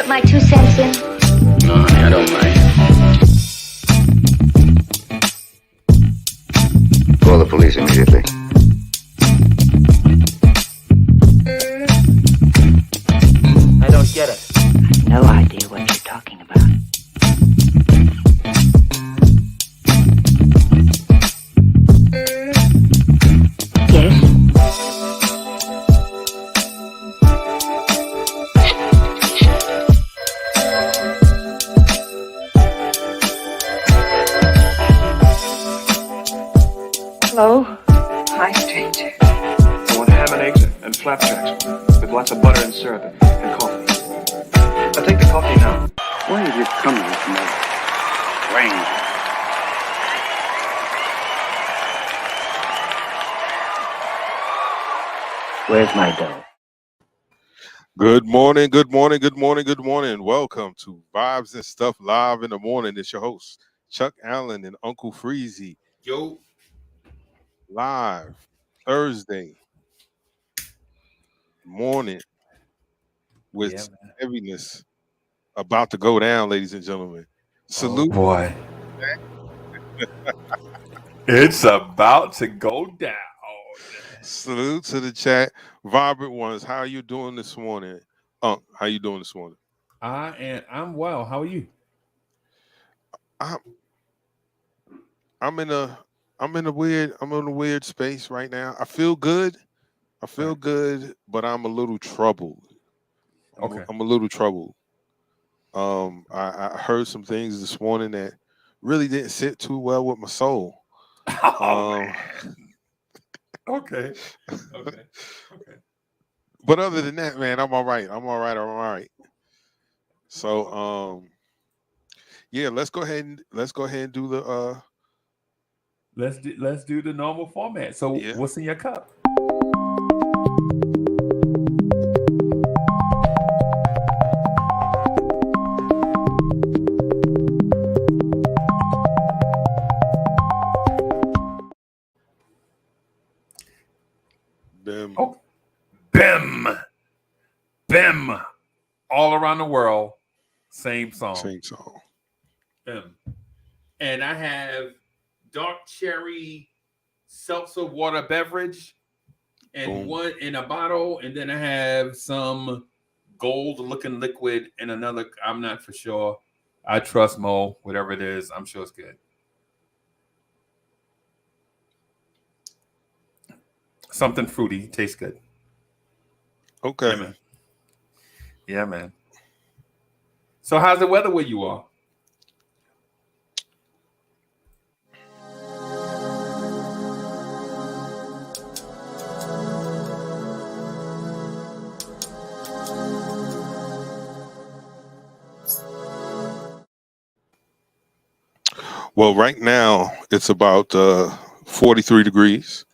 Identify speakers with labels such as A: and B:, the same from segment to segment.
A: my 2 cents in?
B: No, honey, I don't mind.
C: Call the police immediately.
D: I don't get it.
A: No idea what you're talking about. Yes? Hello? Hi, stranger.
E: I want ham and eggs and flapjacks with lots of butter and syrup and coffee. I'll take the coffee now.
B: Why have you come with me? Rain.
D: Where's my dough?
F: Good morning, good morning, good morning, good morning. Welcome to Vibes and Stuff Live in the Morning. It's your host, Chuck Allen and Uncle Freezy.
G: Yo,
F: Live Thursday morning with heaviness about to go down, ladies and gentlemen. Salute.
G: oh boy. It's about to go down.
F: Salute to the chat. Vibrant ones, how are you doing this morning? How you doing this morning?
G: I'm well. How are you?
F: I'm in a weird space right now. I feel good, but I'm a little troubled.
G: Okay.
F: I'm a little troubled. I heard some things this morning that really didn't sit too well with my soul.
G: Okay.
F: But other than that, man, I'm all right. So, yeah, let's go ahead and do the
G: Let's do the normal format. So
F: Yeah.
G: What's in your cup?
F: Bim.
G: Oh, Bim. All around the world, same song. Bim. And I have dark cherry seltzer water beverage and
F: Boom.
G: one in a bottle, and then I have some gold looking liquid and another. I'm not for sure. I trust Mo, whatever it is. I'm sure it's good. Something fruity, tastes good.
F: Okay.
G: Yeah, man. So how's the weather where you are?
F: Well, right now it's about 43 degrees.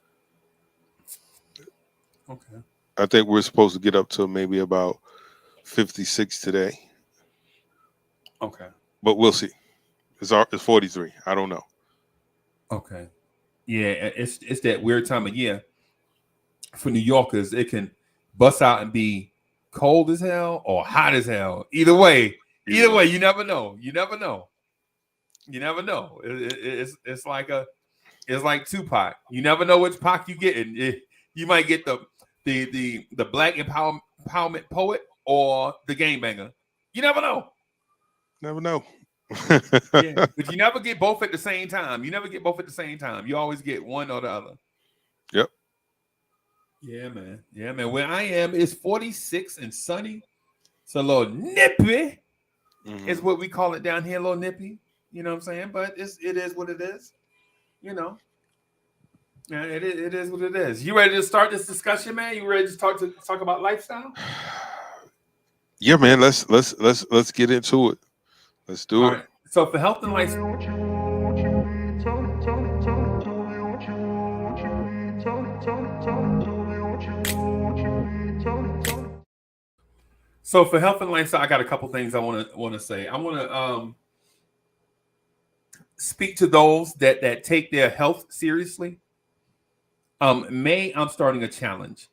G: Okay.
F: I think we're supposed to get up to maybe about 56 today,
G: Okay.
F: but we'll see. It's 43. I don't know.
G: Okay. Yeah, it's that weird time of year for New Yorkers. It can bust out and be cold as hell or hot as hell. Either way, you never know. It's like Tupac. You never know which Pac you getting. You might get the black empowerment poet or the game banger. You never know. Yeah, but you never get both at the same time. You always get one or the other.
F: Yep.
G: Yeah, man. Where I am is 46 and sunny. It's a little nippy.
F: Mhm.
G: Is what we call it down here, a little nippy. You know what I'm saying? But it is what it is. You know. Yeah, it is what it is. You ready to start this discussion, man? You ready to talk about lifestyle?
F: Yeah, man. Let's get into it. Let's do
G: All
F: it.
G: right. So for health and lifestyle. So for health and lifestyle, I got a couple things I want to say. I want to speak to those that take their health seriously. May I'm starting a challenge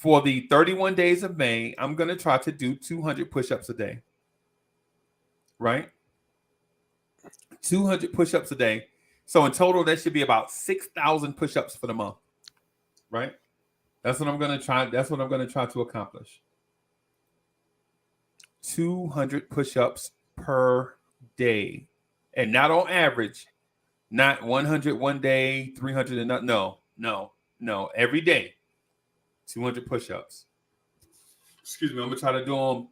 G: for the 31 days of May, I'm going to try to do 200 push-ups a day. Right? 200 push-ups a day. So in total, that should be about 6,000 push-ups for the month. Right? That's what I'm going to try. That's what I'm going to try to accomplish. 200 push-ups per day. And not on average. Not 100 one day, 300 and not. No. Every day. 200 push-ups. Excuse me. I'm going to try to do them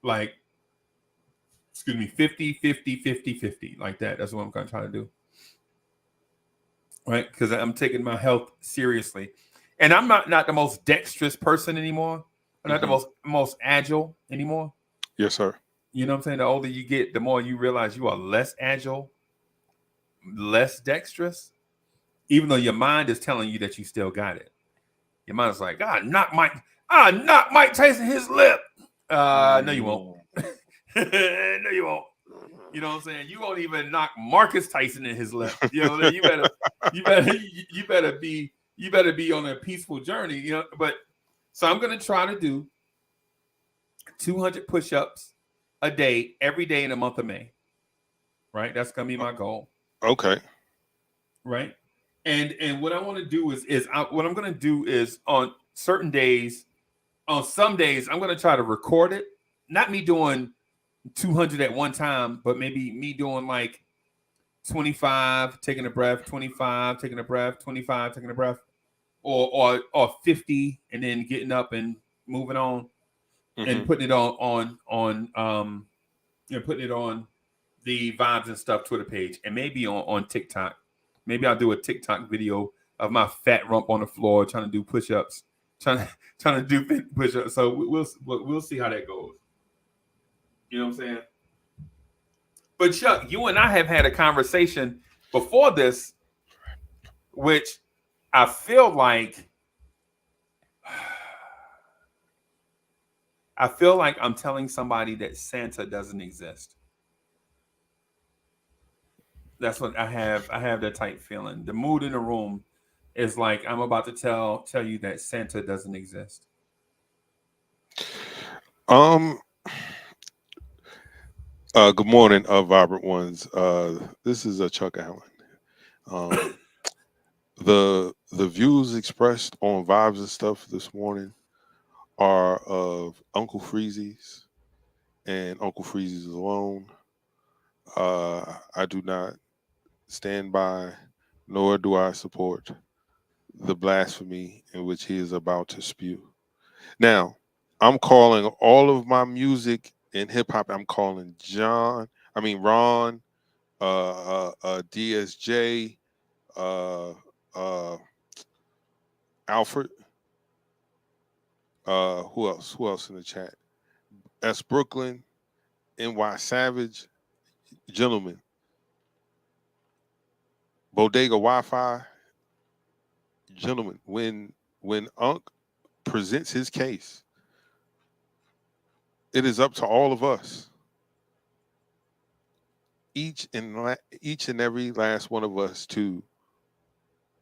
G: like, 50, 50, 50, 50. Like that. That's what I'm going to try to do. Right? Because I'm taking my health seriously. And I'm not the most dexterous person anymore. I'm not the most agile anymore.
F: Yes, sir.
G: You know what I'm saying? The older you get, the more you realize you are less agile, less dexterous, even though your mind is telling you that you still got it. Your mind is like, knock Mike Tyson his lip. No, you won't. No, you won't. You know what I'm saying? You won't even knock Marcus Tyson in his lip. You know, you better be on a peaceful journey. You know, but so I'm gonna try to do 200 push-ups a day every day in the month of May. Right? That's gonna be my goal.
F: Okay.
G: Right. And what I want to do is what I'm gonna do is on certain days, on some days, I'm gonna try to record it. Not me doing 200 at one time, but maybe me doing like 25, taking a breath, 25, taking a breath, 25, taking a breath, or 50, and then getting up and moving on, and putting it on putting it on the Vibes and Stuff Twitter page, and maybe on TikTok. Maybe I'll do a TikTok video of my fat rump on the floor trying to do push-ups, trying to do push-ups. So we'll see how that goes. You know what I'm saying? But Chuck, you and I have had a conversation before this, which I feel like I'm telling somebody that Santa doesn't exist. That's what I have. I have that type feeling. The mood in the room is like I'm about to tell you that Santa doesn't exist.
F: Good morning, Vibrant Ones. This is Chuck Allen. The views expressed on Vibes and Stuff this morning are of Uncle Freezy's and Uncle Freezy's alone. I do not stand by, nor do I support the blasphemy in which he is about to spew. Now, I'm calling all of my music in hip hop. I'm calling Ron, DSJ, Alfred. Who else in the chat? S. Brooklyn, NY Savage, gentlemen. Bodega Wi-Fi, gentlemen. When Unc presents his case, it is up to all of us, each and every last one of us, to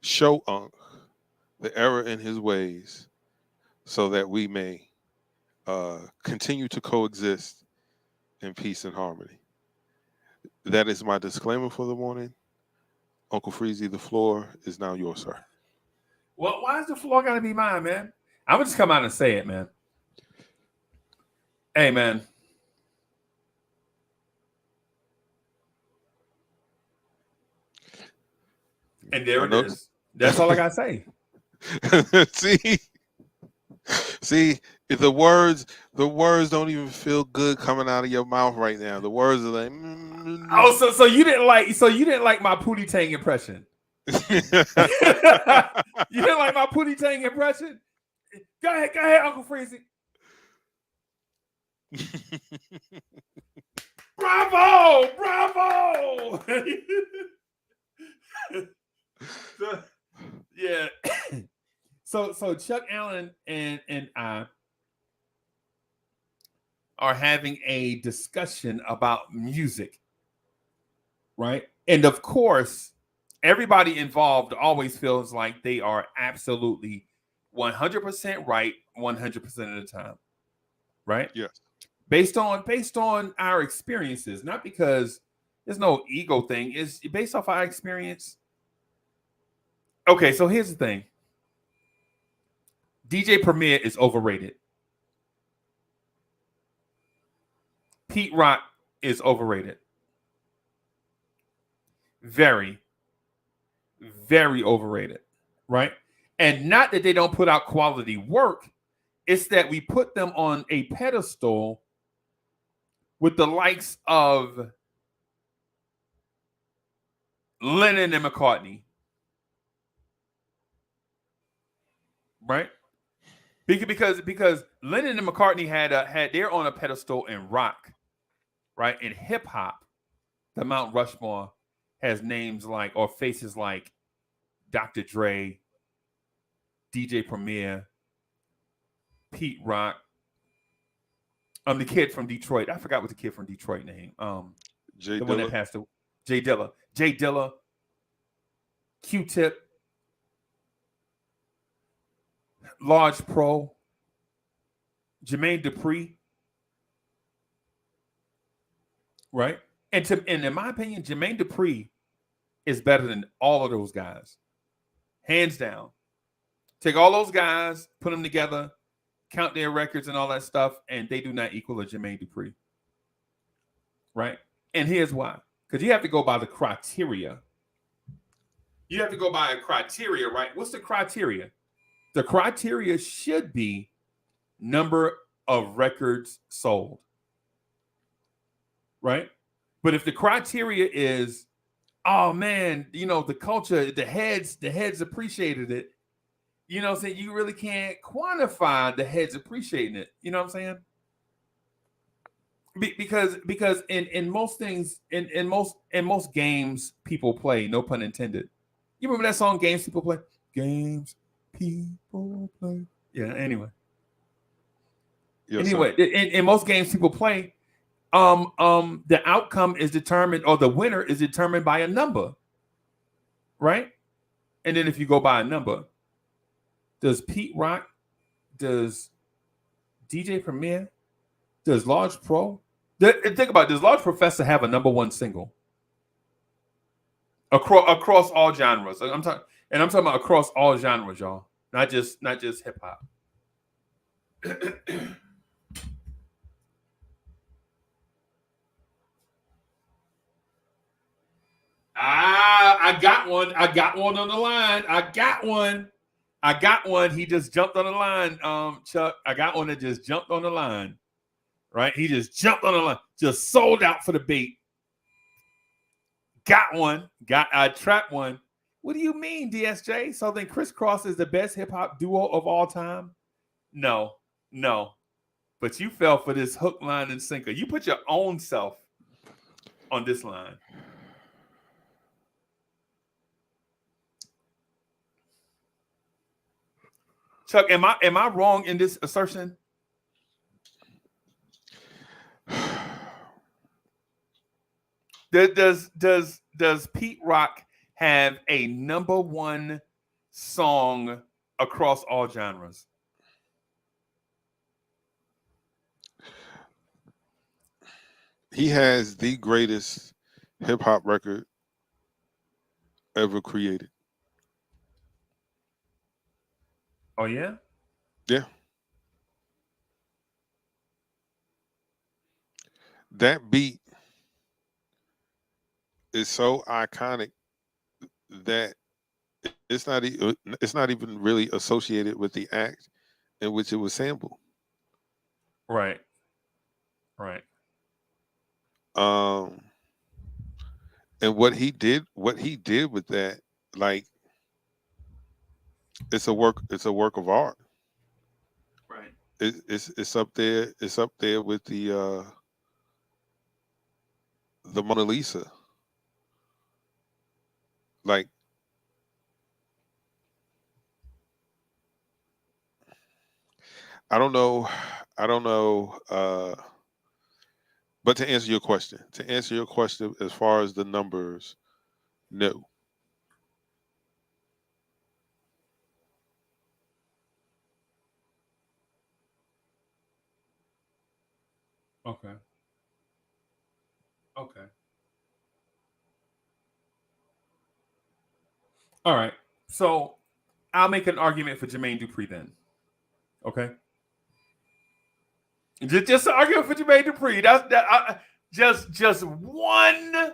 F: show Unc the error in his ways, so that we may continue to coexist in peace and harmony. That is my disclaimer for the morning. Uncle Freezy, the floor is now yours, sir.
G: Well, why is the floor gotta be mine, man? I'm gonna just come out and say it, man. Hey, man. And there it is. That's all I gotta say.
F: See, if the words don't even feel good coming out of your mouth right now. The words are like,
G: oh, so you didn't like my Pootie Tang impression. You didn't like my Pootie Tang impression? Go ahead, Uncle Freezy. Bravo! Yeah. So Chuck Allen and I are having a discussion about music, right? And of course, everybody involved always feels like they are absolutely 100% right 100% of the time, right?
F: Yes.
G: Based on our experiences, not because there's no ego thing. It's based off our experience. Okay, so here's the thing. DJ Premier is overrated. Pete Rock is overrated. Very, very overrated, right? And not that they don't put out quality work, it's that we put them on a pedestal with the likes of Lennon and McCartney, right? Because Lennon and McCartney had they're on a pedestal in rock, right? In hip hop, the Mount Rushmore has names like or faces like Dr. Dre, DJ Premier, Pete Rock, the kid from Detroit. I forgot what the kid from Detroit name.
F: Jay
G: the one that
F: Dilla.
G: passed away. Jay Dilla, Q-Tip, Large Pro, Jermaine Dupri, right? And in my opinion, Jermaine Dupri is better than all of those guys, hands down. Take all those guys, put them together, count their records and all that stuff, and they do not equal a Jermaine Dupri, right? And here's why: because you have to go by the criteria. You have to go by a criteria, right? What's the criteria? The criteria should be number of records sold, right? But if the criteria is, oh man, the culture, the heads appreciated it, what I'm saying? You really can't quantify the heads appreciating it. You know what I'm saying? Because in most things, in most games people play, no pun intended. You remember that song, Games People Play? Games People Play. Yeah, anyway.
F: Yes,
G: anyway, in most games people play, the outcome is determined, or the winner is determined by a number, right? And then if you go by a number, does Pete Rock, does DJ Premier, does Large Pro, think about it, does Large Professor have a number one single across all genres? I'm talking about across all genres, y'all, not just hip hop. I got one. I got one on the line. I got one. He just jumped on the line, Chuck. I got one that just jumped on the line. Right? He just jumped on the line. Just sold out for the bait. Got one. I trapped one. What do you mean, DSJ? So then Criss Cross is the best hip-hop duo of all time? No. But you fell for this hook, line, and sinker. You put your own self on this line. Chuck, am I wrong in this assertion? Does Pete Rock have a number one song across all genres?
F: He has the greatest hip hop record ever created.
G: Oh yeah?
F: Yeah. That beat is so iconic that it's not even really associated with the act in which it was sampled.
G: Right.
F: And what he did with that, like, it's a work of art.
G: Right.
F: It's up there with the Mona Lisa. Like, I don't know. But to answer your question, as far as the numbers, no.
G: Okay. Okay. All right. So I'll make an argument for Jermaine Dupri then. Okay. Just an argument for Jermaine Dupri. That's that. Just one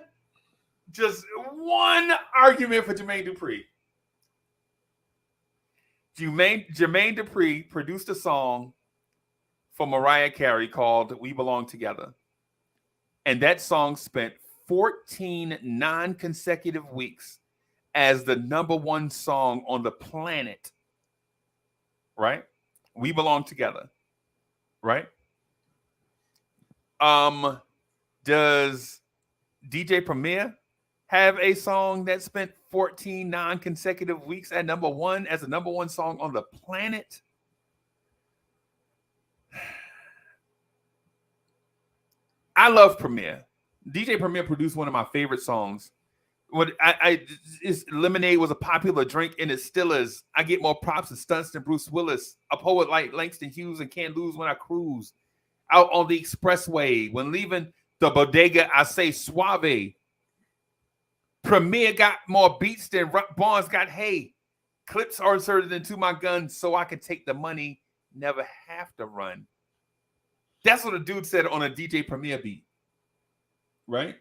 G: argument for Jermaine Dupri. Jermaine Dupri produced a song for Mariah Carey called "We Belong Together," and that song spent 14 non-consecutive weeks as the #1 song on the planet. Right? We Belong Together. Right? Does DJ Premier have a song that spent 14 non-consecutive weeks at #1 as the #1 song on the planet? I love Premier. DJ Premier produced one of my favorite songs. What Lemonade was a popular drink, and it still is. I get more props and stunts than Bruce Willis. A poet like Langston Hughes and Can't Lose When I Cruise. Out on the expressway. When leaving the bodega, I say suave. Premier got more beats than Barnes got hay. Clips are inserted into my gun so I can take the money, never have to run. That's what a dude said on a DJ Premier beat. Right?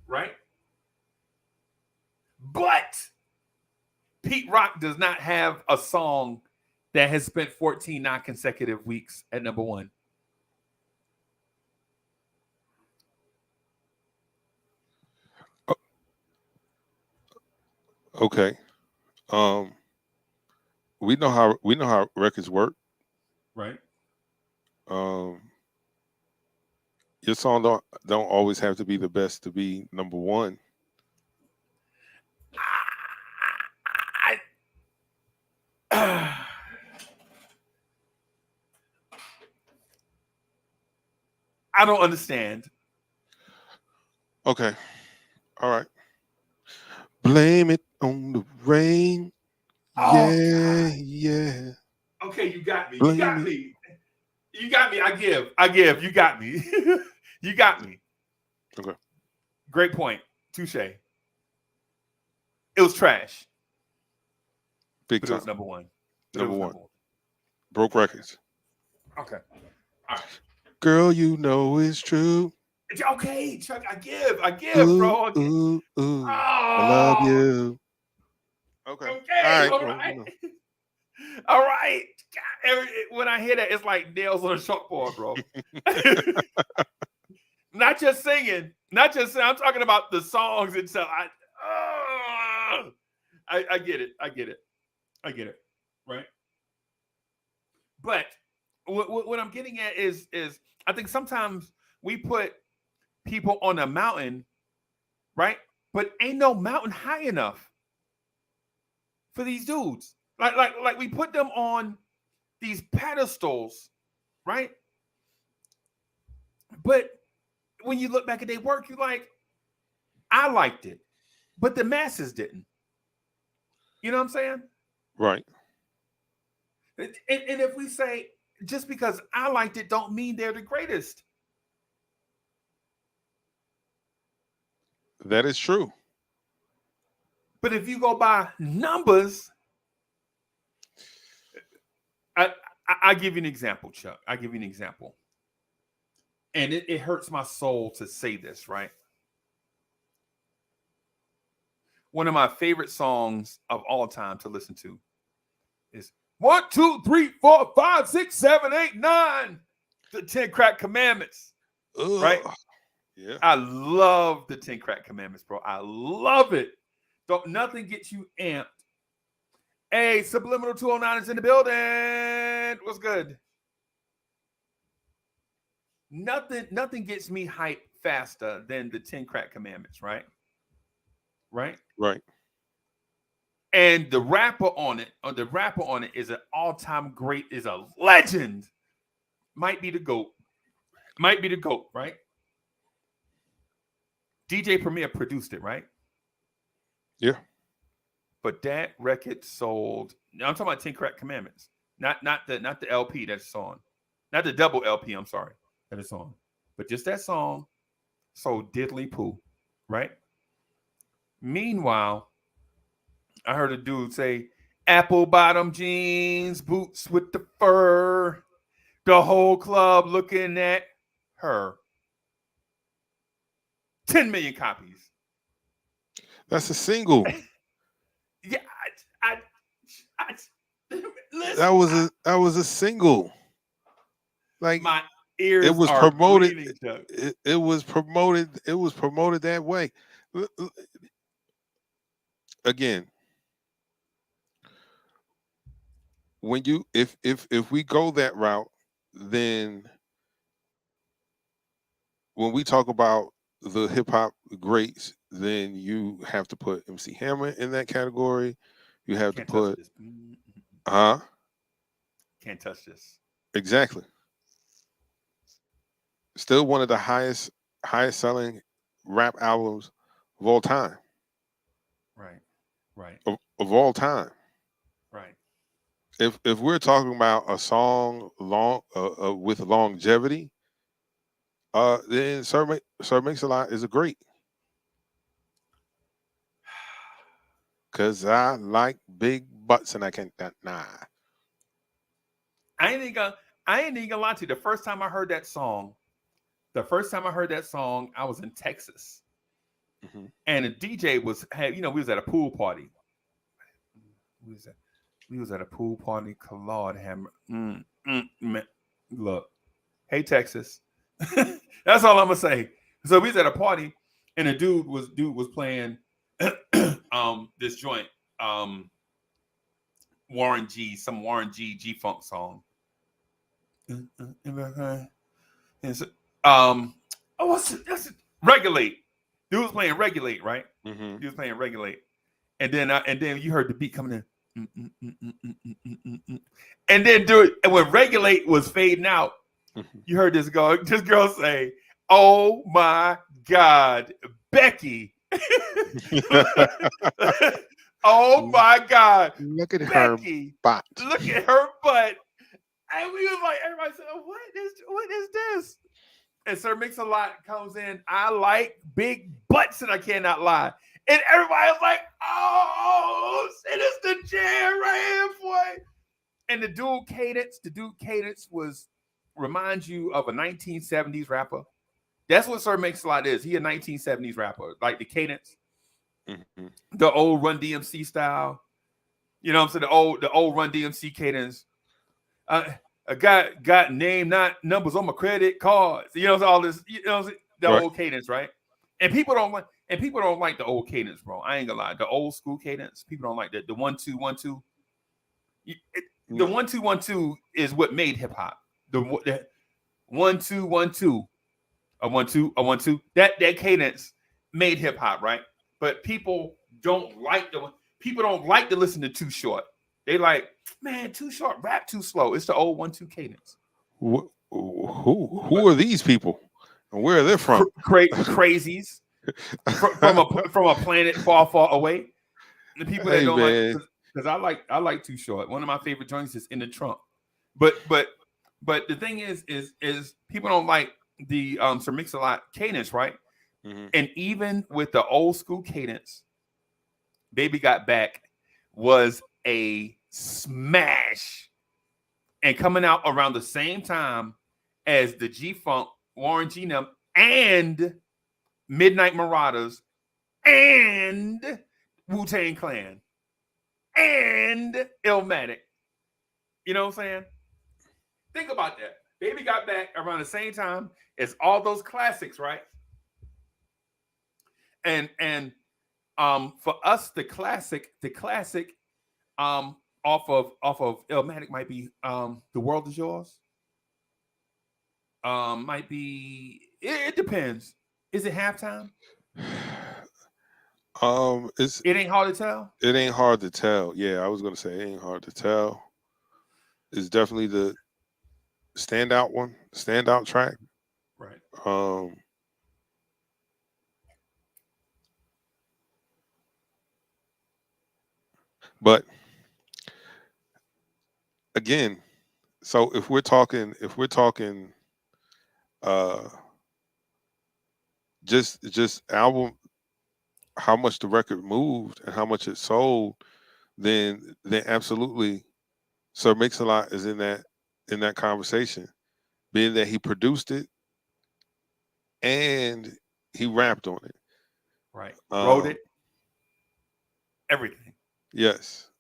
G: Right? But Pete Rock does not have a song that has spent 14 non-consecutive weeks at #1.
F: Okay. We know how records work.
G: Right?
F: Your song don't always have to be the best to be #1.
G: I don't understand.
F: Okay. All right. Blame it on the rain.
G: Oh,
F: Yeah,
G: God.
F: yeah.
G: Okay, you got me.
F: Blame
G: You got
F: it.
G: me. You got me. I give. You got me. You got me.
F: Okay.
G: Great point. Touche. It was trash.
F: Big
G: But it
F: time.
G: was #1.
F: #1. Broke records.
G: Okay. All right.
F: Girl, you know it's true.
G: Okay, Chuck, I give,
F: Ooh,
G: bro.
F: ooh, ooh.
G: Oh,
F: I love you. Okay.
G: Okay, all
F: Well,
G: right.
F: you know.
G: All right. God, when I hear that, it's like nails on a chalkboard, bro. Not just singing. I'm talking about the songs itself. I get it. I get it. Right. But what I'm getting at is I think sometimes we put people on a mountain, right? But ain't no mountain high enough for these dudes. Like we put them on these pedestals, right? But when you look back at their work, you're like, I liked it, but the masses didn't. You know what I'm saying?
F: Right.
G: And if we say just because I liked it, don't mean they're the greatest.
F: That is true.
G: But if you go by numbers, I give you an example, Chuck. I give you an example. And it hurts my soul to say this, right? One of my favorite songs of all time to listen to is 1, 2, 3, 4, 5, 6, 7, 8, 9. The 10 Crack Commandments.
F: Ugh.
G: Right?
F: Yeah.
G: I love the 10 Crack Commandments, bro. I love it. Don't nothing gets you amped. Hey, Subliminal 209 is in the building. What's good? Nothing gets me hyped faster than the 10 Crack Commandments, right? Right?
F: Right.
G: And the rapper on it is an all-time great, is a legend. Might be the GOAT, right? DJ Premier produced it, right?
F: Yeah.
G: But that record sold. I'm talking about 10 Crack Commandments, not the LP that's on, not the double LP. I'm sorry, of the song. But just that song, so diddly poo, right? Meanwhile, I heard a dude say, apple bottom jeans, boots with the fur, the whole club looking at her. 10 million copies.
F: That's a single.
G: Yeah, listen,
F: That was a single. Like
G: my ears
F: it was
G: are
F: promoted.
G: bleeding, Chuck.
F: It was promoted. It was promoted that way. Again, when you if we go that route, then when we talk about the hip hop greats, then you have to put MC Hammer in that category. You have
G: Can't
F: to
G: touch
F: put
G: this. Can't touch this.
F: Exactly. Still one of the highest selling rap albums of all time.
G: Right. Right.
F: Of all time.
G: Right.
F: If we're talking about a song with longevity, then Sir Mix-a-Lot is a great. Cause I like big butts and I can't nah.
G: I ain't even gonna lie to you. The first time I heard that song, I was in Texas.
F: Mm-hmm.
G: And the DJ we was at a pool party. We was at a pool party, Claude Hammer. Man. Look, hey Texas. That's all I'm gonna say. So we was at a party, and a dude was playing this joint, Warren G G-Funk song. What's it? That's it. Regulate. Dude was playing Regulate, right?
F: Mm-hmm.
G: He was playing Regulate, and then you heard the beat coming in, and then and when Regulate was fading out, you heard this girl say, "Oh my God, Becky." Oh my God,
F: Look at
G: Becky.
F: her butt.
G: Look at her butt. And we was like, everybody said, what is this? And Sir Mix-a-Lot comes in. I like big butts, and I cannot lie. And everybody was like, oh, it is the jam right here, boy. And the dual cadence reminds you of a 1970s rapper. That's what Sir Mix-a-Lot is. He a 1970s rapper, like the cadence, the old Run DMC style. You know what I'm saying? The old Run DMC cadence. I got name, not numbers on my credit cards. You know, all this. You know, the
F: right.
G: Old cadence, right? And people don't like the old cadence, bro. I ain't gonna lie. The old school cadence, people don't like that. The 1-2 1-2. The 1-2 1-2 is what made hip hop. The 1-2 1-2, a 1-2 a 1-2. That cadence made hip hop, right? But people don't like to listen to Too Short. They like, man, Too Short, rap too slow. It's the old 1-2 cadence.
F: Who are these people? And where are they from?
G: Crazies from a planet far, far away. The people that don't like, because I like Too Short. One of my favorite joints is In the Trunk. But the thing is people don't like the Sir Mix-a-Lot cadence, right? Mm-hmm. And even with the old school cadence, Baby Got Back was a smash, and coming out around the same time as the G-Funk, Warren G and Midnight Marauders and Wu-Tang Clan and Illmatic. You know what I'm saying? Think about that. Baby Got Back around the same time as all those classics, right? And for us, the classic off of Illmatic might be The World Is Yours. Might be, it depends. Is it Halftime?
F: It
G: ain't hard to tell.
F: It ain't hard to tell. Yeah, I was gonna say it ain't hard to tell. It's definitely the standout track.
G: Right.
F: But again, so if we're talking uh just album, how much the record moved and how much it sold, then absolutely Sir Mix-a-Lot is in that conversation, being that he produced it and he rapped on it.
G: Right. Wrote
F: Um,
G: it. Everything.
F: yes,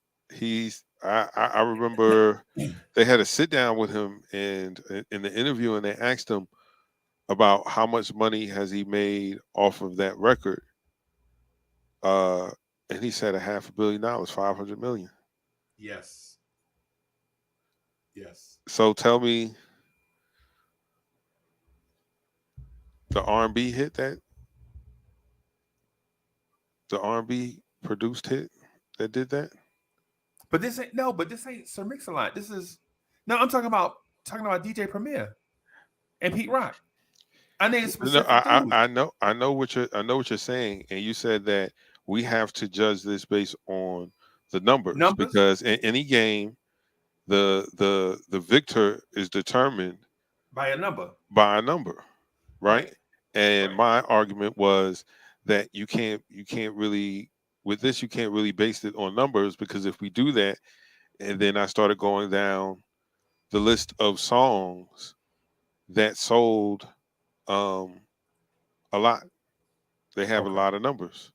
F: I remember they had a sit down with him, and in the interview, and they asked him about how much money has he made off of that record, uh, and he said $500 million, 500 million.
G: Yes. Yes.
F: So tell me, the R&B hit that the R&B produced hit that did that?
G: But this ain't Sir Mix-a-Lot. This is I'm talking about DJ Premier and Pete Rock. I named
F: No,
G: specific dudes.
F: I know what you're saying, and you said that we have to judge this based on the numbers, because in any game, the victor is determined
G: by a number.
F: Right? And my argument was that you can't really, with this, you can't really base it on numbers, because if we do that, and then I started going down the list of songs that sold a lot. They have a lot of numbers.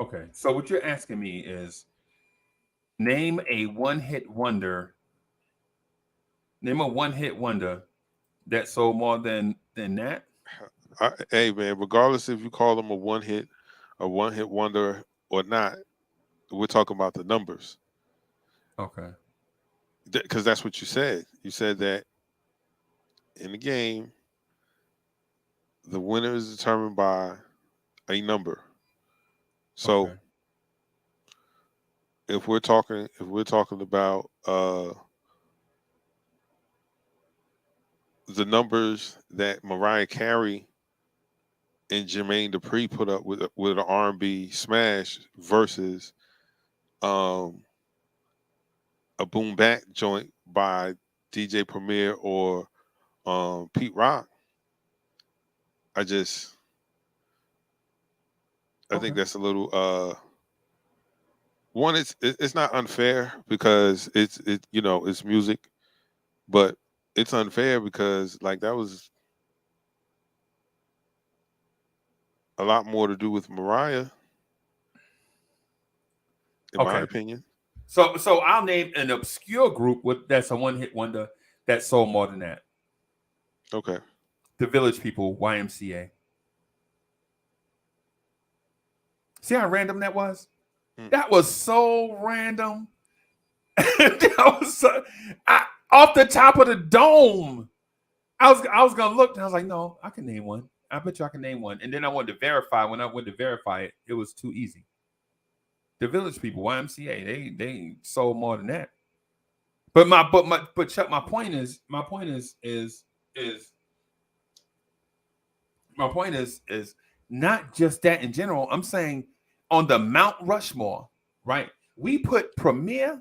G: Okay. So what you're asking me is name a one-hit wonder that sold more than that.
F: Hey man, regardless if you call them a one hit wonder or not, we're talking about the numbers.
G: Okay.
F: Because that's what you said. You said that in the game, the winner is determined by a number. So if we're talking about the numbers that Mariah Carey and Jermaine Dupri put up with an R&B smash versus a boom bap joint by DJ Premier or Pete Rock, I think that's a little one. It's not unfair because it's music, but it's unfair because like that was a lot more to do with Mariah, in my opinion.
G: So I'll name an obscure group that's a one-hit wonder that sold more than that.
F: Okay.
G: The Village People, YMCA. See how random that was? That was so random. That was off the top of the dome. I was gonna look and I was like, no, I can name one. I bet you I can name one. And then I wanted to verify. When I went to verify it, it was too easy. The Village People, YMCA, they sold more than that. But Chuck, my point is not just that in general. I'm saying on the Mount Rushmore, right? We put Premier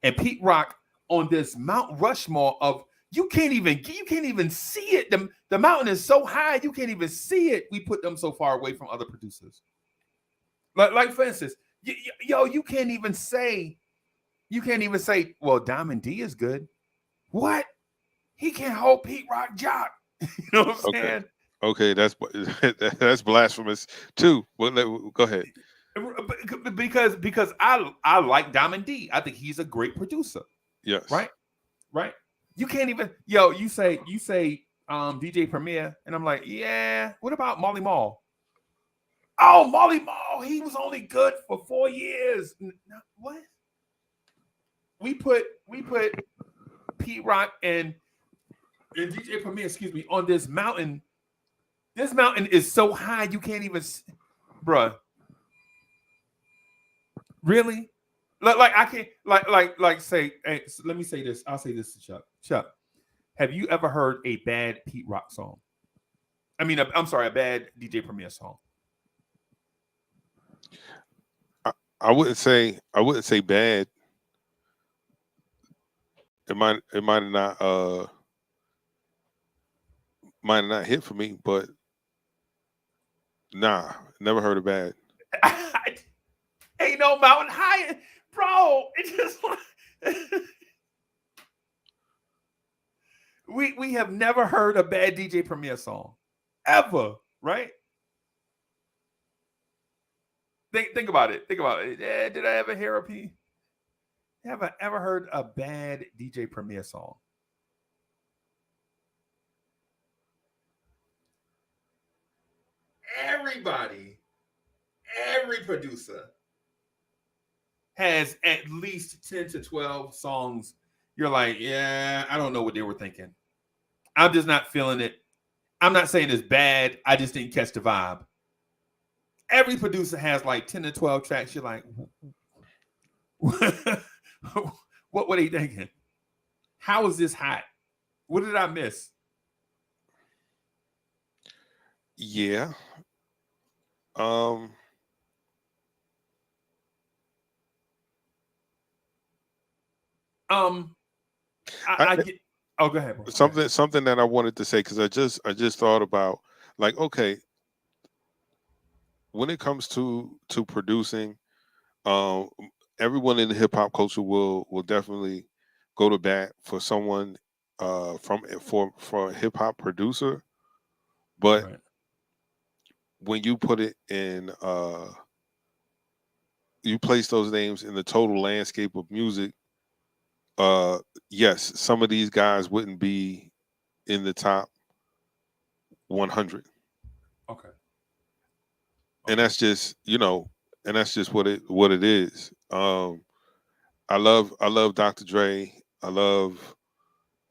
G: and Pete Rock on this Mount Rushmore of you can't even see it. The mountain is so high you can't even see it. We put them so far away from other producers. Like for instance, you can't even say, well, Diamond D is good. What? He can't hold Pete Rock jock. You know what I'm saying?
F: Okay, that's blasphemous too. Well, go ahead.
G: Because I like Diamond D. I think he's a great producer.
F: Yes.
G: Right. You can't even you say DJ Premier, and I'm like, yeah. What about Marley Marl? Oh, Marley Marl, he was only good for 4 years. What? We put Pete Rock and DJ Premier, on this mountain. This mountain is so high you can't even, bruh. Really? Like I can't like say. Hey, let me say this. I'll say this to Chuck. Chuck, have you ever heard a bad Pete Rock song? I mean, I'm sorry, a bad DJ Premier song.
F: I wouldn't say bad. might have not hit for me, but nah, never heard of Bad.
G: Ain't no mountain high, bro. It just we have never heard a Bad DJ Premier song ever, right? Think about it. Think about it. Did I ever hear a P? Have I ever heard a Bad DJ Premier song? Everybody, every producer has at least 10 to 12 songs. You're like, yeah, I don't know what they were thinking. I'm just not feeling it. I'm not saying it's bad. I just didn't catch the vibe. Every producer has like 10 to 12 tracks. You're like, what were they thinking? How is this hot? What did I miss?
F: Yeah.
G: I get. Oh, go ahead. Bro.
F: Something that I wanted to say, because I just thought about, like, okay, when it comes to producing, everyone in the hip hop culture will definitely go to bat for someone for a hip hop producer, but
G: Right.
F: when you put it in, you place those names in the total landscape of music. Yes, some of these guys wouldn't be in the top 100.
G: Okay.
F: And that's just, and that's just what it is. I love Dr. Dre. I love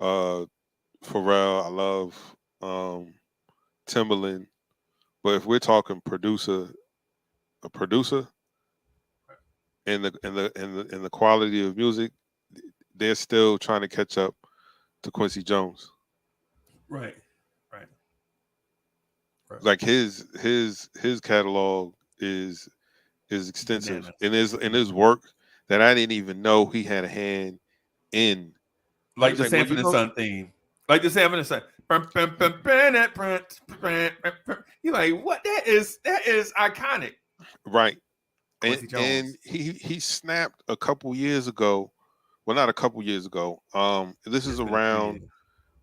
F: Pharrell. I love Timbaland. But if we're talking a producer and the quality of music, they're still trying to catch up to Quincy Jones.
G: Right.
F: Like his catalog is extensive in his work that I didn't even know he had a hand in.
G: Like the Sanford and Son theme. Like the Sanford and Son. You're like, what? That is iconic.
F: Right.
G: Quincy Jones.
F: And he snapped a couple years ago. Well, not a couple years ago. This is around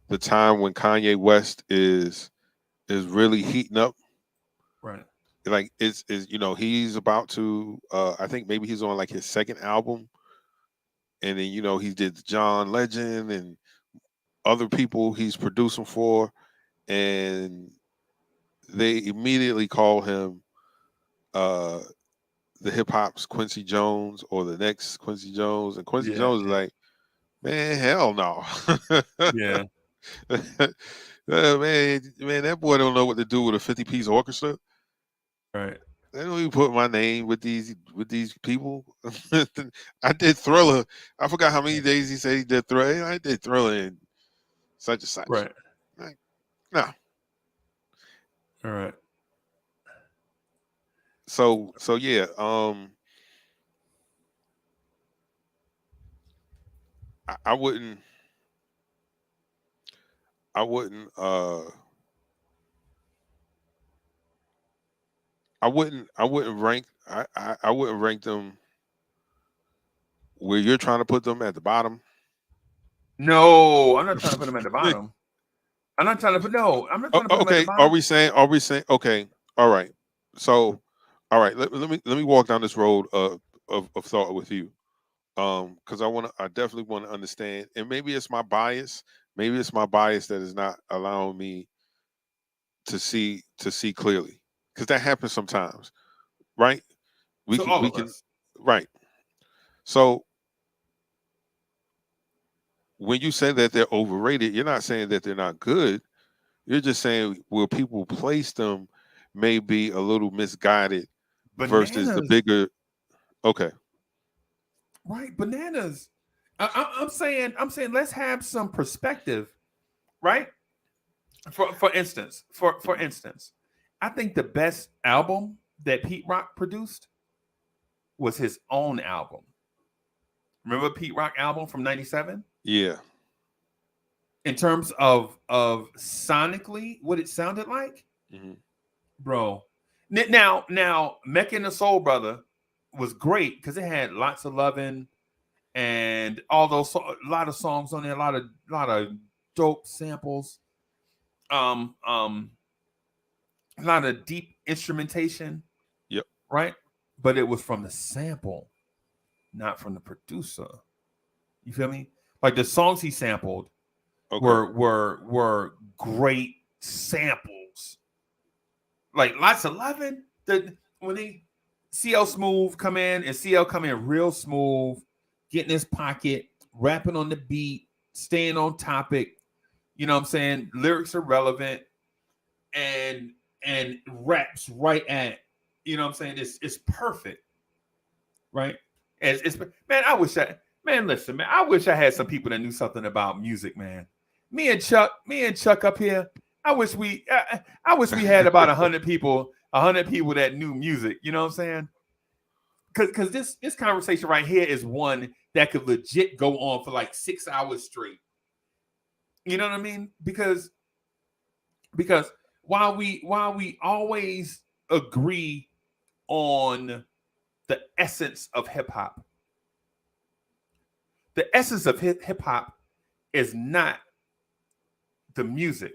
F: the time when Kanye West is really heating up.
G: Right.
F: Like is he's about to I think maybe he's on like his second album. And then he did John Legend and other people he's producing for, and they immediately call him the hip hop's Quincy Jones or the next Quincy Jones, and Quincy Jones is like, man, hell no.
G: Yeah.
F: Man, that boy don't know what to do with a 50-piece orchestra.
G: Right.
F: They don't even put my name with these people. I did Thriller. I forgot how many days he said he did Thriller. I did Thriller in such and such.
G: Right.
F: Like, no.
G: All right.
F: So yeah. I wouldn't rank I wouldn't rank them where you're trying to put them at the bottom.
G: No, I'm not trying to put them at the bottom. I'm not trying to put them at the bottom.
F: Are we saying okay, all right. So all right, let me walk down this road of thought with you. Because I definitely want to understand, and maybe it's my bias. Maybe it's my bias that is not allowing me to see clearly. Because that happens sometimes, right? We can right. So when you say that they're overrated, you're not saying that they're not good. You're just saying where people place them may be a little misguided versus the bigger. Okay.
G: Right, bananas. I'm saying let's have some perspective, right? For instance, I think the best album that Pete Rock produced was his own album. Remember Pete Rock album from '97?
F: Yeah.
G: in terms of sonically what it sounded like,
F: Hmm.
G: bro. Now, Mecca and the Soul Brother was great because it had lots of loving and all those a lot of songs on there, a lot of dope samples, a lot of deep instrumentation,
F: Yep.
G: right? But it was from the sample, not from the producer. You feel me? Like the songs he sampled
F: Okay.
G: were great samples. Like lots of loving. When they CL Smooth come in and CL come in real smooth, getting his pocket, rapping on the beat, staying on topic. You know what I'm saying? Lyrics are relevant and raps right at, you know what I'm saying? It's perfect. Right? It's man, listen, man, I wish I had some people that knew something about music, man. Me and Chuck up here. I wish we had about 100 people that knew music. You know what I'm saying? Because this conversation right here is one that could legit go on for like 6 hours straight. You know what I mean? Because while we always agree on the essence of hip hop, the essence of hip hop is not the music.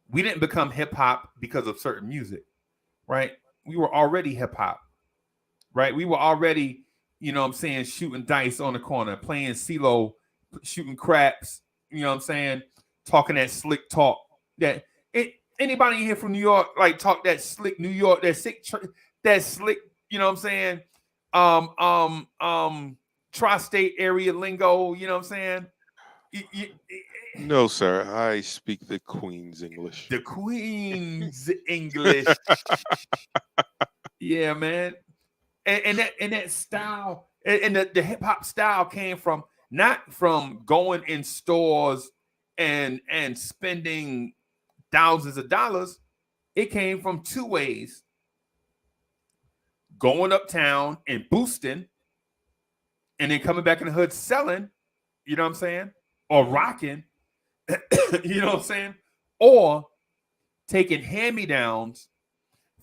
G: We didn't become hip hop because of certain music, right? We were already hip hop, right? We were already, you know what I'm saying, shooting dice on the corner, playing CeeLo, shooting craps, you know what I'm saying, talking that slick talk. Anybody here from New York like talk that slick New York, that slick, you know what I'm saying, tri-state area lingo, you know what I'm saying?
F: No, sir. I speak the Queen's English.
G: The Queen's English. Yeah, man. And that style and the hip hop style came from not from going in stores and spending thousands of dollars. It came from two ways: going uptown and boosting, and then coming back in the hood selling, you know what I'm saying, or rocking, you know what I'm saying, or taking hand-me-downs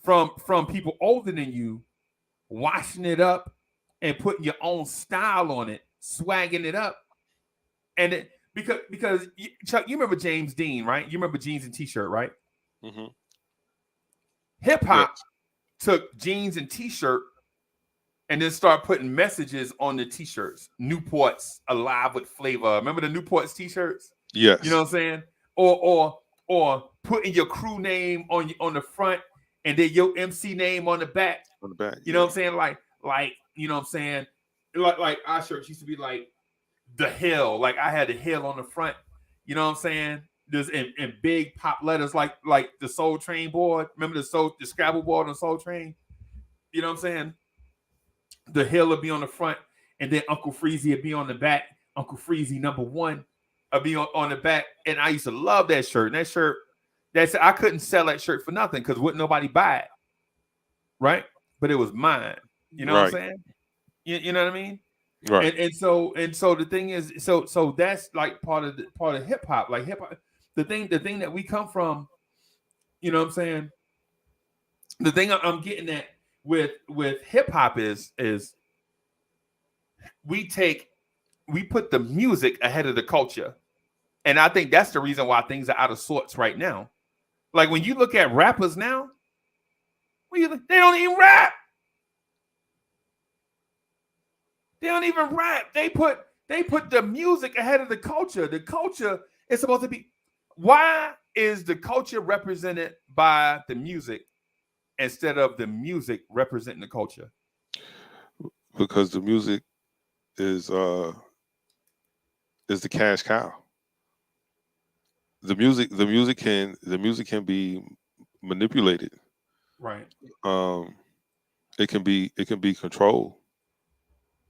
G: from people older than you, washing it up and putting your own style on it, swagging it up. And it, because Chuck, you remember James Dean, right? You remember jeans and t-shirt, right?
F: Mm-hmm.
G: Hip hop took jeans and t-shirt and then start putting messages on the t-shirts. Newports alive with flavor. Remember the Newports t-shirts?
F: Yes.
G: You know what I'm saying? Or putting your crew name on the front and then your MC name on the back.
F: On the back.
G: You know what I'm saying? Like you know what I'm saying? Like our shirts used to be like the Hill. Like I had the Hill on the front. You know what I'm saying? There's in big pop letters like the Soul Train board. Remember the Scrabble board on Soul Train? You know what I'm saying? The Hill would be on the front, and then Uncle Freezy would be on the back. Uncle Freezy #1 would be on the back. And I used to love that shirt. And that shirt, I couldn't sell that shirt for nothing because wouldn't nobody buy it. Right? But it was mine. You know what I'm saying? You know what I mean?
F: Right.
G: And so the thing is, so that's like part of hip hop. Like hip hop, the thing that we come from, you know what I'm saying? The thing I'm getting at with hip hop is we put the music ahead of the culture. And I think that's the reason why things are out of sorts right now. Like when you look at rappers now, they don't even rap. They don't even rap. They put the music ahead of the culture. The culture is supposed to be. Why is the culture represented by the music instead of the music representing the culture?
F: Because the music is the cash cow. The music can be manipulated.
G: Right.
F: It can be controlled.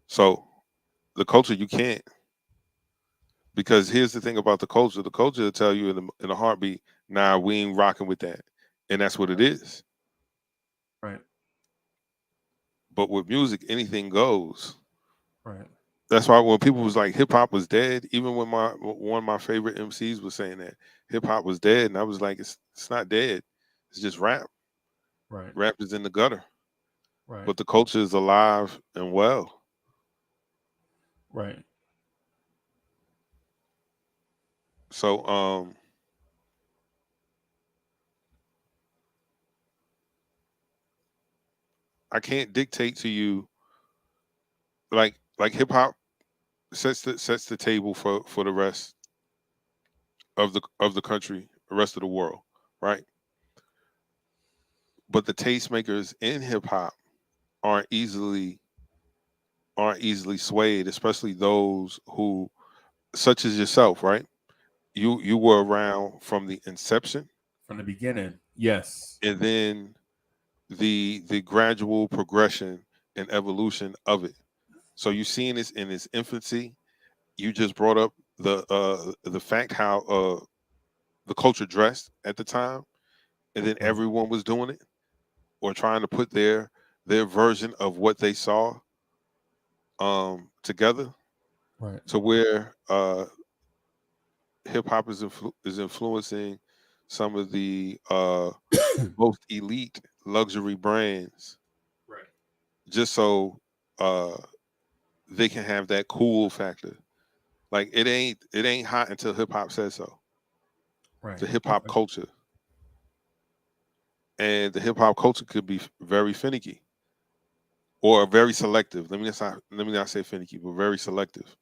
F: So the culture you can't, because here's the thing about the culture will tell you in a heartbeat, nah, we ain't rocking with that. And that's what it is.
G: Right.
F: But with music, anything goes.
G: Right.
F: That's why when people was like hip hop was dead, even when one of my favorite MCs was saying that hip hop was dead, and I was like, it's not dead. It's just rap.
G: Right.
F: Rap is in the gutter,
G: Right.
F: but the culture is alive and well.
G: Right.
F: So I can't dictate to you like hip hop sets the table for the rest of the country, the rest of the world, right? But the tastemakers in hip hop aren't easily swayed, especially those who, such as yourself, right? You were around from the inception,
G: From the beginning. Yes.
F: and then the gradual progression and evolution of it. So you're seeing this in its infancy. You just brought up the fact how the culture dressed at the time, and then everyone was doing it or trying to put their version of what they saw together,
G: Right.
F: to where hip hop is influencing some of the most elite luxury brands,
G: Right.
F: just so they can have that cool factor. Like it ain't hot until hip hop says so.
G: Right.
F: The hip hop culture, and the hip hop culture could be very finicky or very selective. Let me not say finicky, but very selective.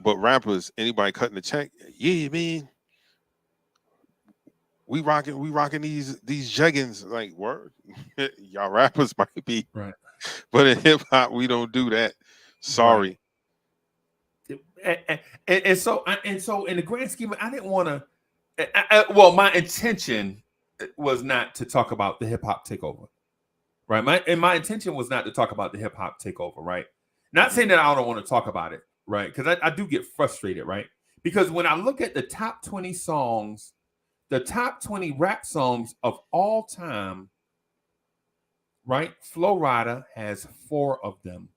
F: But rappers, anybody cutting the check, yeah, man, we rocking these jeggings. Like, word, y'all rappers might be,
G: Right.
F: but in hip hop we don't do that. Sorry.
G: And so in the grand scheme, I didn't want to. Well, my intention was not to talk about the hip hop takeover, right? My intention was not to talk about the hip hop takeover, right? Not saying that I don't want to talk about it, right? Because I do get frustrated, right? Because when I look at the top 20 songs, the top 20 rap songs of all time, right? Flo Rida has 4 of them.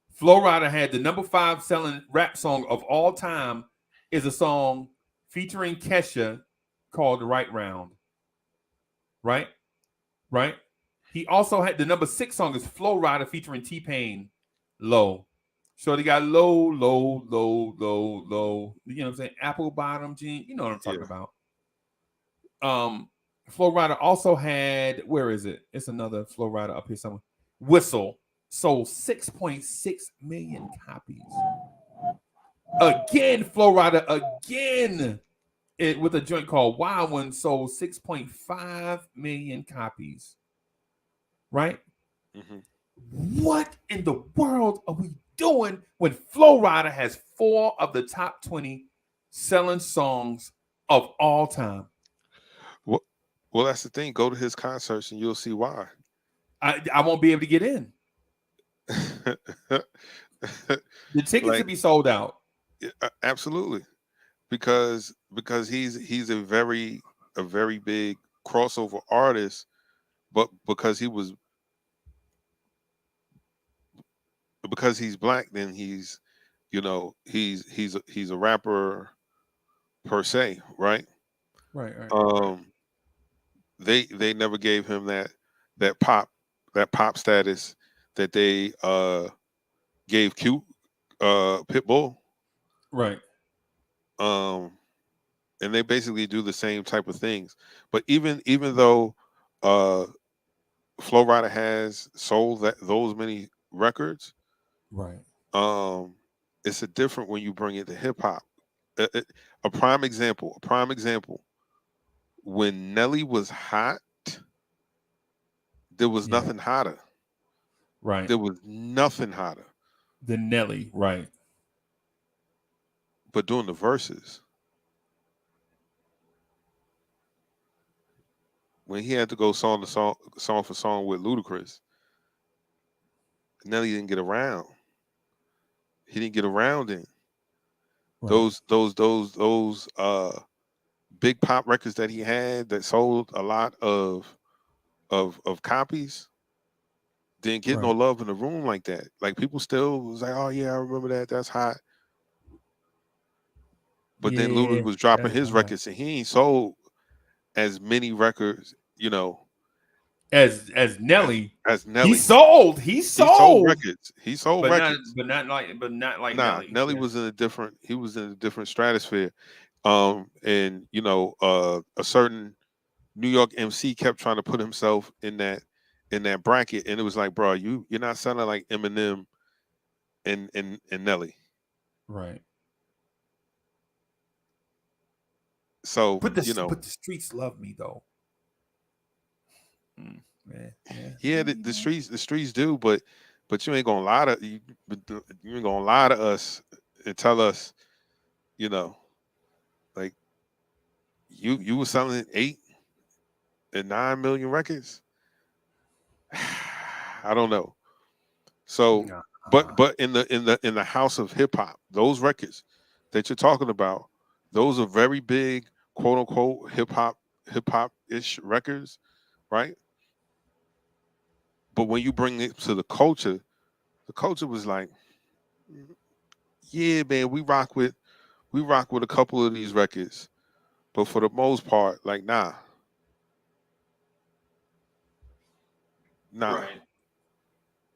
G: Flo Rida had the number 5 selling rap song of all time is a song featuring Kesha called The Right Round. Right? Right? He also had the number 6 song is Flo Rida featuring T-Pain, Low. So they got low, low, low, low, low. You know what I'm saying? Apple bottom jean. You know what I'm talking about. Flo Rida also had, where is it? It's another Flo Rida up here somewhere. Whistle sold 6.6 million copies. Again, Flo Rida again with a joint called Wild One sold 6.5 million copies. Right? Mm-hmm. What in the world are we doing when Flo Rida has 4 of the top 20 selling songs of all time?
F: Well, that's the thing. Go to his concerts and you'll see why.
G: I won't be able to get in. The tickets will be sold out.
F: Absolutely, because he's a very big crossover artist, but because he's black, then he's a rapper per se, right?
G: Right.
F: They never gave him that pop status that they gave Pitbull.
G: Right.
F: And they basically do the same type of things. But even though Flo Rida has sold those many records,
G: right?
F: It's a different when you bring it to hip hop. A prime example. When Nelly was hot, there was nothing hotter.
G: Right.
F: There was nothing hotter
G: than Nelly. Right.
F: But doing the verses, when he had to go song for song with Ludacris, Nelly didn't get around. He didn't get around in those big pop records that he had that sold a lot of copies. didn't get no love in the room like that. Like people still was like, "Oh yeah, I remember that. That's hot." But then Ludacris was dropping his records, and he ain't sold as many records, you know,
G: as Nelly.
F: As Nelly,
G: he sold
F: records. He sold records,
G: but not like
F: nah,
G: Nelly.
F: Was in a different. He was in a different stratosphere. And you know, a certain New York MC kept trying to put himself in that bracket, and it was like, bro, you're not sounding like Eminem and Nelly,
G: right?
F: So
G: but the streets love me though.
F: Yeah, the streets do, but you ain't gonna lie to you ain't gonna lie to us and tell us, you know, like you were selling 8 and 9 million records. I don't know. So, but in the house of hip hop, those records that you're talking about, those are very big, quote unquote hip hop ish records, right? But when you bring it to the culture was like, yeah, man, we rock with a couple of these records, but for the most part, like, nah.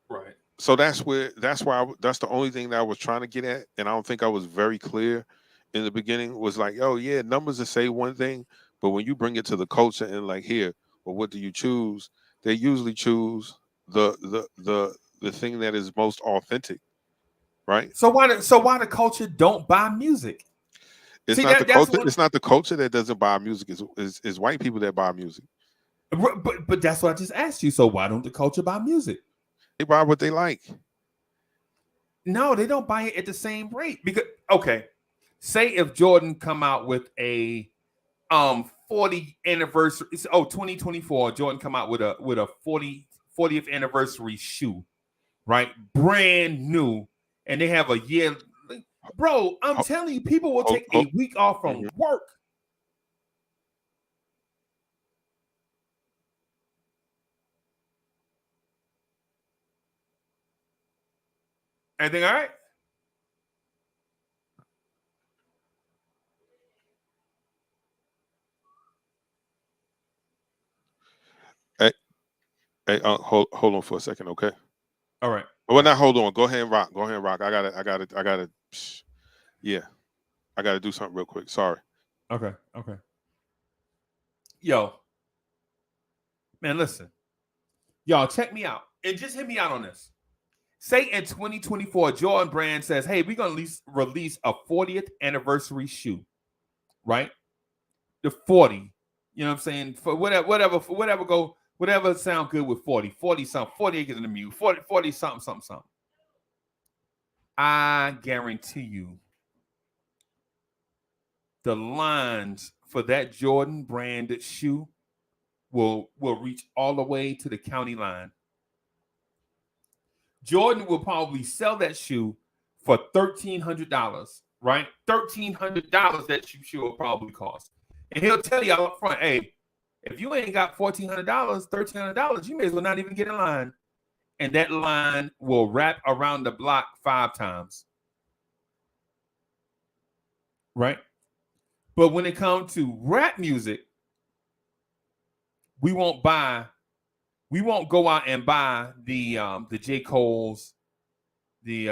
G: Right.
F: So that's the only thing that I was trying to get at, and I don't think I was very clear in the beginning. Was like, oh yeah, numbers that say one thing, but when you bring it to the culture and like, here, well, what do you choose? They usually choose the thing that is most authentic, right?
G: So why the culture don't buy music?
F: It's not the culture. It's not the culture that doesn't buy music. It's white people that buy music.
G: But that's what I just asked you. So why don't the culture buy music?
F: They buy what they like.
G: No, they don't buy it at the same rate. Because say if Jordan come out with a 40 anniversary, 2024, Jordan come out with a 40th anniversary shoe, right? Brand new, and they have a year. Bro, I'm telling you, people will take a week off from work. Everything all right?
F: Hey, hold on for a second, okay?
G: All right.
F: Well, not hold on. Go ahead and rock. I gotta. Yeah, I gotta do something real quick. Sorry.
G: Okay. Yo, man, listen. Y'all check me out and just hit me out on this. Say in 2024, Jordan Brand says, "Hey, we're gonna release a 40th anniversary shoe, right? The 40. You know what I'm saying? For whatever sound good with 40 something, 40 acres in the mule, 40 something. I guarantee you the lines for that Jordan branded shoe will reach all the way to the county line. Jordan will probably sell that shoe for $1,300, right? $1,300 that shoe will probably cost. And he'll tell you up front, hey, if you ain't got $1,400, $1,300, you may as well not even get in line. And that line will wrap around the block 5 times. Right? But when it comes to rap music, we won't go out and buy the J. Cole's, the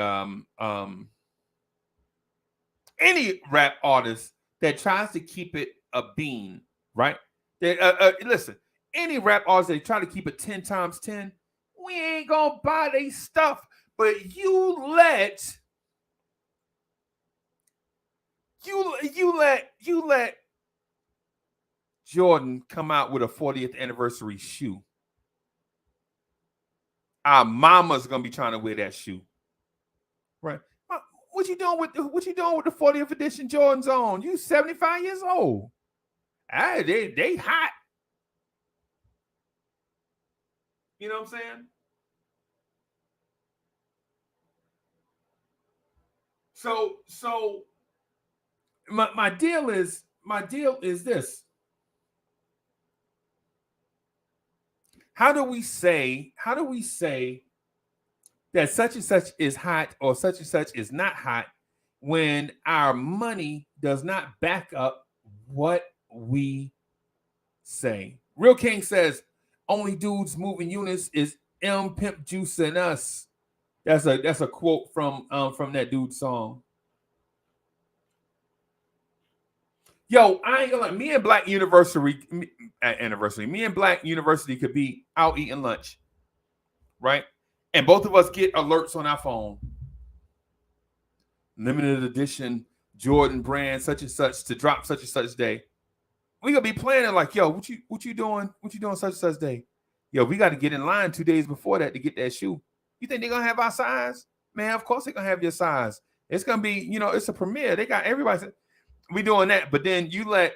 G: any rap artist that tries to keep it a bean, right? Listen, any rap artist that try to keep it 10 times 10, we ain't gonna buy their stuff. But you let Jordan come out with a 40th anniversary shoe. Our mama's gonna be trying to wear that shoe, right? What you doing with the 40th edition Jordans on? You 75 years old. They hot. You know what I'm saying? So my deal is this. how do we say that such and such is hot or such and such is not hot when our money does not back up what we say? Real King says, only dudes moving units is M Pimp Juice and us. That's a quote from that dude's song. Yo, I ain't gonna lie. Me and Black University could be out eating lunch, right? And both of us get alerts on our phone. Limited edition Jordan brand, such and such to drop such and such day. We gonna be planning like, yo, what you doing? What you doing such and such day? Yo, we got to get in line 2 days before that to get that shoe. You think they're gonna have our size? Man, of course they're gonna have your size. It's gonna be, it's a premiere. They got everybody. We doing that, but then you let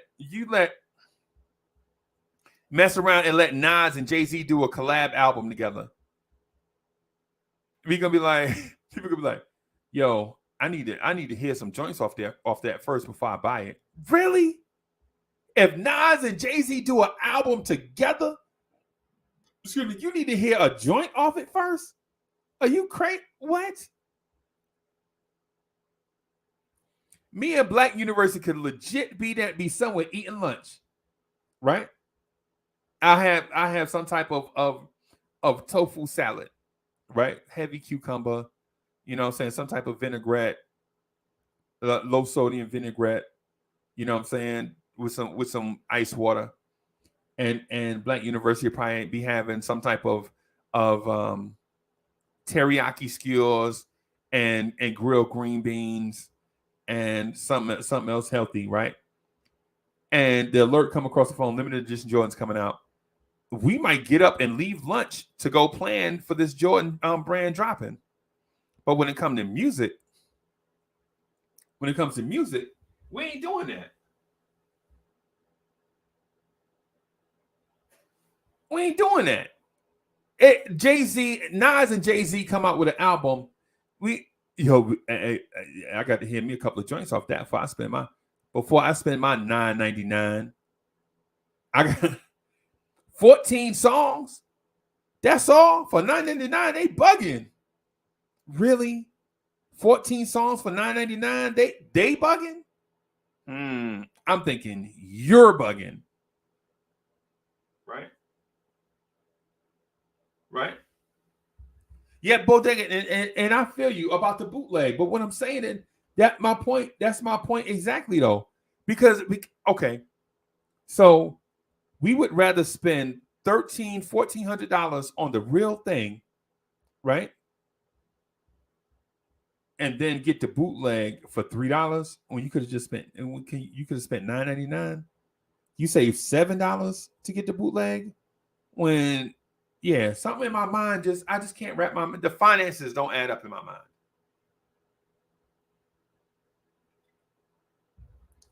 G: mess around and let Nas and Jay-Z do a collab album together. We gonna be like, people gonna be like, yo, I need to hear some joints off that first before I buy it. Really? If Nas and Jay-Z do an album together, excuse me, you need to hear a joint off it first? Are you crazy? What? Me and Black University could legit be somewhere eating lunch, right? I have some type of tofu salad, right? Heavy cucumber, you know what I'm saying? Some type of vinaigrette, low sodium vinaigrette, you know what I'm saying? With some ice water. And Black University probably be having some type of teriyaki skewers and grilled green beans and something else healthy, right? And the alert come across the phone, limited edition Jordan's coming out. We might get up and leave lunch to go plan for this Jordan brand dropping. But when it comes to music, we ain't doing that. We ain't doing that. Nas and Jay-Z come out with an album. I got to hear me a couple of joints off that before I spend my $9.99. I got 14 songs. That's all for $9.99. They bugging. Really? 14 songs for $9.99? They bugging? I'm thinking you're bugging. Right? Yeah, Bodega, and I feel you about the bootleg. But what I'm saying is that's my point exactly, though. Because, so we would rather spend $1,300, $1,400 on the real thing, right? And then get the bootleg for $3 when you could have just spent $9.99. You save $7 to get the bootleg when something in my mind I just can't wrap the finances don't add up in my mind.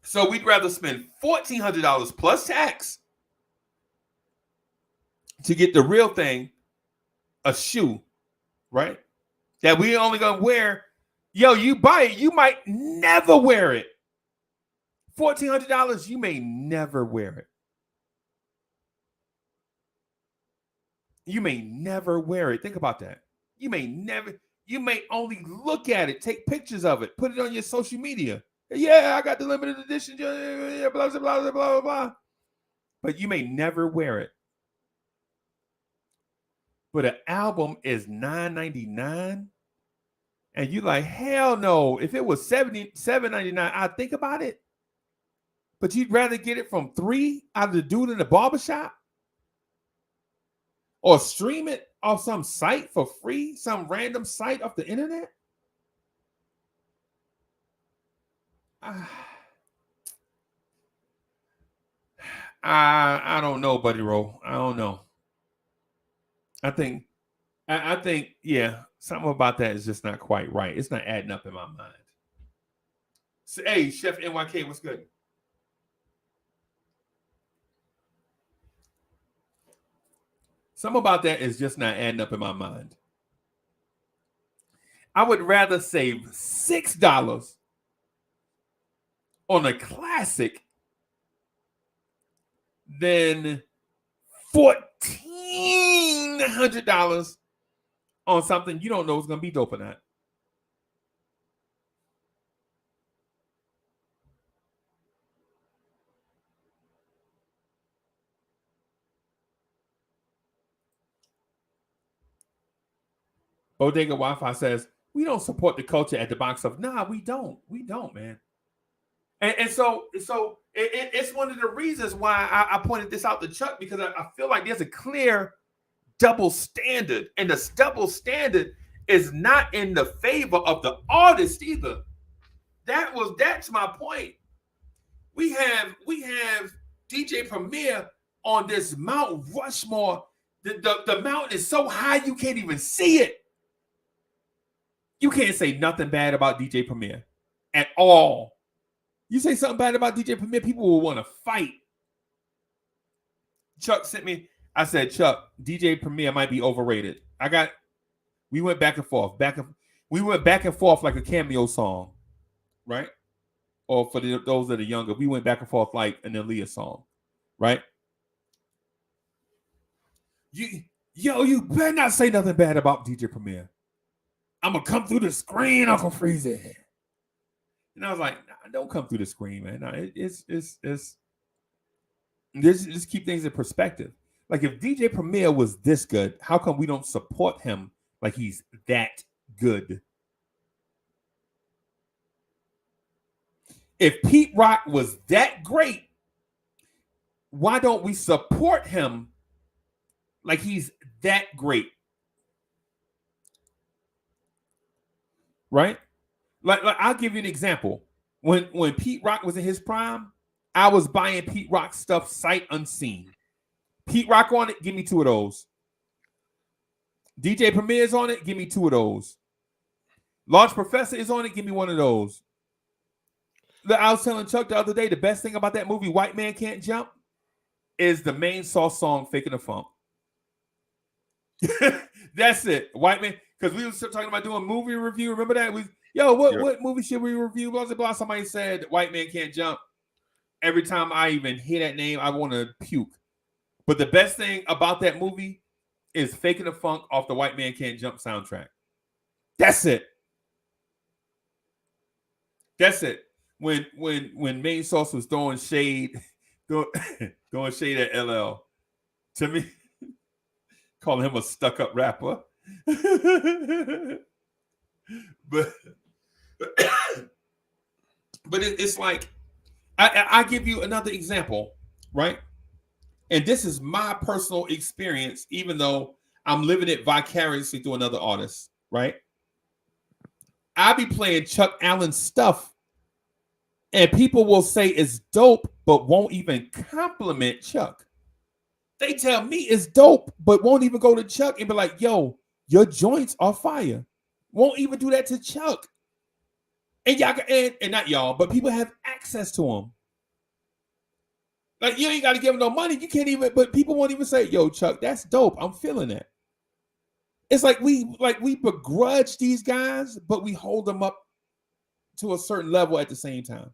G: So we'd rather spend $1,400 plus tax to get the real thing, a shoe, right? That we only gonna wear. Yo, you buy it, you might never wear it. $1,400, you may never wear it. You may never wear it. Think about that. You may only look at it, take pictures of it, put it on your social media. Yeah, I got the limited edition, blah, blah, blah, blah, blah, blah. But you may never wear it. But an album is $9.99. And you like, hell no. If it was $7.99, I'd think about it. But you'd rather get it from $3 out of the dude in the barbershop? Or stream it off some site for free, some random site off the internet? I don't know, Buddy Roll. I don't know. I think, something about that is just not quite right. It's not adding up in my mind. So, hey, Chef NYK, what's good? Something about that is just not adding up in my mind. I would rather save $6 on a classic than $14 $100 on something you don't know is going to be dope or not. Bodega Wi-Fi says, we don't support the culture at the box office. Nah, we don't. We don't, man. And so it's one of the reasons why I pointed this out to Chuck, because I feel like there's a clear double standard, and the double standard is not in the favor of the artist either. That's my point. We have DJ Premier on this Mount Rushmore. The mountain is so high you can't even see it. You can't say nothing bad about DJ Premier at all. You say something bad about DJ Premier, people will want to fight. Chuck sent me, I said, Chuck, DJ Premier might be overrated. We went back and forth, we went back and forth like a cameo song, right? Or for those that are younger, we went back and forth like an Aaliyah song, right? You better not say nothing bad about DJ Premier. I'm gonna come through the screen, Uncle Freezy. And I was like, nah, don't come through the screen, man. No, it's just keep things in perspective. Like, if DJ Premier was this good, how come we don't support him like he's that good? If Pete Rock was that great, why don't we support him like he's that great? Right? Like I'll give you an example. When Pete Rock was in his prime, I was buying Pete Rock stuff sight unseen. Pete Rock on it, give me 2 of those. DJ Premier's on it, give me 2 of those. Large Professor is on it, give me 1 of those. I was telling Chuck the other day, the best thing about that movie, White Man Can't Jump, is the main Sauce song, Faking the Funk. That's it. White Man, because we were talking about doing movie review. Remember that? What movie should we review? Blah, blah, blah. Somebody said White Man Can't Jump. Every time I even hear that name, I want to puke. But the best thing about that movie is Faking the Funk off the White Man Can't Jump soundtrack. That's it. That's it. When Main Sauce was throwing shade, throwing shade at LL, to me, calling him a stuck-up rapper. but it's like, I give you another example, right? And this is my personal experience, even though I'm living it vicariously through another artist, right? I be playing Chuck Allen stuff, and people will say it's dope, but won't even compliment Chuck. They tell me it's dope, but won't even go to Chuck and be like, yo, your joints are fire. Won't even do that to Chuck. And y'all, and not y'all, but people have access to him. Like, you ain't got to give him no money. You can't even, but people won't even say, yo, Chuck, that's dope. I'm feeling that. It's like we begrudge these guys, but we hold them up to a certain level at the same time.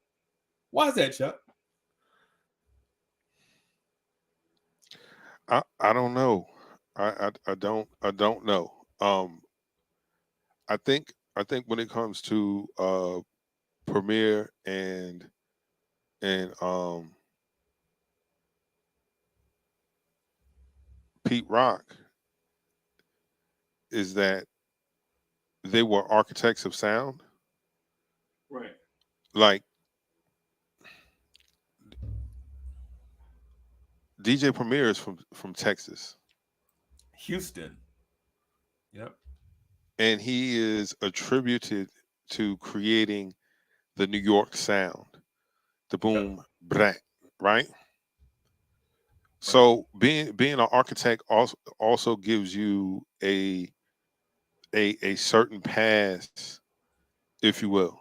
G: Why is that, Chuck?
F: I don't know. I don't know. I think when it comes to Premier and Pete Rock, is that they were architects of sound.
G: Right.
F: Like, DJ Premier is from Texas.
G: Houston. Yep.
F: And he is attributed to creating the New York sound, the boom, brak, right? So being an architect also gives you a certain pass, if you will,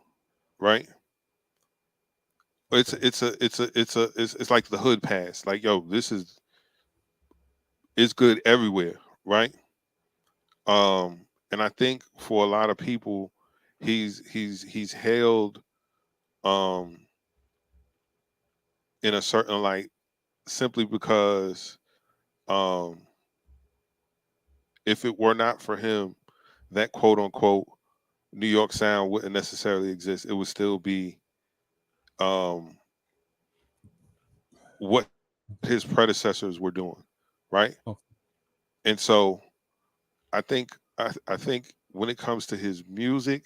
F: right? It's like the hood pass. Like, yo, it's good everywhere, right? And I think for a lot of people, he's held in a certain light simply because if it were not for him, that quote unquote New York sound wouldn't necessarily exist. It would still be what his predecessors were doing, right?
G: Okay.
F: And so I think when it comes to his music,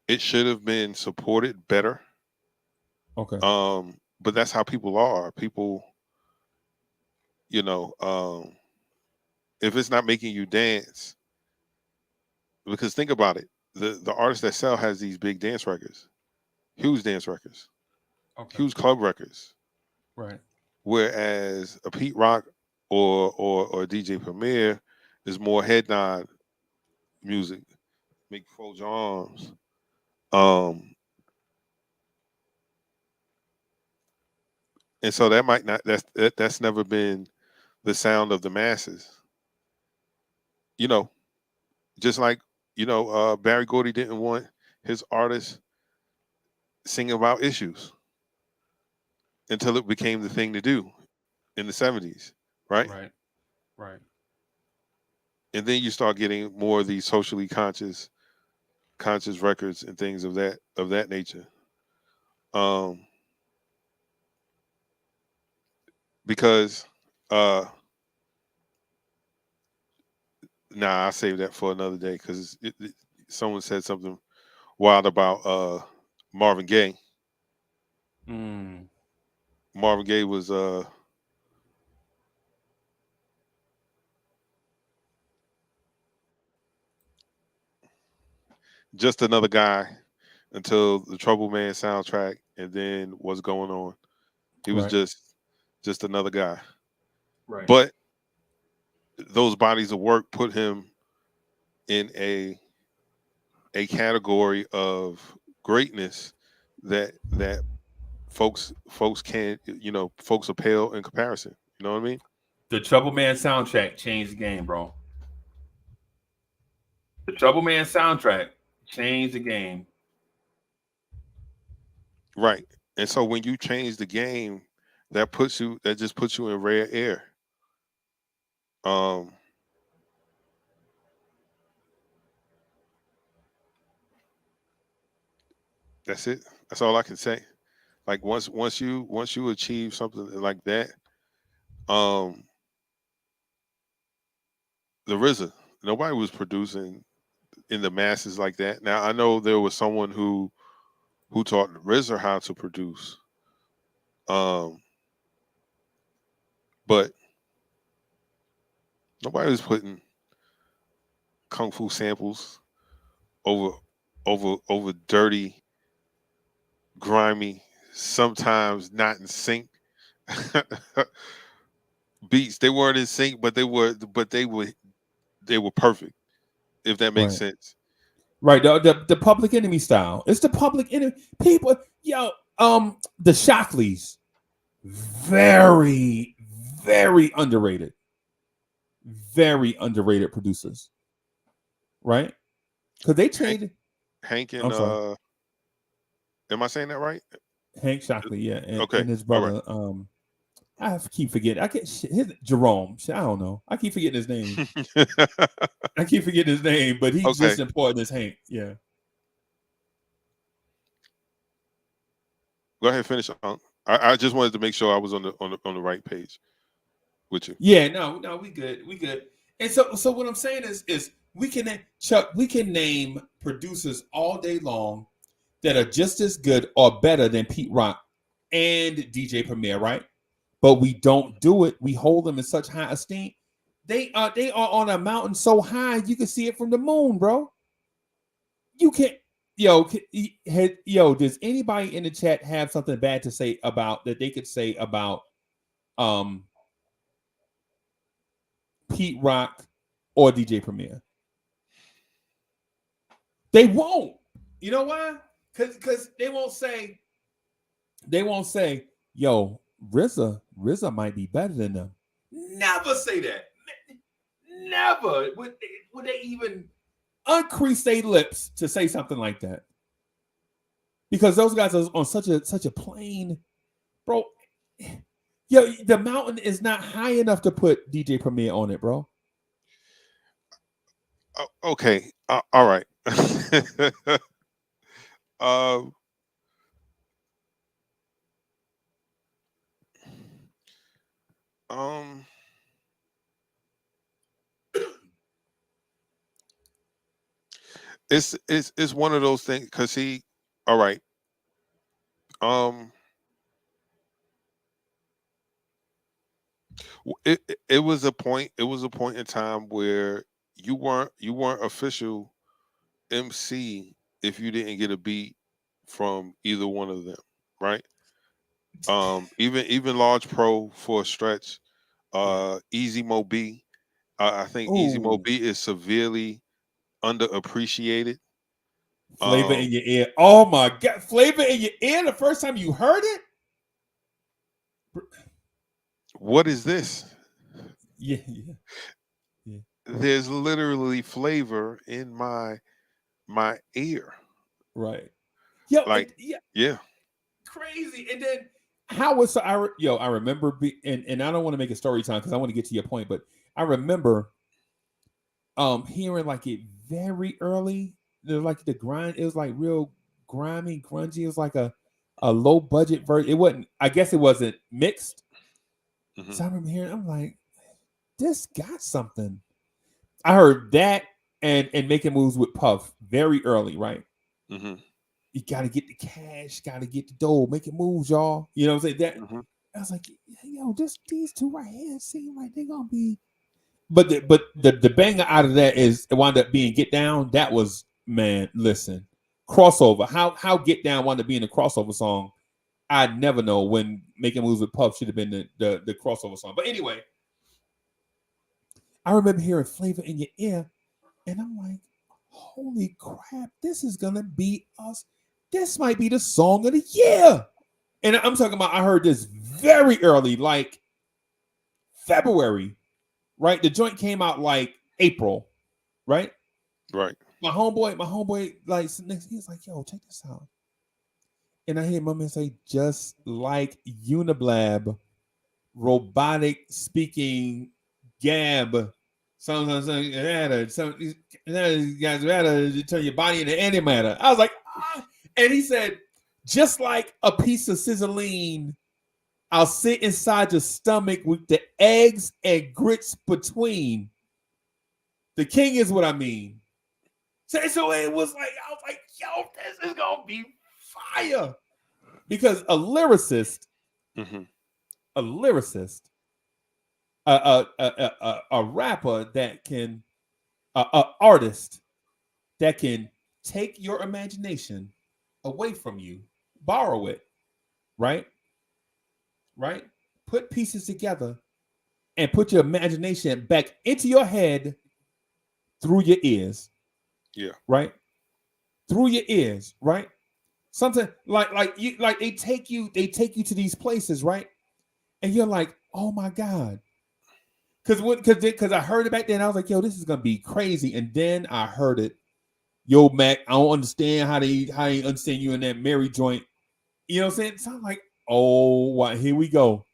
F: it should have been supported better.
G: Okay.
F: But that's how people are. People, if it's not making you dance, because think about it, the artists that sell has these big dance records, huge dance records, huge club records,
G: Right.
F: whereas a Pete Rock or DJ Premier is more head nod music, make you fold your arms. And so that might not that's never been the sound of the masses. Just like Barry Gordy didn't want his artists singing about issues until it became the thing to do in the 70s, right?
G: Right.
F: And then you start getting more of these socially conscious records and things of that nature. Because I'll save that for another day, because someone said something wild about Marvin Gaye. Marvin Gaye was just another guy until the Trouble Man soundtrack, and then what's going on. He was just another guy.
G: Right.
F: But those bodies of work put him in a category of greatness that folks can't, folks are pale in comparison. You know what I mean?
G: The Trouble Man soundtrack changed the game, bro. The Trouble Man soundtrack changed the game.
F: Right. And so when you change the game, that just puts you in rare air. That's it. That's all I can say. Like once you achieve something like that, the RZA, nobody was producing in the masses like that. Now I know there was someone who taught RZA how to produce, but nobody was putting kung fu samples over dirty, grimy, sometimes not in sync beats. They weren't in sync, but they were perfect, if that makes sense.
G: Right. The Public Enemy style. It's the Public Enemy. People, the Shockleys, very, very underrated. Very underrated producers. Right? Because they changed.
F: Hank and am I saying that right?
G: Hank Shockley, yeah. And,
F: okay.
G: And his brother,
F: right.
G: I keep forgetting. Jerome. I don't know. I keep forgetting his name. But he's just important as Hank. Yeah.
F: Go ahead, finish. I just wanted to make sure I was on the right page with you.
G: Yeah. No, we good. And so what I'm saying is we can name producers all day long that are just as good or better than Pete Rock and DJ Premier, right? But we don't do it. We hold them in such high esteem. They are on a mountain so high you can see it from the moon, bro. You can't. Does anybody in the chat have something bad to say about that they could say about Pete Rock or DJ Premier? They won't. You know why? Because they won't say, yo, RZA might be better than them. Never say that. Never would they even uncrease their lips to say something like that. Because those guys are on such a plane, bro. Yo, the mountain is not high enough to put DJ Premier on it, bro.
F: Okay. All right. Um. It's one of those things because he. All right. Um. It was a point. It was a point in time where you weren't official MC if you didn't get a beat from either one of them, right? Even Large Pro for a stretch. Easy Mo B. I think Easy Mo
G: Ooh.
F: B is severely underappreciated.
G: Flavor in your ear. Oh my God. Flavor in your ear the first time you heard it?
F: What is this?
G: Yeah.
F: There's literally flavor in my ear.
G: Right. Yo,
F: Like, yeah.
G: crazy. And then how was I remember and I don't want to make a story time because I want to get to your point, but I remember hearing like it very early. Like the grind, it was like real grimy, grungy. It was like a low budget version. It wasn't, I guess it wasn't mixed.
F: Mhm.
G: So I remember hearing, I'm like, this got something. I heard that and Making Moves with Puff very early, right?
F: Mm-hmm.
G: You got to get the cash, got to get the dough, making moves, y'all. You know what I'm saying? That I was like, yo, these two right here seem like they're gonna be. But the banger out of that is it wound up being Get Down. That was, man, listen, crossover. How Get Down wound up being a crossover song, I'd never know when Making Moves with Puff should have been the crossover song. But anyway, I remember hearing Flavor in Your Ear, and I'm like, holy crap, this is gonna be us. This might be the song of the year. And I'm talking about, I heard this very early, like February, right? The joint came out like April, right?
F: Right.
G: My homeboy, like, he's like, yo, check this out. And I hear my man say, just like Uniblab, robotic speaking Gab, something, you guys better turn your body into antimatter. I was like, ah. And he said, just like a piece of sizzling, I'll sit inside your stomach with the eggs and grits between. The king is what I mean. So it was like, I was like, yo, this is gonna be fire. Because a lyricist, a rapper that can, a artist that can take your imagination away from you, borrow it, right? Put pieces together and put your imagination back into your head through your ears.
F: Yeah.
G: Right? Through your ears, right? Something like they take you to these places, right? And you're like, oh my God. Because I heard it back then, I was like, yo, this is gonna be crazy. And then I heard it. Yo, Mac, I don't understand how they understand you in that Mary joint. You know what I'm saying? So I'm like, oh, what? Here we go.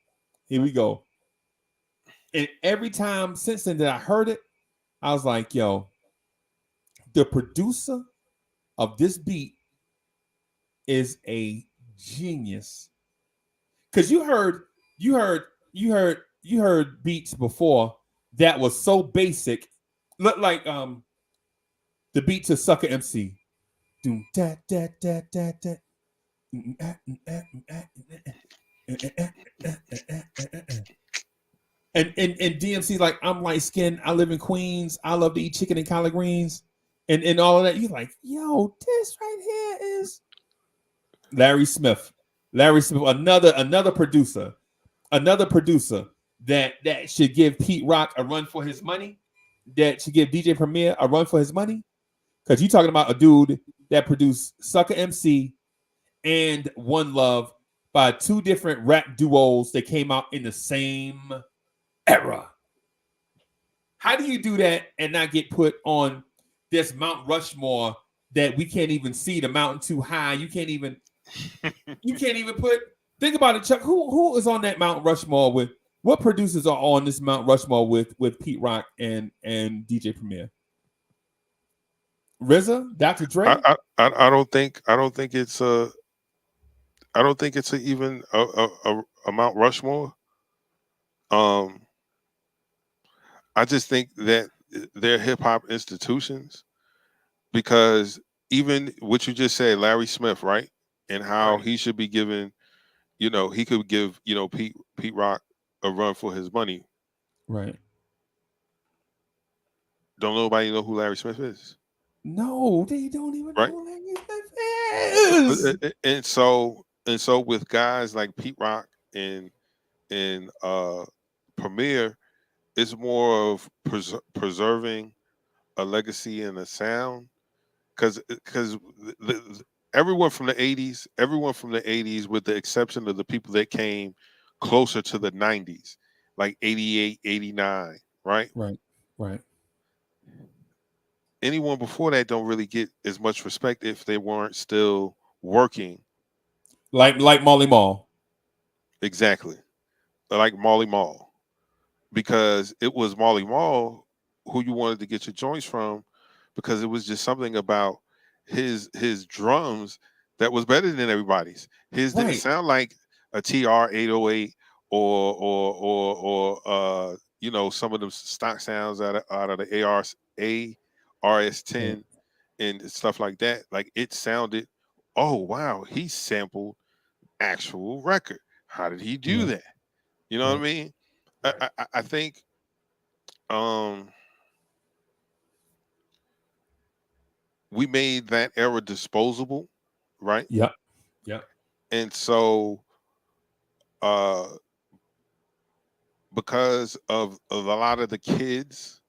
G: And every time since then that I heard it, I was like, yo, the producer of this beat is a genius. Because you heard beats before that was so basic, look like the beat to Sucker MC. And DMC like, I'm light skinned, I live in Queens, I love to eat chicken and collard greens, and all of that. You're like, yo, this right here is Larry Smith, another producer that should give Pete Rock a run for his money, that should give DJ Premier a run for his money. Because you're talking about a dude that produced Sucker MC and One Love by two different rap duos that came out in the same era. How do you do that and not get put on this Mount Rushmore that we can't even see, the mountain too high? You can't even put Think about it, Chuck. Who is on that Mount Rushmore with? What producers are on this Mount Rushmore with Pete Rock and DJ Premier? RZA, Dr. Dre.
F: I don't think it's a even a Mount Rushmore. I just think that they're hip hop institutions because even what you just said, Larry Smith, right, and how
G: Right.
F: he should be given, he could give Pete Rock a run for his money.
G: Right.
F: Don't nobody know who Larry Smith is,
G: No, they don't even
F: right?
G: know who Larry Smith is.
F: And so with guys like Pete Rock and Premier, it's more of preserving a legacy and a sound because everyone from the 80s, with the exception of the people that came closer to the 90s, like 88, 89, right?
G: Right.
F: Anyone before that don't really get as much respect if they weren't still working.
G: Like Marley Marl.
F: Exactly. Like Marley Marl. Because it was Marley Marl who you wanted to get your joints from, because it was just something about his drums that was better than everybody's. His didn't sound like a TR 808 or some of them stock sounds out of the RS10 and stuff like that. Like it sounded, oh wow, he sampled actual record. How did he do that? You know what I mean? I think we made that era disposable, right?
G: Yep.
F: And so because of a lot of the kids,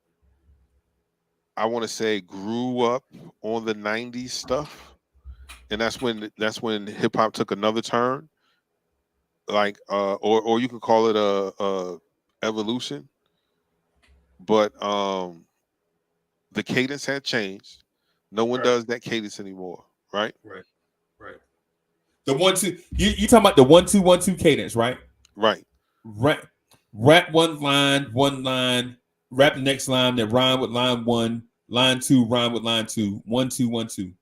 F: I want to say, grew up on the 90s stuff, and that's when hip hop took another turn, like or you could call it a evolution, but the cadence had changed. No one does that cadence anymore, right?
G: Right. The 1-2. You talking about the 1-2-1-2 cadence, right?
F: Right.
G: Rap one line, rap the next line that rhyme with line one, line two rhyme with line two, 1-2-1-2.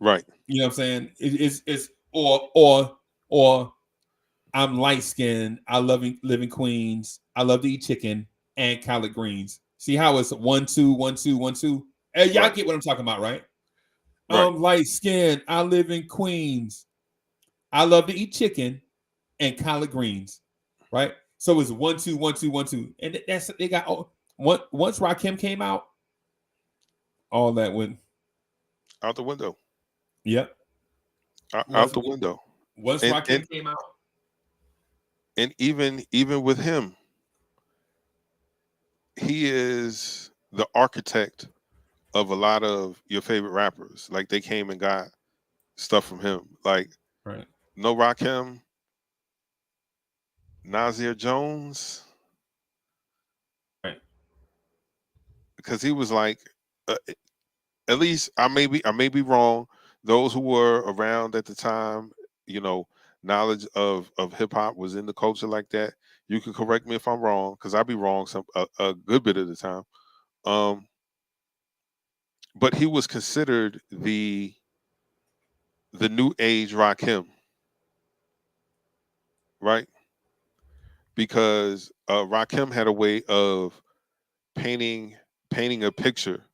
F: Right.
G: You know what I'm saying? It's or I'm light skinned. I live in Queens. I love to eat chicken and collard greens. See how it's 1-2-1-2-1-2. Hey, y'all get what I'm talking about, right? I'm light skinned. I live in Queens. I love to eat chicken and collard greens, right? So it's 1-2-1-2-1-2, and that's they got. Once Rakim came out, all that went
F: out the window.
G: Yep,
F: out the window.
G: Once Rakim came out,
F: and even with him, he is the architect of a lot of your favorite rappers. Like they came and got stuff from him. Like No Rakim, Nasir Jones,
G: right?
F: Because he was like, at least I may be wrong. Those who were around at the time, knowledge of hip hop was in the culture like that. You can correct me if I'm wrong, because I'll be wrong a good bit of the time. But he was considered the new age Rakim, right? Because Rakim had a way of painting a picture.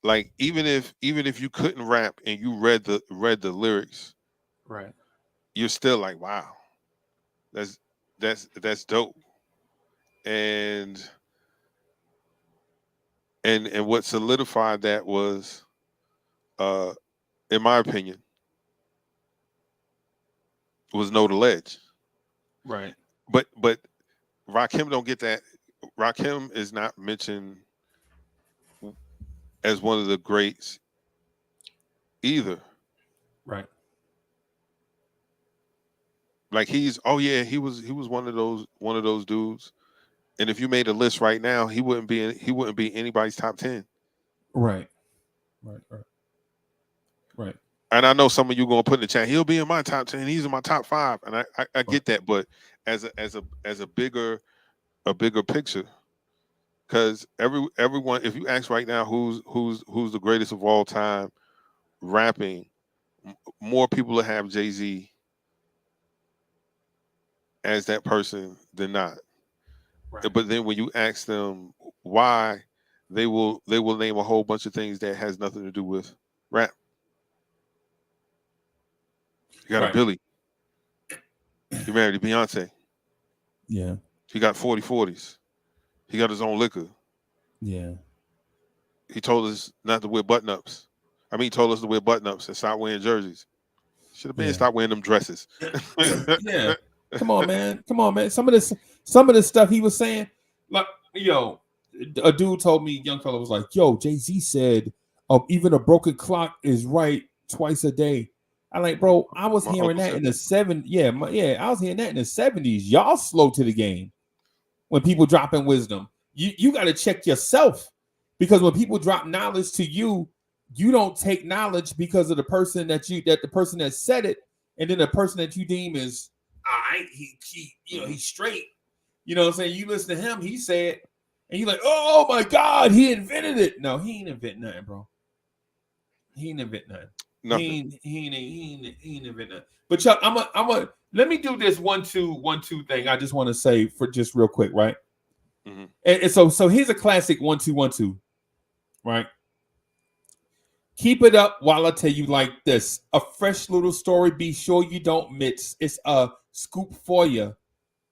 F: Like even if you couldn't rap and you read the lyrics,
G: right,
F: you're still like, wow, that's dope. And what solidified that was, in my opinion, was Know the Ledge.
G: Right.
F: But Rakim don't get that. Rakim is not mentioned as one of the greats either.
G: Right.
F: Like he was one of those dudes. And if you made a list right now, he wouldn't be anybody's top 10.
G: Right.
F: And I know some of you gonna put in the chat, he'll be in my top 10, he's in my top 5. And I get that, but as a bigger picture, because everyone, if you ask right now who's the greatest of all time rapping, more people will have Jay-Z as that person than not.
G: Right.
F: But then when you ask them why, they will name a whole bunch of things that has nothing to do with rap. You got
G: Right.
F: a Billy. He married to Beyonce.
G: Yeah.
F: He got 40/40s. He got his own liquor.
G: Yeah.
F: He told us not to wear button-ups. I mean, he told us to wear button-ups and stop wearing jerseys. Should have been stop wearing them dresses.
G: Yeah. Come on, man. Some of the stuff he was saying, like, yo, a dude told me, young fella was like, yo, Jay-Z said, even a broken clock is right twice a day. I like, bro, I was hearing that in the 70s. I was hearing that in the 70s. Y'all slow to the game when people drop in wisdom. You got to check yourself, because when people drop knowledge to you, you don't take knowledge because of the person the person that said it, and then the person that you deem is all right, he's straight. You know what I'm saying? You listen to him, he said, and you're like, oh my God, he invented it. No, he ain't invent nothing, bro. He ain't invent nothing.
F: Nothing.
G: He ain't invent nothing. But Chuck, let me do this 1-2-1-2 thing. I just want to say for just real quick, right?
F: Mm-hmm.
G: And so here's a classic 1-2-1-2, right? Keep it up while I tell you like this. A fresh little story. Be sure you don't miss. It's a scoop for you.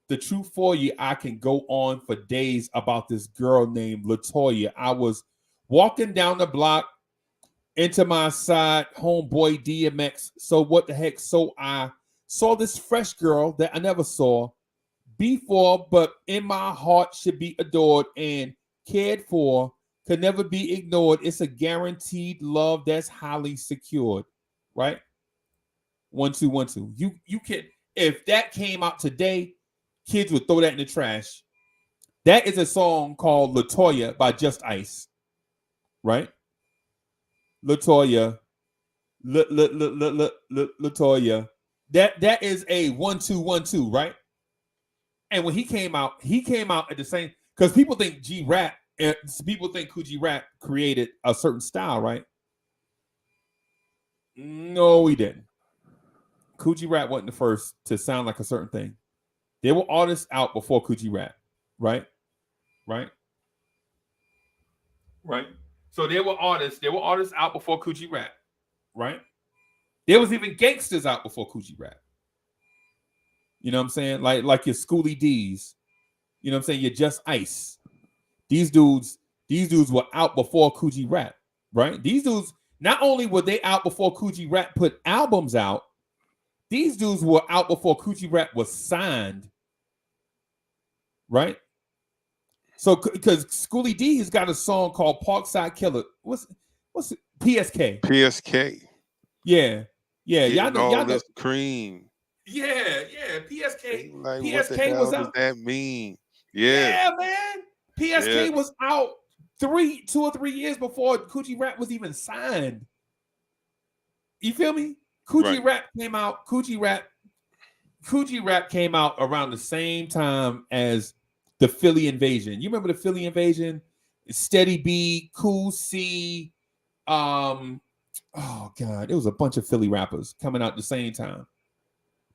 G: The truth for you. I can go on for days about this girl named LaToya. I was walking down the block into my side homeboy DMX. So what the heck? So I saw this fresh girl that I never saw before, but in my heart should be adored and cared for. Could never be ignored. It's a guaranteed love that's highly secured, right? 1-2-1-2. You can, if that came out today, kids would throw that in the trash. That is a song called LaToya by Just Ice, right? LaToya, LaToya. That is a 1-2-1-2, right? And when he came out at the same, because people think G-Rap. And people think Kool G Rap created a certain style, right? No, he didn't. Kool G Rap wasn't the first to sound like a certain thing. There were artists out before Kool G Rap, right? So there were artists out before Kool G Rap, right? There was even gangsters out before Kool G Rap. You know what I'm saying? Like your Schoolie D's. You know what I'm saying? You're Just Ice. These dudes were out before Kool G Rap, right? These dudes, not only were they out before Kool G Rap put albums out, these dudes were out before Kool G Rap was signed, right? So, because Schoolie D has got a song called Parkside Killer. What's it? PSK.
F: PSK.
G: Yeah. Y'all know
F: this cream.
G: Yeah. PSK.
F: Like,
G: PSK
F: what the hell
G: was out.
F: does that mean? Yeah,
G: Man. PSK was out 2 or 3 years before Kool G Rap was even signed. You feel me? Kool G Rap came out. Kool G Rap came out around the same time as the Philly Invasion. You remember the Philly Invasion? Steady B, Cool C. Oh God, it was a bunch of Philly rappers coming out at the same time.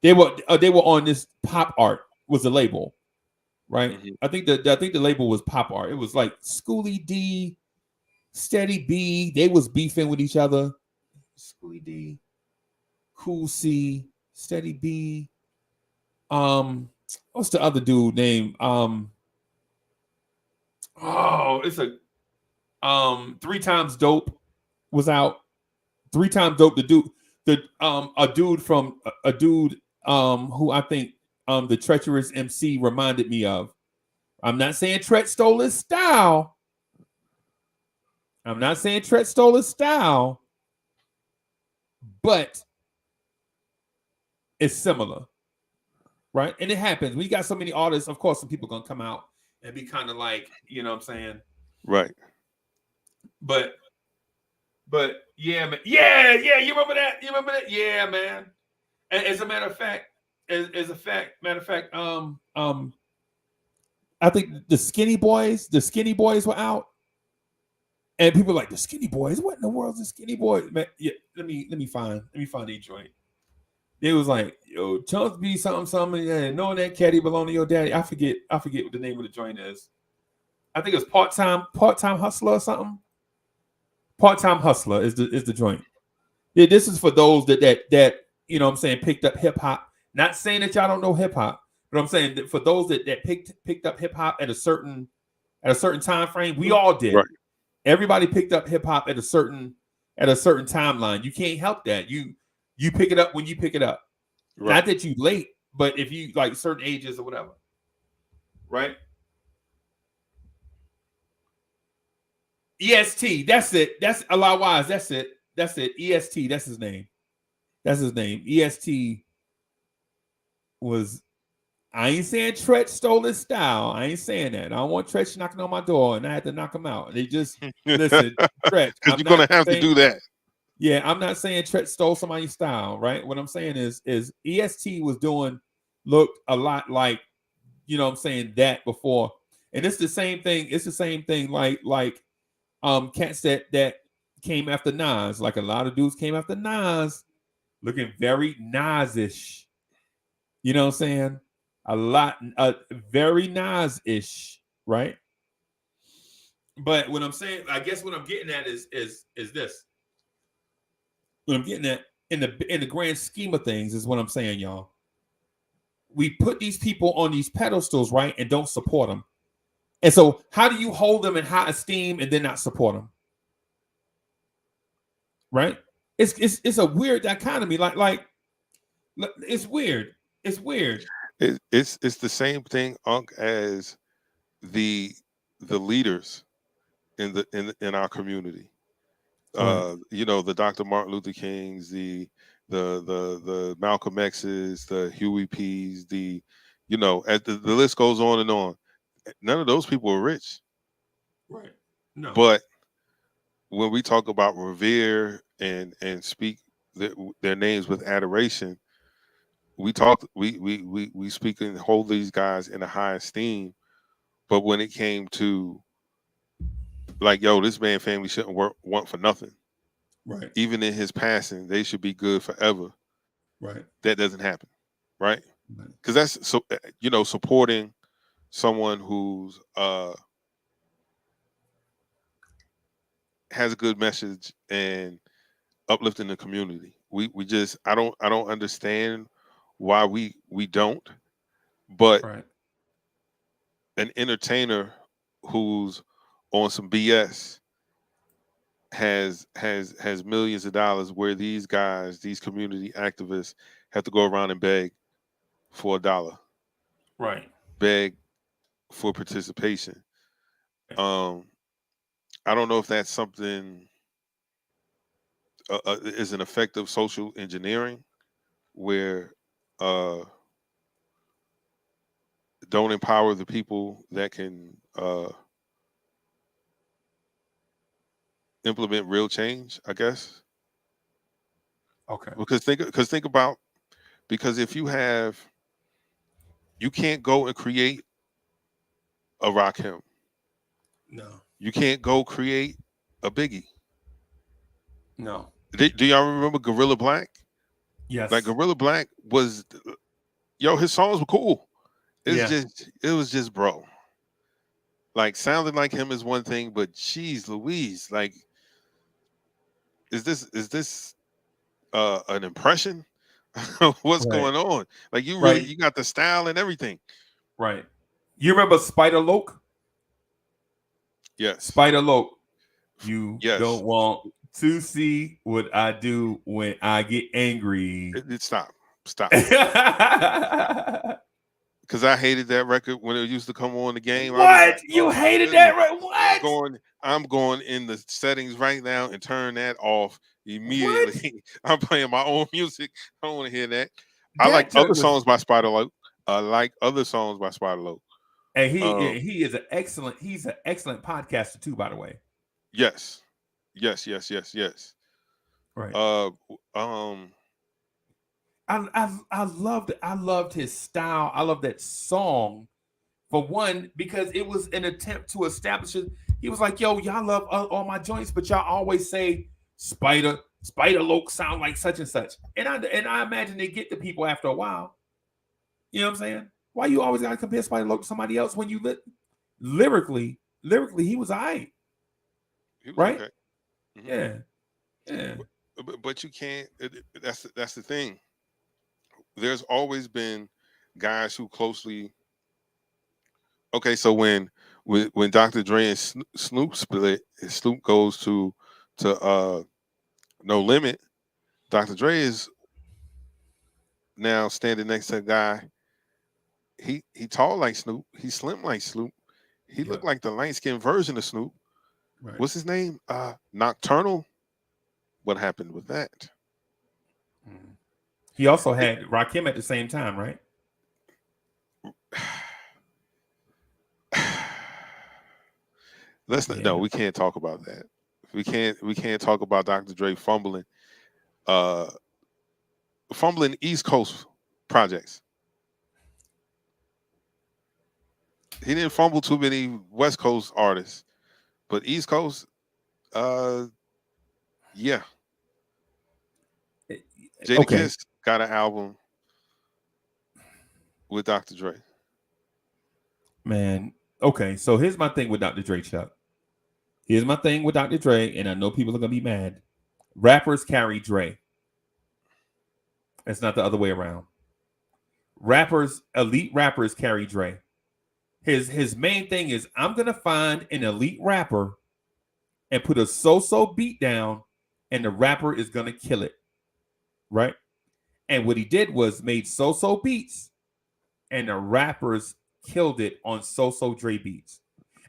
G: They were on this Pop Art was the label. Right, mm-hmm. I think the label was Pop Art. It was like Schoolie D, Steady B. They was beefing with each other. Schoolie D, Cool C, Steady B. What's the other dude name? It's a 3 Times Dope was out. 3 Times Dope. A dude who I think. The Treacherous MC reminded me of. I'm not saying Tret stole his style. But it's similar, right? And it happens. We got so many artists. Of course, some people gonna come out and be kind of like, you know what I'm saying?
F: Right.
G: But But yeah, man. Yeah. You remember that? Yeah, man. And as a matter of fact, I think the Skinny Boys were out, and people were like, the Skinny Boys. What in the world is the Skinny Boys? Man, yeah. Let me find the joint. It was like, yo, Chunks be something, yeah, knowing that caddy belong to your daddy. I forget what the name of the joint is. I think it was part-time hustler or something. Part-time hustler is the joint. Yeah, this is for those that you know what I'm saying, picked up hip hop. Not saying that y'all don't know hip hop, but I'm saying that for those that picked up hip hop at a certain time frame, we all did.
F: Right.
G: Everybody picked up hip hop at a certain timeline. You can't help that. You pick it up when you pick it up. Right. Not that you late, but if you like certain ages or whatever. Right? EST, that's it. That's a lot wise. That's it. EST, that's his name. EST was, I ain't saying Tretch stole his style. I ain't saying that. I don't want Tretch knocking on my door and I had to knock him out. They just, listen, Tretch.
F: Because you're going to have to do that.
G: Yeah, I'm not saying Tretch stole somebody's style, right? What I'm saying is EST looked a lot like, you know what I'm saying, that before. And it's the same thing. It's the same thing like cats that came after Nas. Like a lot of dudes came after Nas looking very Nas-ish. You know what I'm saying? Very Nas-ish, right? But what I'm saying, I guess what I'm getting at is this. What I'm getting at in the grand scheme of things is what I'm saying, y'all. We put these people on these pedestals, right, and don't support them. And so, how do you hold them in high esteem and then not support them? Right? It's a weird dichotomy. Like it's weird. It's weird.
F: It's the same thing, Unc, as the leaders in our community. You know, the Dr. Martin Luther Kings, the Malcolm X's, the Huey P's, the list goes on and on. None of those people are rich,
G: right? No.
F: But when we talk about revere and speak their names with adoration, we speak and hold these guys in a high esteem. But when it came to like, yo, this man family shouldn't want for nothing.
G: Right.
F: Even in his passing, they should be good forever.
G: Right.
F: That doesn't happen. Right. Because that's supporting someone who's has a good message and uplifting the community. We just I don't understand why we don't. But
G: right.
F: An entertainer who's on some BS has millions of dollars, where these guys, these community activists, have to go around and beg for $1.
G: Right.
F: Beg for participation. I don't know if that's something is an effective social engineering where don't empower the people that can implement real change, I guess.
G: Okay.
F: Because think about, because if you can't go and create a Rakim.
G: No.
F: You can't go create a Biggie.
G: No.
F: Do y'all remember Gorilla Black?
G: Yes.
F: Like Gorilla Black was, his songs were cool. It was just bro. Like sounding like him is one thing, but geez Louise, like, is this an impression? What's going on? Like you really you got the style and everything.
G: Right. You remember Spider Loke?
F: Yes.
G: Spider Loke. You don't want to see what I do when I get angry.
F: Stop. Because I hated that record when it used to come on the game.
G: What? You hated that record? What?
F: I'm going in the settings right now and turn that off immediately. What? I'm playing my own music. I don't want to hear that. I like other songs by Spider Loke. And
G: he is an excellent podcaster too, by the way.
F: Yes. Yes.
G: Right.
F: Um,
G: I loved his style. I love that song. For one, because it was an attempt to establish it. He was like, "Yo, y'all love all my joints, but y'all always say Spider Loc sound like such and such." And I imagine they get to people after a while. You know what I'm saying? Why you always gotta compare Spider Loc to somebody else when you lyrically he was alright,
F: he was
G: right?
F: okay. Mhm.
G: Yeah.
F: But you can't. That's the thing. There's always been guys who closely. Okay, so when Dr. Dre and Snoop split, and Snoop goes to No Limit. Dr. Dre is now standing next to a guy. He tall like Snoop. He slim like Snoop. He
G: Yeah.
F: looked like the light skinned version of Snoop.
G: Right.
F: What's his name? Nocturnal. What happened with that?
G: He also had Rakim at the same time, right?
F: Let's not.
G: Yeah.
F: No, we can't talk about that. We can't talk about Dr. Dre fumbling East Coast projects. He didn't fumble too many West Coast artists, but East Coast, yeah. Jada
G: Okay.
F: Kiss got an album with Dr. Dre.
G: Man. Okay. So here's my thing with Dr. Dre, Chuck. Here's my thing with Dr. Dre, and I know people are gonna be mad. Rappers carry Dre. It's not the other way around. Elite rappers carry Dre. His main thing is I'm gonna find an elite rapper and put a so beat down, and the rapper is gonna kill it. Right? And what he did was made so beats, and the rappers killed it on so Dre beats.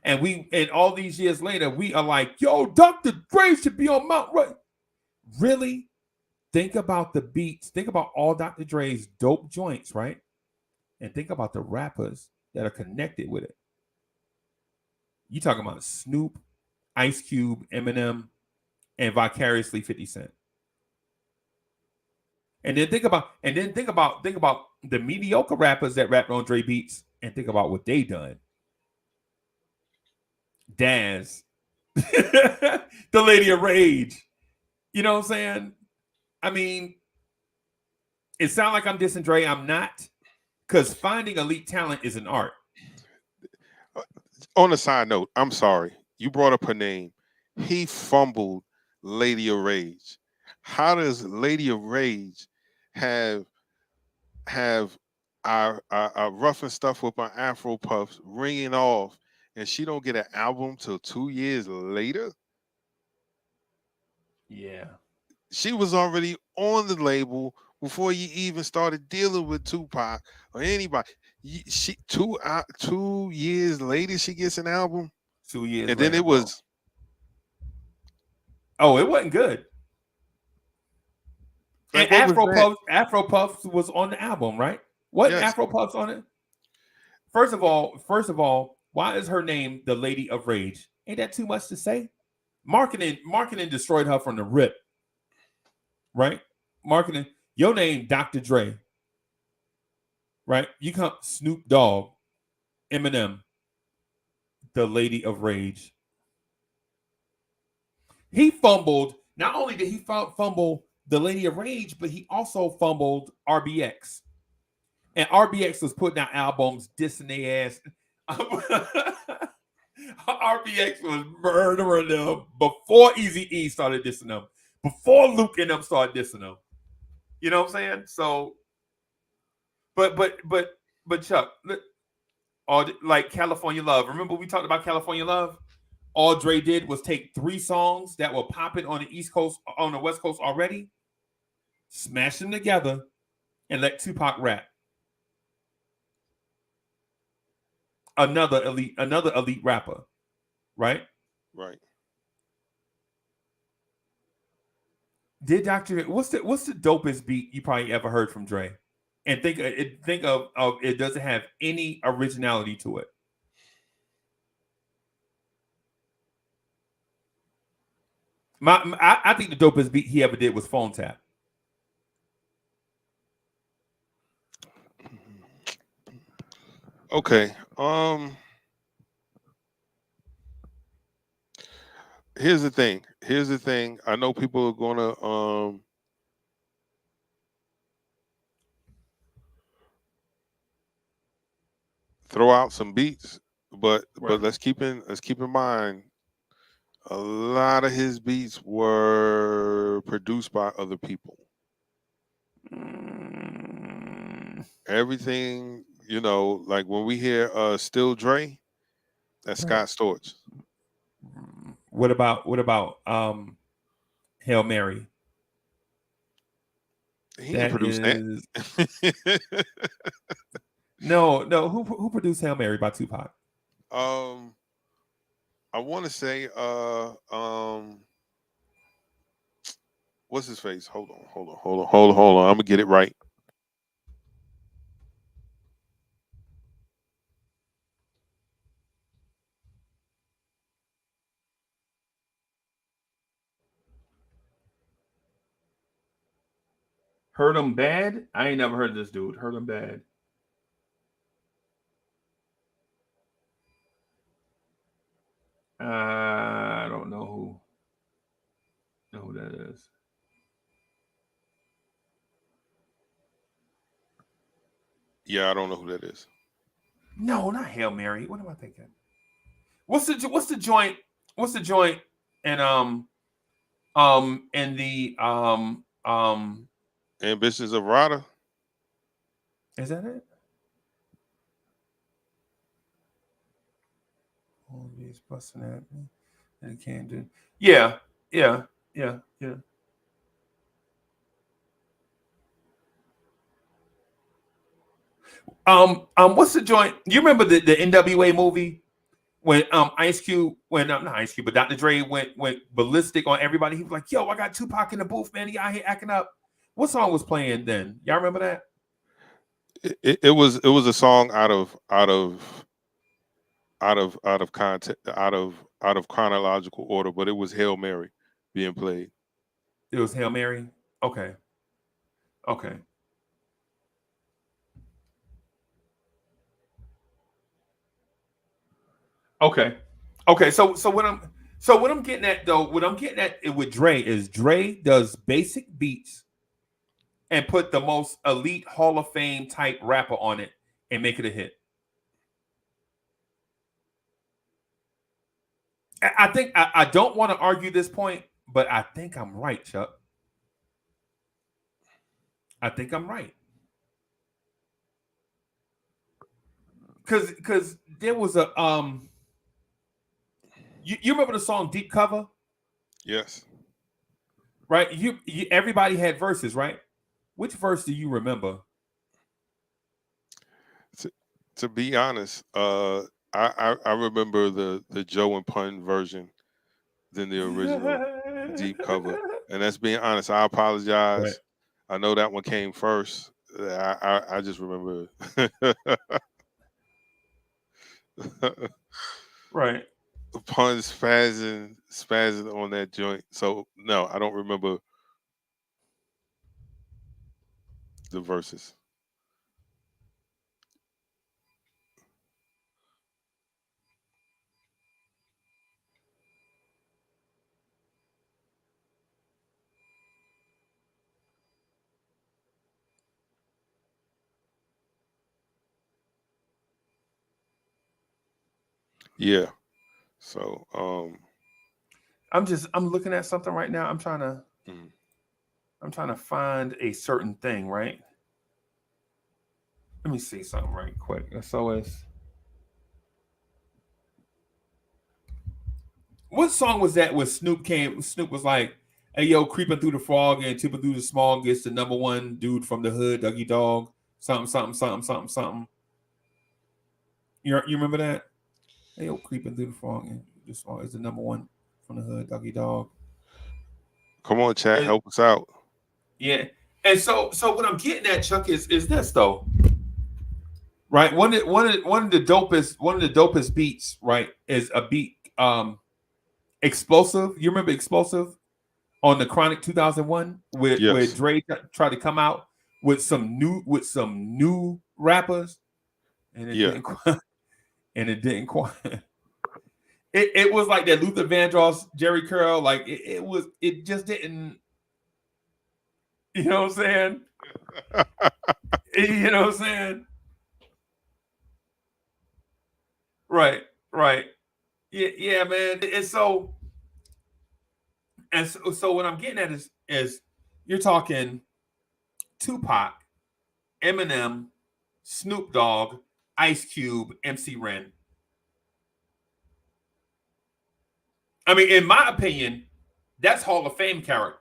G: And all these years later, we are like, yo, Dr. Dre should be on Mount Rushmore. Really? Think about the beats. Think about all Dr. Dre's dope joints, right? And think about the rappers that are connected with it. You talking about Snoop, Ice Cube, Eminem, and vicariously 50 Cent. And then think about the mediocre rappers that rapped on Dre beats, and think about what they done. Daz, the Lady of Rage. You know what I'm saying? I mean, it sounds like I'm dissing Dre. I'm not, because finding elite talent is an art.
F: On a side note, I'm sorry. You brought up her name. He fumbled Lady of Rage. How does Lady of Rage have our Rough and Stuff with my Afro Puffs ringing off, and she don't get an album till 2 years later?
G: Yeah.
F: She was already on the label before you even started dealing with Tupac or anybody. She 2 years later she gets an album.
G: 2 years
F: and
G: later,
F: then it was.
G: Oh, it wasn't good.
F: Like,
G: and Afro Puffs was on the album, right? Wasn't
F: Yes.
G: Afro Puffs on it? First of all, why is her name the Lady of Rage? Ain't that too much to say? Marketing destroyed her from the rip. Right? Marketing, your name Dr. Dre. Right? You come Snoop Dogg, Eminem, the Lady of Rage. He fumbled. Not only did he fumble the Lady of Rage, but he also fumbled RBX. And RBX was putting out albums dissing their ass. RBX was murdering them before Eazy-E started dissing them. Before Luke and them started dissing them. You know what I'm saying? So, but Chuck, like California Love. Remember we talked about California Love? All Dre did was take 3 songs that were popping on the East Coast, on the West Coast already, smash them together, and let Tupac rap. Another elite rapper, right?
F: Right.
G: Did Dr. What's the dopest beat you probably ever heard from Dre? And think of it doesn't have any originality to it. I think the dopest beat he ever did was Phone Tap.
F: Okay. Here's the thing. I know people are gonna throw out some beats, but let's keep in mind a lot of his beats were produced by other people. Everything, like when we hear Still Dre, that's Scott Storch.
G: What about Hail Mary?
F: He didn't produce that.
G: No. Who produced Hail Mary by Tupac?
F: I want to say what's his face? Hold on. I'm gonna get it right.
G: Heard 'em Bad? I ain't never heard of this dude. Heard 'em Bad. I don't know who that is.
F: Yeah, I don't know who that is.
G: No, not Hail Mary. What am I thinking? What's the joint? What's the joint? And and the
F: Ambitions of Rada.
G: Is that it? All these busting at me, and it can't do. Yeah. What's the joint? You remember the NWA movie when Ice Cube, not Ice Cube, but Dr. Dre went ballistic on everybody? He was like, "Yo, I got Tupac in the booth, man. He out here acting up." What song was playing then? Y'all remember that?
F: It was a song out of context, out of chronological order, but it was Hail Mary being played.
G: It was Hail Mary. Okay. So what I'm getting at though, with Dre is Dre does basic beats and put the most elite Hall of Fame type rapper on it and make it a hit. I think I don't want to argue this point, but I think I'm right, Chuck. I think I'm right. Cause there was a you remember the song Deep Cover?
F: Yes.
G: Right? You everybody had verses, right? Which verse do you remember?
F: To be honest, I remember the Joe and Pun version than the original Deep Cover. And that's being honest. I apologize.
G: Right.
F: I know that one came first. I just remember.
G: Right.
F: Pun spazzing on that joint. So no, I don't remember the verses. Yeah. So
G: I'm looking at something right now. I'm trying to find a certain thing, right? Let me see something right quick. So it's what song was that where Snoop came? Snoop was like, "Hey yo, creeping through the frog and tipping through the small gets the number one dude from the hood, Dougie Dog, something. You remember that? Hey yo, creeping through the frog and the small is the number one from the hood, Dougie Dog.
F: Come on, chat, help us out.
G: Yeah, and so what I'm getting at, Chuck, is this though, right? One of the dopest beats, right, is a beat, Explosive. You remember Explosive? on the Chronic 2001 where
F: Yes.
G: Dre tried to come out with some new rappers, and it
F: Yeah.
G: didn't quite. And it didn't quite. It was like that Luther Vandross, Jerry Curl. Like it just didn't. You know what I'm saying? You know what I'm saying? Right. Yeah, man. And so what I'm getting at is you're talking Tupac, Eminem, Snoop Dogg, Ice Cube, MC Ren. I mean, in my opinion, that's Hall of Fame caliber.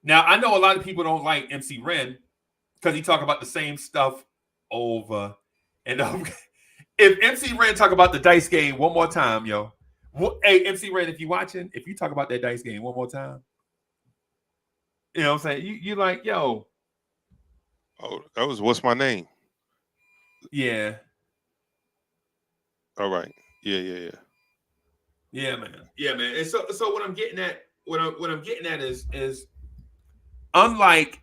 G: Now, I know a lot of people don't like MC Ren because he talk about the same stuff over and over. If MC Ren talk about the dice game one more time, yo, hey MC Ren, if you watching, if you talk about that dice game one more time, you know what I'm saying? You like, yo.
F: Oh, that was What's My Name?
G: Yeah.
F: All right. Yeah.
G: Yeah, man. And so what I'm getting at, what I'm getting at is unlike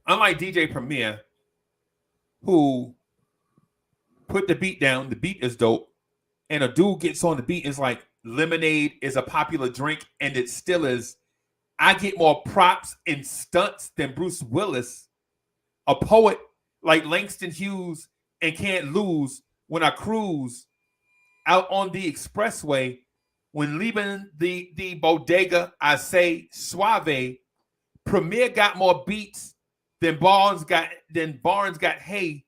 G: DJ Premier, who put the beat down, the beat is dope, and a dude gets on the beat, is like lemonade is a popular drink, and it still is. I get more props and stunts than Bruce Willis, a poet like Langston Hughes, and can't lose when I cruise out on the expressway. When leaving the bodega, I say suave. Premier got more beats than Barnes got hay.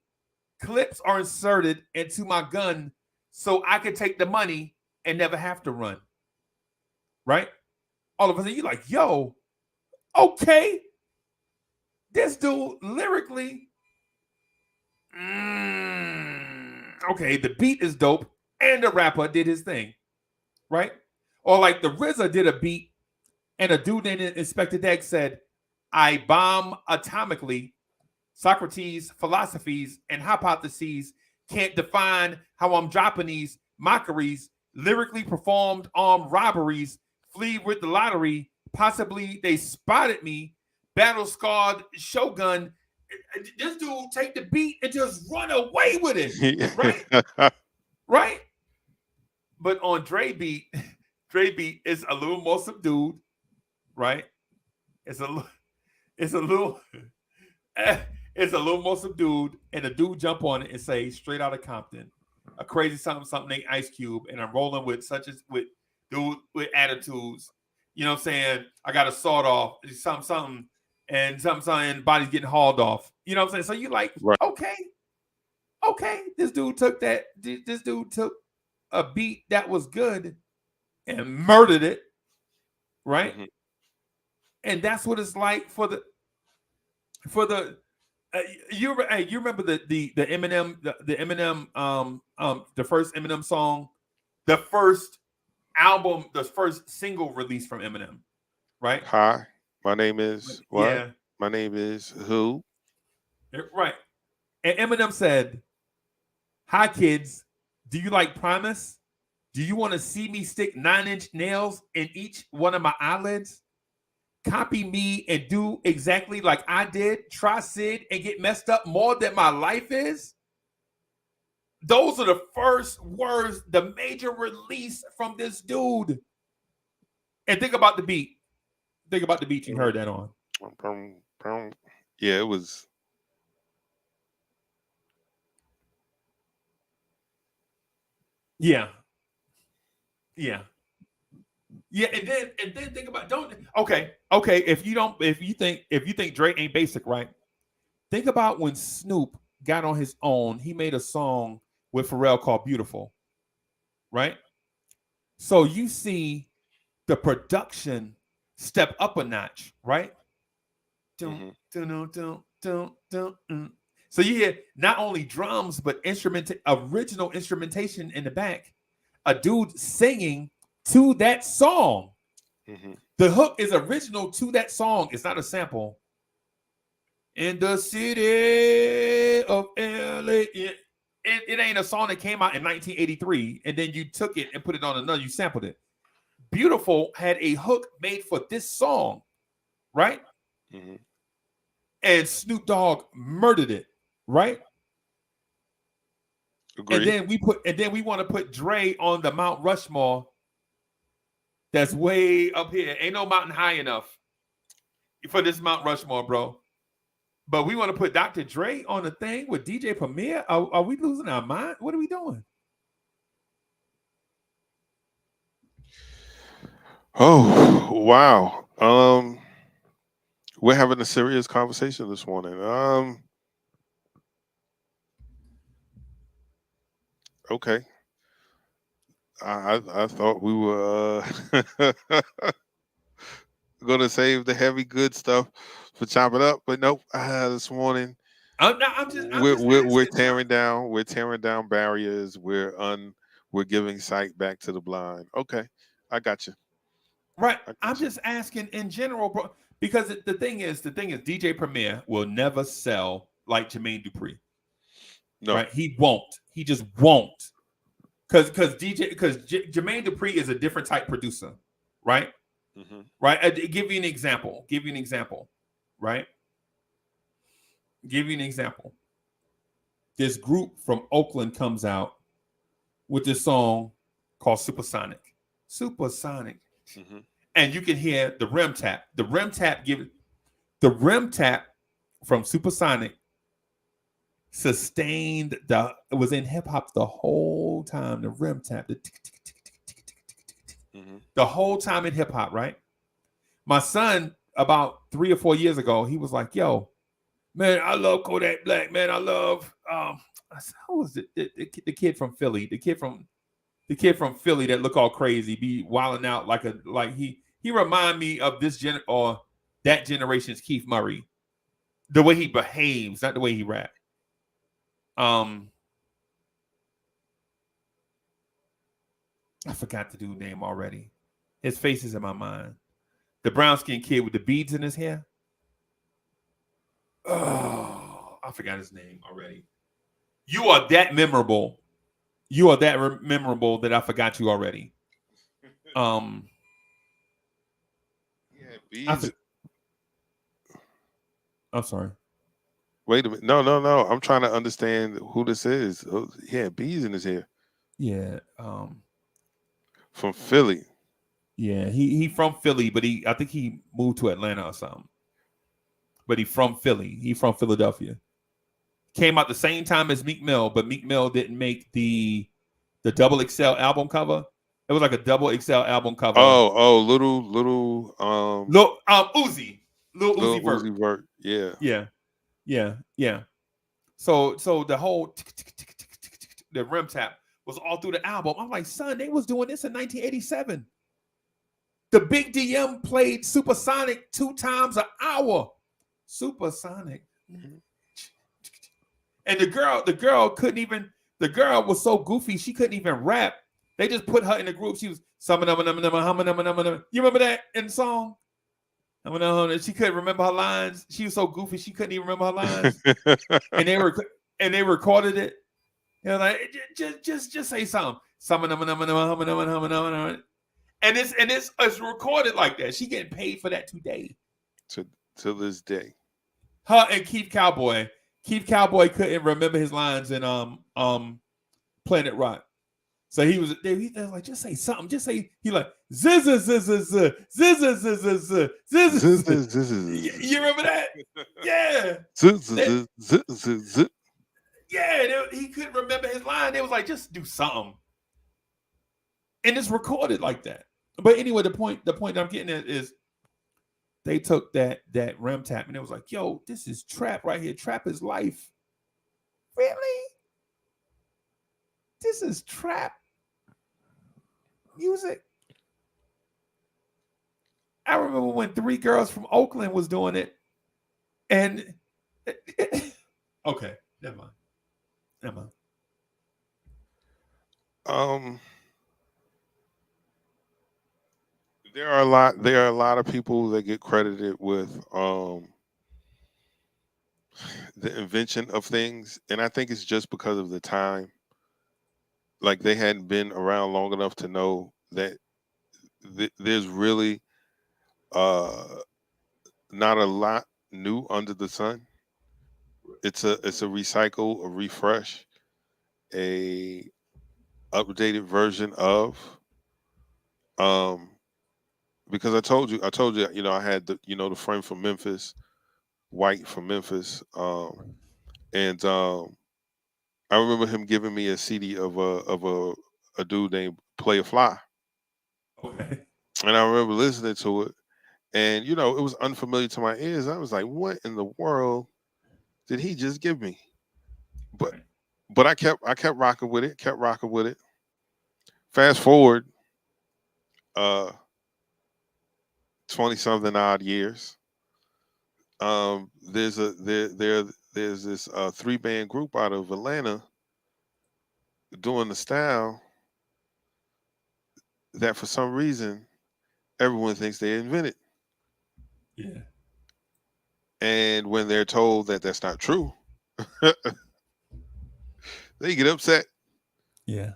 G: Clips are inserted into my gun so I can take the money and never have to run. Right? All of a sudden, you're like, yo, okay. This dude lyrically, okay, the beat is dope, and the rapper did his thing, right? Or like the RZA did a beat, and a dude named Inspector Deck said, I bomb atomically. Socrates' philosophies and hypotheses can't define how I'm dropping these mockeries, lyrically performed armed robberies, flee with the lottery, possibly they spotted me, battle-scarred Shogun. This dude take the beat and just run away with it, right? Right? But on Dre beat is a little more subdued, right? It's a little more subdued, and the dude jump on it and say, straight out of Compton, a crazy something named Ice Cube, and I'm rolling with dude with attitudes. You know what I'm saying? I got a sawed off, something, and body's getting hauled off. You know what I'm saying? So you like,
F: right.
G: Okay, this dude took a beat that was good and murdered it, right? Mm-hmm. And that's what it's like for the you remember the Eminem the first Eminem song, the first album, the first single release from Eminem, right?
F: Hi, my name is what?
G: Yeah.
F: My name is who?
G: Right. And Eminem said, hi kids, do you like Primus? Do you want to see me stick 9-inch nails in each one of my eyelids? Copy me and do exactly like I did. Try Sid and get messed up more than my life is. Those are the first words, the major release from this dude. And think about the beat. Think about the beat you heard that on.
F: Yeah, it was.
G: Yeah. And then think about okay. If you think Dre ain't basic, right? Think about when Snoop got on his own. He made a song with Pharrell called "Beautiful," right? So you see the production step up a notch, right?
F: Mm-hmm.
G: So you hear not only drums but original instrumentation in the back. A dude singing to that song.
F: Mm-hmm.
G: The hook is original to that song. It's not a sample. In the city of LA. it ain't a song that came out in 1983 and then you took it and put it on another. You sampled it. Beautiful had a hook made for this song, right?
F: Mhm.
G: And Snoop Dogg murdered it, right?
F: Agreed.
G: And then we want to put Dre on the Mount Rushmore. That's way up here. Ain't no mountain high enough for this Mount Rushmore, bro. But we want to put Dr. Dre on the thing with DJ Premier. Are we losing our mind? What are we doing?
F: Oh, wow. We're having a serious conversation this morning. Okay. I thought we were gonna save the heavy good stuff for Chop It Up, but nope. This morning
G: I'm just asking,
F: tearing down. We're tearing down barriers. We're giving sight back to the blind. Okay, I got you.
G: right. I'm just asking in general, bro. Because the thing is, DJ Premier will never sell like Jermaine Dupri.
F: No,
G: Right? He won't. He just won't. Because Jermaine Dupri is a different type producer, right?
F: Mm-hmm.
G: Right. I'll give you an example. Right. Give you an example. This group from Oakland comes out with this song called Supersonic.
F: Mm-hmm.
G: And you can hear the rim tap. The rim tap from Supersonic sustained it was in hip hop the whole time. The rim tap, the whole time in hip hop, right? My son, about 3 or 4 years ago, he was like, "Yo, man, I love Kodak Black. Man, I love I said, how was it? The kid from Philly, the kid from Philly that look all crazy, be wilding out like he remind me of this or that generation's Keith Murray, the way he behaves, not the way he rap. I forgot the dude's name already. His face is in my mind. The brown skinned kid with the beads in his hair. Oh, I forgot his name already. You are that memorable. You are that memorable that I forgot you already.
F: Yeah, bees.
G: I'm sorry.
F: Wait a minute. No. I'm trying to understand who this is. Oh, yeah, bees in his hair.
G: Yeah.
F: From Philly.
G: Yeah, he from Philly, but I think he moved to Atlanta or something. But he from Philly. He from Philadelphia. Came out the same time as Meek Mill, but Meek Mill didn't make the double XL album cover. It was like a double XL album cover.
F: Little
G: Uzi. Lil Uzi Vert. Yeah. So the whole the rim tap was all through the album. I'm like, son, they was doing this in 1987. The Big DM played Supersonic 2 times an hour. Supersonic. And the girl couldn't even, the girl was so goofy, she couldn't even rap. They just put her in the group. She was you remember that in the song? She couldn't remember her lines. She was so goofy, she couldn't even remember her lines. and they recorded it. They're like, just say something. And it's recorded like that. She getting paid for that today.
F: To this day.
G: Her and Keith Cowboy. Keith Cowboy couldn't remember his lines in Planet Rock. So he was like, just say something. Just say, he like, you remember that? Yeah. Yeah, he couldn't remember his line. They was like, just do something. And it's recorded like that. But anyway, the point I'm getting at is they took that rim tap and it was like, yo, this is trap right here. Trap is life. Really? This is trap music. I remember when 3 girls from Oakland was doing it. And okay, never mind.
F: There are a lot of people that get credited with the invention of things, and I think it's just because of the time. Like they hadn't been around long enough to know that there's really uh not a lot new under the sun. It's a recycle, a refresh, a updated version of um because I told you, I had the friend from Memphis, White from Memphis, and I remember him giving me a CD of a dude named Play a Fly,
G: Okay.
F: and I remember listening to it, and it was unfamiliar to my ears. I was like, "What in the world did he just give me?" But
G: Right.
F: I kept rocking with it, kept rocking with it. Fast forward, uh, 20 something odd years. There's this three band group out of Atlanta doing the style that for some reason everyone thinks they invented.
G: Yeah.
F: And when they're told that that's not true, they get upset.
G: Yeah.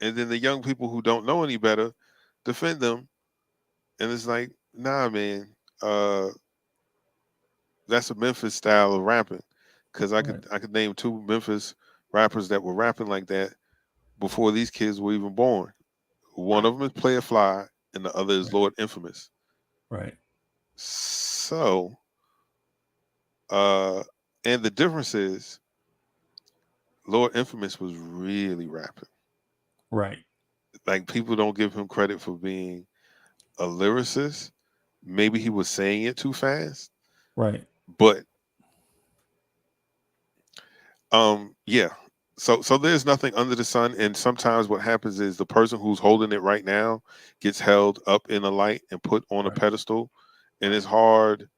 F: And then the young people who don't know any better defend them. And it's like, nah, man, uh, that's a Memphis style of rapping. Because I
G: Right.
F: could I could name two Memphis rappers that were rapping like that before these kids were even born. One of them is Player Fly, and the other is
G: Right.
F: Lord Infamous.
G: Right.
F: So, uh, and the difference is Lord Infamous was really rapping.
G: Right.
F: Like people don't give him credit for being a lyricist. Maybe he was saying it too fast,
G: Right.
F: but yeah. So there's nothing under the sun, and sometimes what happens is the person who's holding it right now gets held up in a light and put on a
G: Right.
F: pedestal, and
G: Right.
F: it's hard.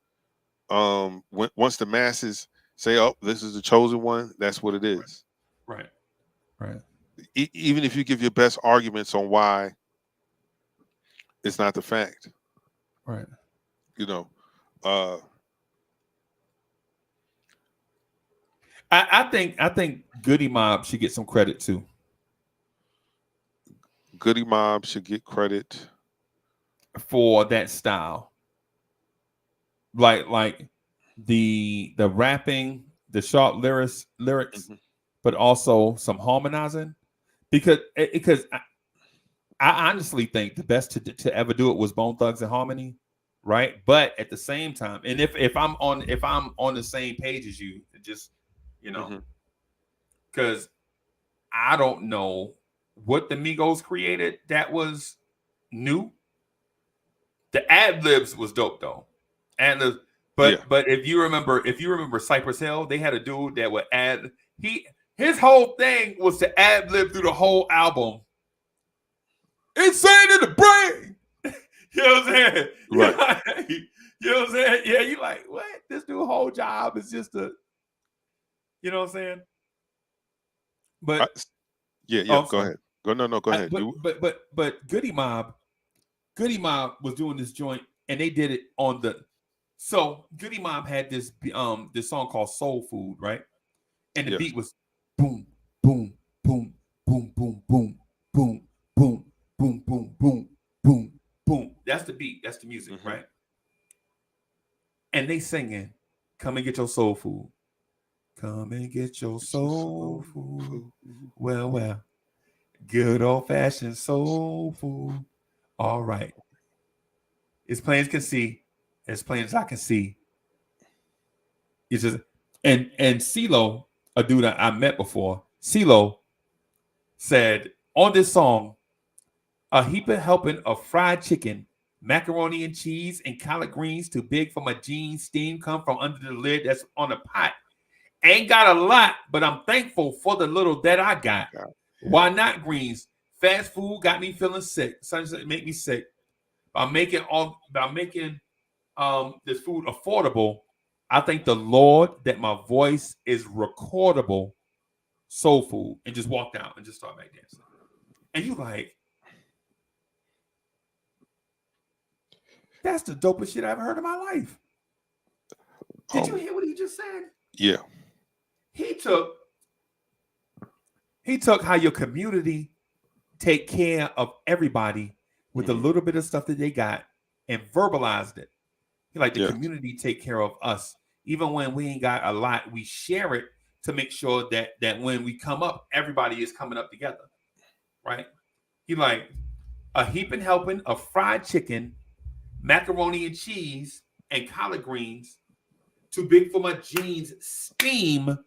F: Once the masses say, "Oh, this is the chosen one," that's what it is.
G: Right. Right.
F: Even if you give your best arguments on why it's not the fact,
G: Right.
F: you know. Uh,
G: I think Goody Mob should get some credit too
F: Goody Mob should get credit.
G: for that style. Like the rapping, the sharp lyrics,
F: Mhm.
G: but also some harmonizing. Because I honestly think the best to ever do it was Bone Thugs and Harmony, right? But at the same time, and if I'm on the same page as you, just you know,
F: Mhm.
G: because I don't know what the Migos created that was new. The ad libs was dope though, and the
F: Yeah.
G: but if you remember Cypress Hill, they had a dude that would add his whole thing was to ad lib through the whole album. Insane in the brain. You know what I'm saying?
F: Right.
G: You know what I'm saying? Yeah, you like what? This dude's whole job is just to, you know what I'm saying?
F: I,
G: But
F: yeah.
G: oh,
F: Yeah.
G: I'm
F: Go
G: sorry.
F: ahead. Go. No. No. Go ahead.
G: But
F: You.
G: but Goody Mob was doing this joint, and they did it on the. So Goody Mob had this song called Soul Food, right? And the
F: Yes.
G: beat was boom, boom, boom, boom, boom, boom, boom, boom, boom, boom, boom, boom, boom. That's the beat. That's the music,
F: Mhm.
G: right? And they singing, "Come and get your soul food. Come and get your
F: It's just
G: soul
F: soul
G: food.
F: food.
G: Well, well, good old fashioned soul food. All right. As plain as can see, as plain as I can see. It's just and CeeLo, a dude I met before, CeeLo said on this song, a heap of helping of fried chicken, macaroni and cheese, and collard greens too big for my jeans. Steam come from under the lid that's on the pot. Ain't got a lot, but I'm thankful for the little that I got.
F: God.
G: Why not greens? Fast food got me feeling sick. Sometimes make me sick. By making this food affordable, I thank the Lord that my voice is recordable. Soul food, and just walked out and just started back dancing. And you like, that's the dopest shit I've ever heard in my life. Did you
F: Oh,
G: hear what he just said?
F: Yeah.
G: He took how your community take care of everybody with a little bit of stuff that they got and verbalized it. He like the
F: Yes.
G: community take care of us. Even when we ain't got a lot, we share it to make sure that when we come up, everybody is coming up together. Right? He like a heaping helping of fried chicken, macaroni and cheese, and collard greens. Too big for my jeans. Steam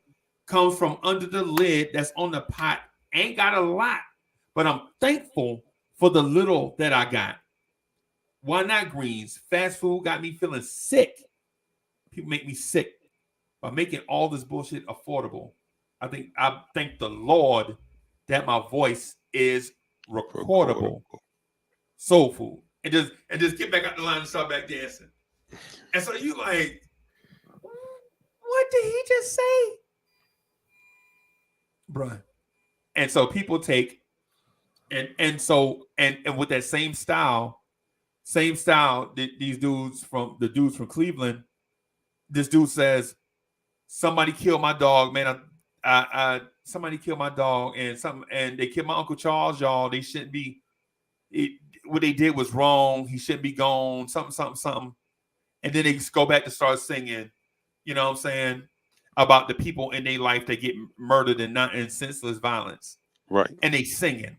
G: comes from under the lid that's on the pot. Ain't got a lot, but I'm thankful for the little that I got. Why not greens? Fast food got me feeling sick. People make me sick by making all this bullshit affordable. I thank the Lord that my voice is recordable. Soul food. And just get back out the line and start back dancing. And so you like, what did he just say? Bruh. And so people take and with that same style, these dudes from Cleveland, this dude says, somebody killed my dog, man. Somebody killed my dog and they killed my Uncle Charles, y'all. They shouldn't be what they did was wrong. He shouldn't be gone. Something. And then they just go back to start singing, you know what I'm saying, about the people in their life that get murdered and not in senseless violence.
F: Right.
G: And they singing,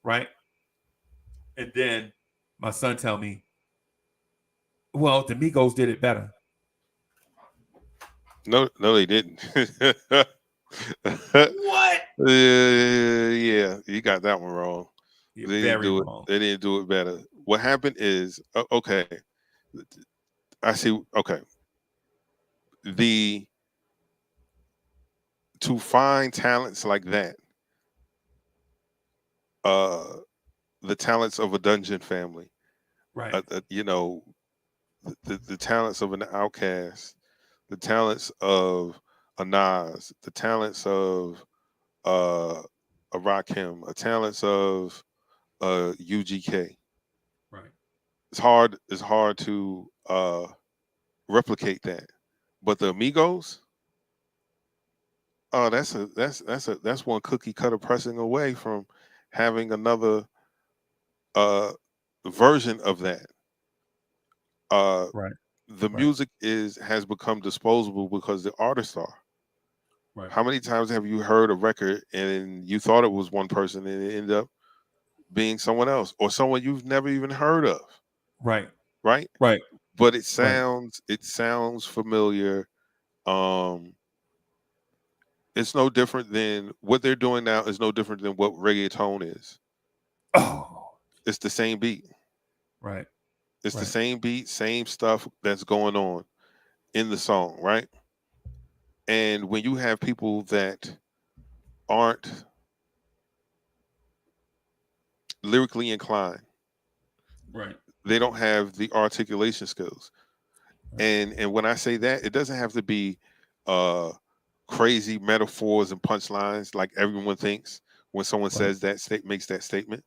G: right? And then my son tell me, well, the Migos did it better.
F: No, they didn't.
G: What?
F: Yeah, you got that one wrong.
G: You're
F: They
G: very
F: didn't do
G: wrong.
F: it. They didn't do it better. What happened is, okay, I see. Okay, to find talents like that, the talents of a Dungeon Family,
G: Right.
F: you know, the talents of an Outkast, the talents of a Nas, the talents of a Rakim, the talents of UGK.
G: Right.
F: It's hard to replicate that. But the Amigos, oh, that's one cookie cutter pressing away from having another version of that.
G: Right.
F: The music has become disposable because the artists are.
G: Right.
F: How many times have you heard a record and you thought it was one person and it ended up being someone else or someone you've never even heard of?
G: Right.
F: Right?
G: Right.
F: But it sounds familiar. It's no different than what they're doing now is no different than what reggaeton is.
G: Oh.
F: It's the same beat.
G: Right.
F: It's the same beat, same stuff that's going on in the song, right? And when you have people that aren't lyrically inclined,
G: Right.
F: they don't have the articulation skills. And when I say that, it doesn't have to be crazy metaphors and punchlines like everyone thinks when someone says that makes that statement.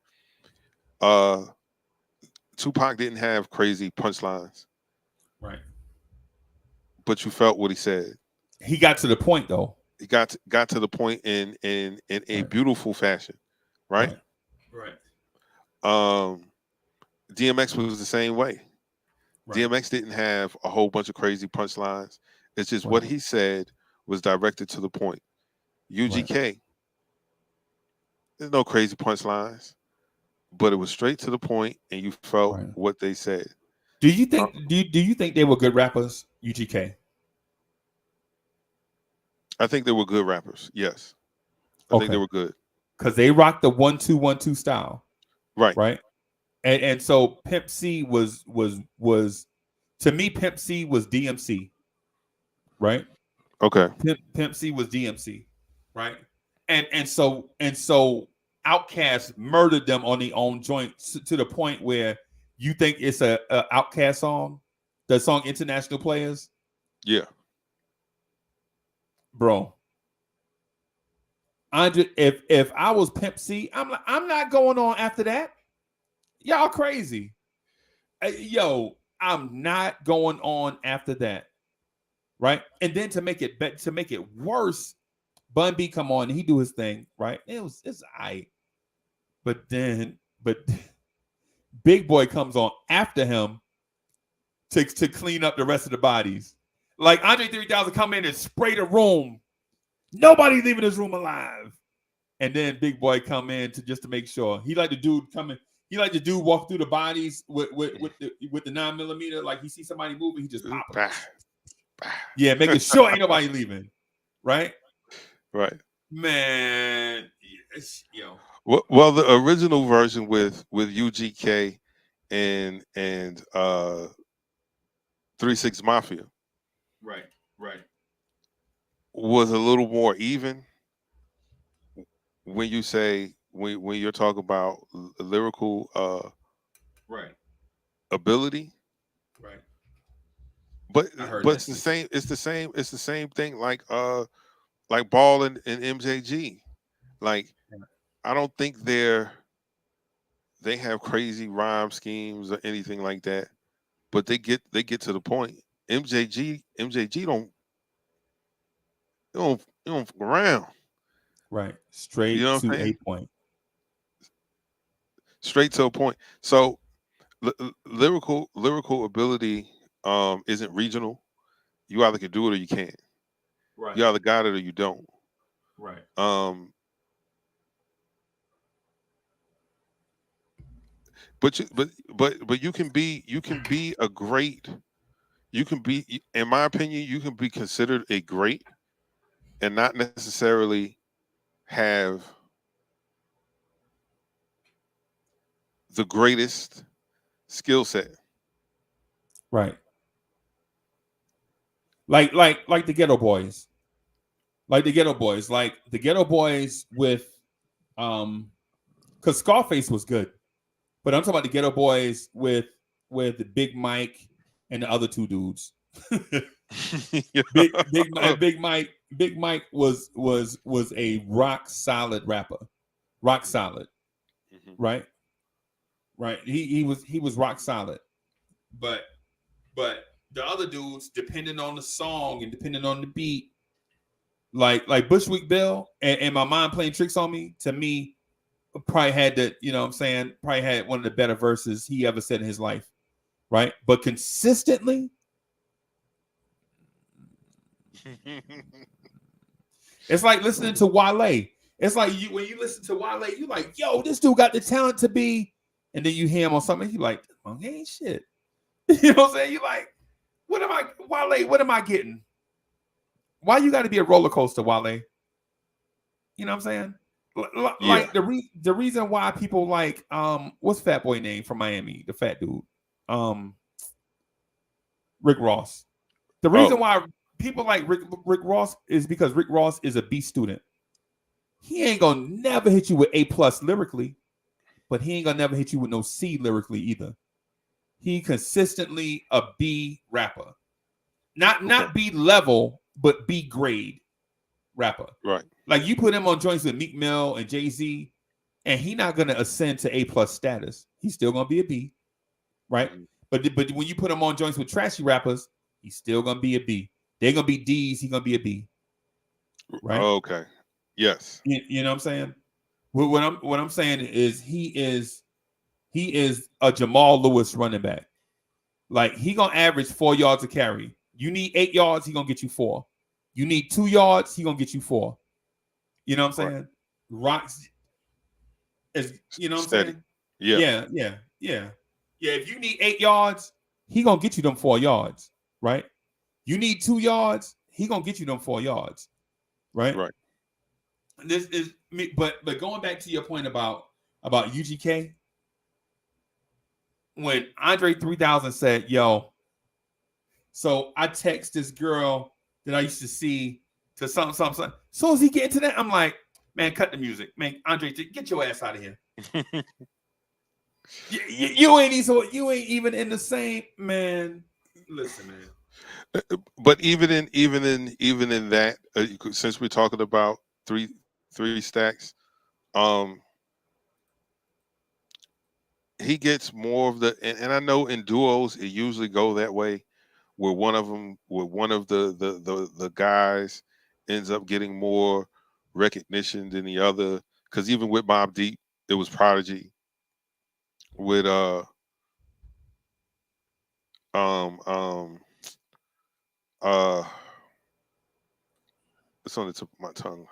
F: Tupac didn't have crazy punchlines.
G: Right.
F: But you felt what he said.
G: He got to the point though.
F: He got to the point in a beautiful fashion, right?
G: Right.
F: DMX was the same way.
G: Right.
F: DMX didn't have a whole bunch of crazy punchlines. It's just what he said was directed to the point. UGK, there's no crazy punchlines, but it was straight to the point, and you felt what they said.
G: Do you think? Do you think they were good rappers? UGK.
F: I think they were good rappers. Yes, I think they were good
G: because they rocked the 1-2-1-2 style.
F: Right.
G: Right. And so Pimp C was to me, Pimp C was DMC. Right.
F: Okay.
G: Pimp C was DMC. Right. And so Outkast murdered them on their own joint to the point where you think it's a Outkast song, the song International Players.
F: Yeah.
G: Bro. If I was Pimp C, I'm not going on after that. Y'all crazy. Yo, I'm not going on after that. right? And then to make it worse, Bun B come on and he do his thing, right? It's aight. But Big Boy comes on after him to clean up the rest of the bodies. Like Andre 3000 come in and spray the room. Nobody's leaving this room alive. And then Big Boy come in to make sure. He like the dude coming. He like the dude walk through the bodies with the 9mm. Like he see somebody moving, he just pop it. Yeah, making sure ain't nobody leaving. Right?
F: Right.
G: Man, yo.
F: Well, the original version with UGK and 3-6 Mafia,
G: right,
F: was a little more even. When you say when you're talking about lyrical ability,
G: right.
F: but it's the same. It's the same thing. Like Ball and MJG. Like I don't think they have crazy rhyme schemes or anything like that, but they get to the point. MJG don't fuck around.
G: Right. Straight to a point.
F: Straight to a point. So lyrical ability isn't regional. You either can do it or you can't.
G: Right.
F: You either got it or you don't.
G: Right.
F: But you can be a great. You can be, in my opinion, you can be considered a great and not necessarily have the greatest skill set.
G: Right. Like the Ghetto Boys. Like the Ghetto Boys. Like the Ghetto Boys with because Scarface was good. But I'm talking about the Ghetto Boys with the Big Mike and the other two dudes. Big Mike was a rock solid rapper. Rock solid. Right? Right. He was rock solid. But the other dudes, depending on the song and depending on the beat, like Bushwick Bill and My Mind Playing Tricks on Me, to me, probably had probably had one of the better verses he ever said in his life. Right? But consistently, it's like listening to Wale. It's like when you listen to Wale, you like, yo, this dude got the talent to be, and then you hear him on something, you like, oh, he ain't shit. You know what I'm saying? You like, Wale, what am I getting? Why you got to be a roller coaster, Wale? You know what I'm saying? Like the reason why people like what's Fat Boy name from Miami, the fat dude, Rick Ross. The reason why people like Rick Ross is because Rick Ross is a B student. He ain't gonna never hit you with A+ lyrically, but he ain't gonna never hit you with no C lyrically either. He consistently a B rapper, not B level, but B grade rapper.
F: Right.
G: Like you put him on joints with Meek Mill and Jay-Z, and he not gonna ascend to A+ status. He's still gonna be a B, right? But when you put him on joints with trashy rappers, he's still gonna be a B. They're gonna be D's. He's gonna be a B. Right.
F: Okay. Yes.
G: You know what I'm saying? What I'm saying is he is a Jamal Lewis running back. Like he gonna average 4 yards a carry. You need 8 yards, he gonna get you 4. You need 2 yards, he gonna get you 4. You know what I'm saying? Rocks is, you know what I'm saying? Yeah. If you need 8 yards, he gonna get you them 4 yards, right? You need 2 yards, he gonna get you them 4 yards, right?
F: Right.
G: This is me, but going back to your point about UGK, when Andre 3000 said, "Yo," so I text this girl that I used to see to something. As soon as he get into that, I'm like, "Man, cut the music, man. Andre, get your ass out of here." you ain't even in the same, man. Listen, man.
F: But even in that, since we're talking about three stacks, he gets more of the, and I know in duos it usually go that way, where one of the guys ends up getting more recognition than the other. Because even with Mobb Deep, it was Prodigy. With it's on the tip of my tongue.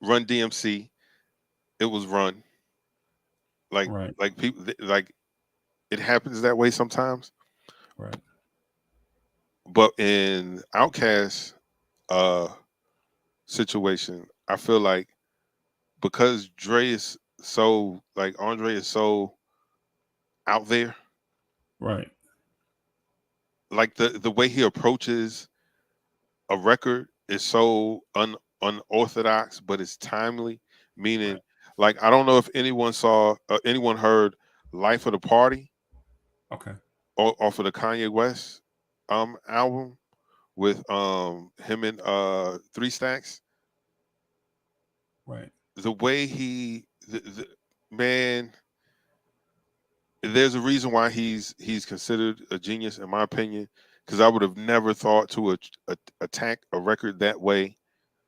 F: Run DMC, it was Run.
G: Right.
F: Like people like it happens that way sometimes.
G: Right.
F: But in Outkast situation, I feel like because Dre is so like Andre is so out there,
G: Right.
F: like the way he approaches a record is so unorthodox, but it's timely. Meaning,
G: Right.
F: like I don't know if anyone heard "Life of the Party"
G: Okay.
F: off of the Kanye West album with him and Three Stacks.
G: Right.
F: The way man, there's a reason why he's considered a genius in my opinion, because I would have never thought to attack a record that way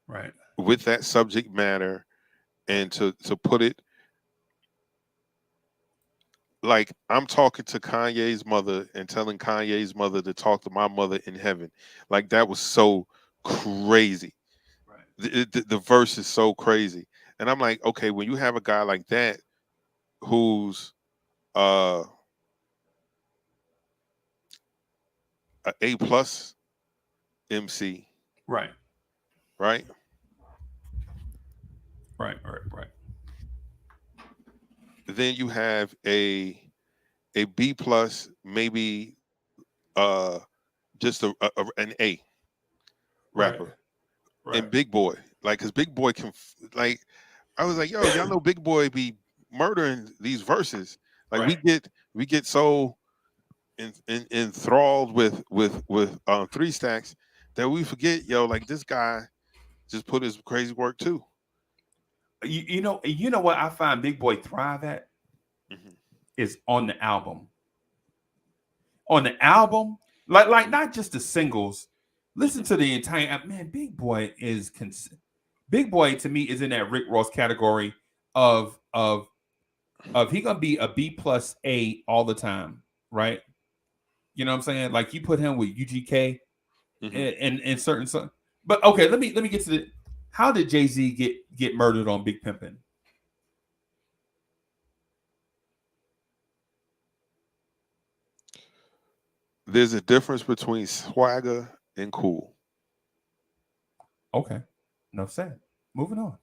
G: Right.
F: with that subject matter and to put it like I'm talking to Kanye's mother and telling Kanye's mother to talk to my mother in heaven. Like that was so crazy.
G: Right.
F: The verse is so crazy. And I'm like, okay, when you have a guy like that who's a A+ MC,
G: Right.
F: right?
G: Right. Right. Right.
F: Then you have a B+, maybe just an A rapper,
G: Right.
F: and Big Boy, like, cause Big Boy can like, I was like, yo, y'all know Big Boy be murdering these verses. Like
G: Right.
F: we get so enthralled with Three Stacks that we forget, yo, like this guy just put his crazy work too.
G: You know what I find Big Boy thrive at
F: Mhm.
G: is on the album. On the album, like not just the singles. Listen to the entire man. Big Boy to me is in that Rick Ross category of he gonna be a B+A all the time, right? You know what I'm saying? Like you put him with UGK
F: Mhm.
G: and certain. But okay, let me get to the. How did Jay-Z get murdered on Big Pimpin'?
F: There's a difference between swagger and cool.
G: Okay, enough said. Moving on.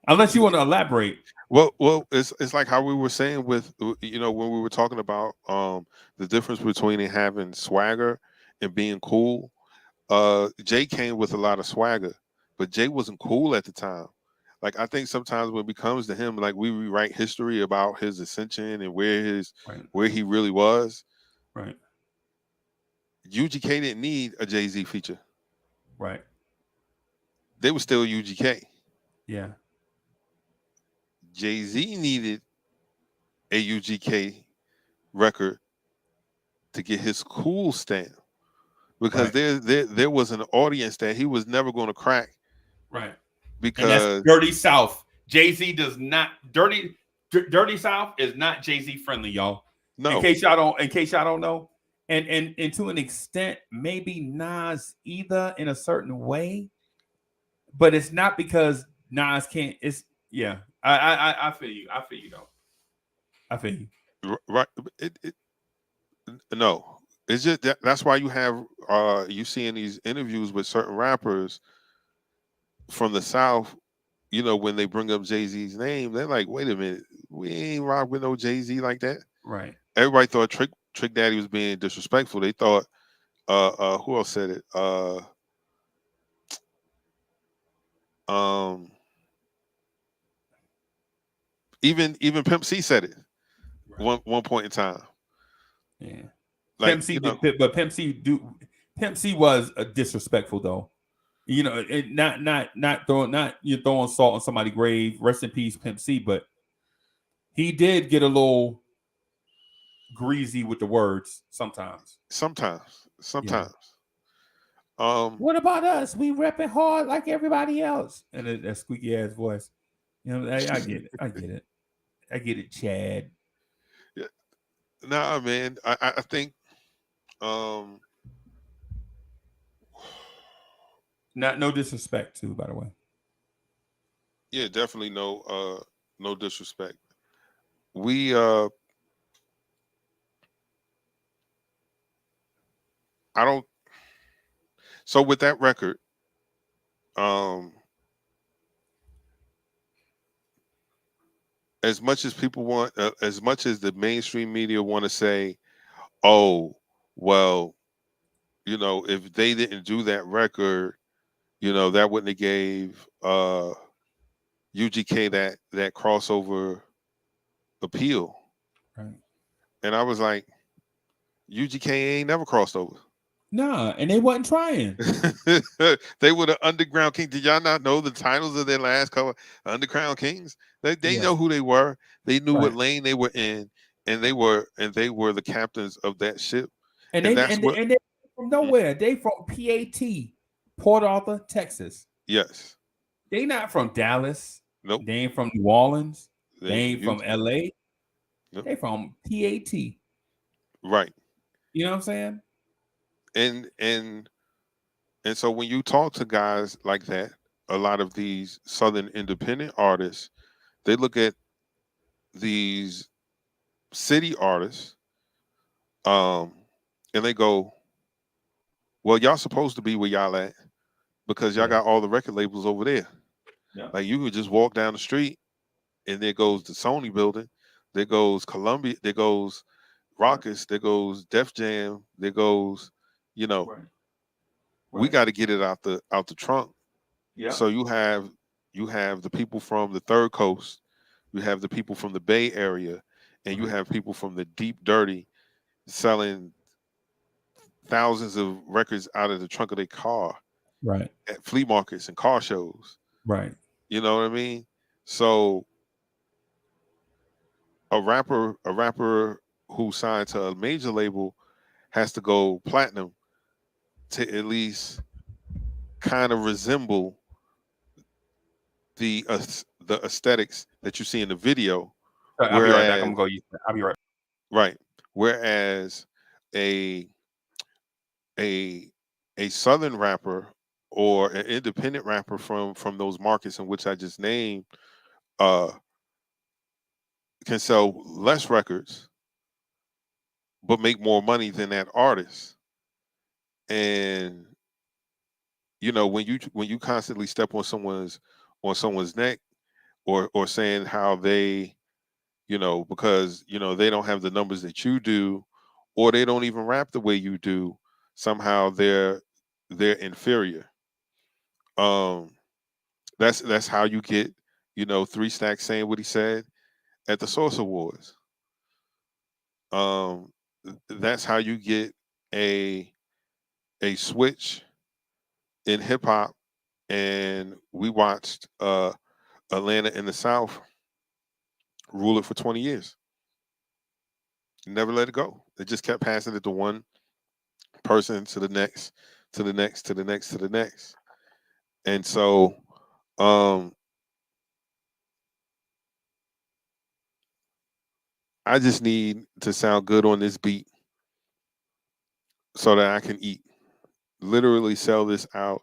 G: Unless you want to elaborate.
F: Well, it's like how we were saying with when we were talking about the difference between it having swagger and being cool. Jay came with a lot of swagger, but Jay wasn't cool at the time. Like I think sometimes when it comes to him, like we rewrite history about his ascension and
G: Right.
F: where he really was.
G: Right.
F: UGK didn't need a Jay-Z feature.
G: Right.
F: They were still UGK.
G: Yeah.
F: Jay-Z needed a UGK record to get his cool stamp because
G: Right.
F: there was an audience that he was never going to crack
G: Right. And that's
F: because
G: Dirty South. Jay-Z does not Dirty South is not Jay-Z friendly, y'all.
F: no,
G: In case y'all don't know. And to an extent, maybe Nas either in a certain way, but it's not because Nas can't. It's yeah. I feel you. I feel you though. I feel you.
F: right, no, it's just that's why you have you see in these interviews with certain rappers from the South, when they bring up Jay-Z's name, they're like, wait a minute, we ain't rock with no Jay-Z like that.
G: Right.
F: Everybody thought Trick Daddy was being disrespectful. They thought who else said it? Even Pimp C said it one point in time.
G: Yeah.
F: Like
G: Pimp C did, but Pimp C was disrespectful though. You know, and not throwing salt on somebody's grave. Rest in peace, Pimp C. But he did get a little greasy with the words sometimes.
F: Sometimes.
G: What about us? We repping hard like everybody else. And that squeaky ass voice. You know, I get it. I get it, Chad.
F: Yeah. Nah, man. I think
G: no disrespect too, by the way.
F: yeah, definitely no disrespect. We I don't. So with that record, as much as people want, as much as the mainstream media want to say, "Oh, well, you know, if they didn't do that record, you know, that wouldn't have gave UGK that crossover appeal."
G: Right.
F: And I was like, UGK ain't never crossed over.
G: Nah, and they wasn't trying.
F: They were the Underground Kings. Did y'all not know the titles of their last cover? Underground Kings. They
G: Yes.
F: know who they were. They knew what
G: Right.
F: lane they were in, and they were the captains of that ship.
G: And
F: And
G: they
F: that's what.
G: they from nowhere. They from PAT, Port Arthur, Texas.
F: Yes.
G: They not from Dallas.
F: Nope.
G: They ain't from New Orleans. They ain't from
F: Houston.
G: LA.
F: Nope.
G: They from PAT.
F: Right.
G: You know what I'm saying?
F: And so when you talk to guys like that, a lot of these Southern independent artists, they look at these city artists, and they go, "Well, y'all supposed to be where y'all at because y'all got all the record labels over there.
G: Yeah.
F: Like you could just walk down the street, and there goes the Sony building, there goes Columbia, there goes Rockets, there goes Def Jam, there goes, you know."
G: Right.
F: We got to get it out the trunk.
G: Yeah.
F: So you have the people from the Third Coast, you have the people from the Bay Area, and you have people from the Deep Dirty selling thousands of records out of the trunk of their car
G: Right.
F: at flea markets and car shows.
G: Right.
F: You know what I mean? So a rapper who signed to a major label has to go platinum to at least kind of resemble the aesthetics that you see in the video.
G: I'll be right back. I'm gonna go. I'll be right.
F: Right. Whereas a Southern rapper or an independent rapper from those markets in which I just named can sell less records but make more money than that artist. And you know, when you constantly step on someone's neck or saying how they, you know, because you know they don't have the numbers that you do, or they don't even rap the way you do, somehow they're inferior. That's how you get, you know, 3 Stacks saying what he said at the Source Awards. That's how you get a switch in hip hop. And we watched Atlanta in the South rule it for 20 years. Never let it go. They just kept passing it to one person, to the next, to the next, to the next, to the next. And so I just need to sound good on this beat so that I can eat. Literally sell this out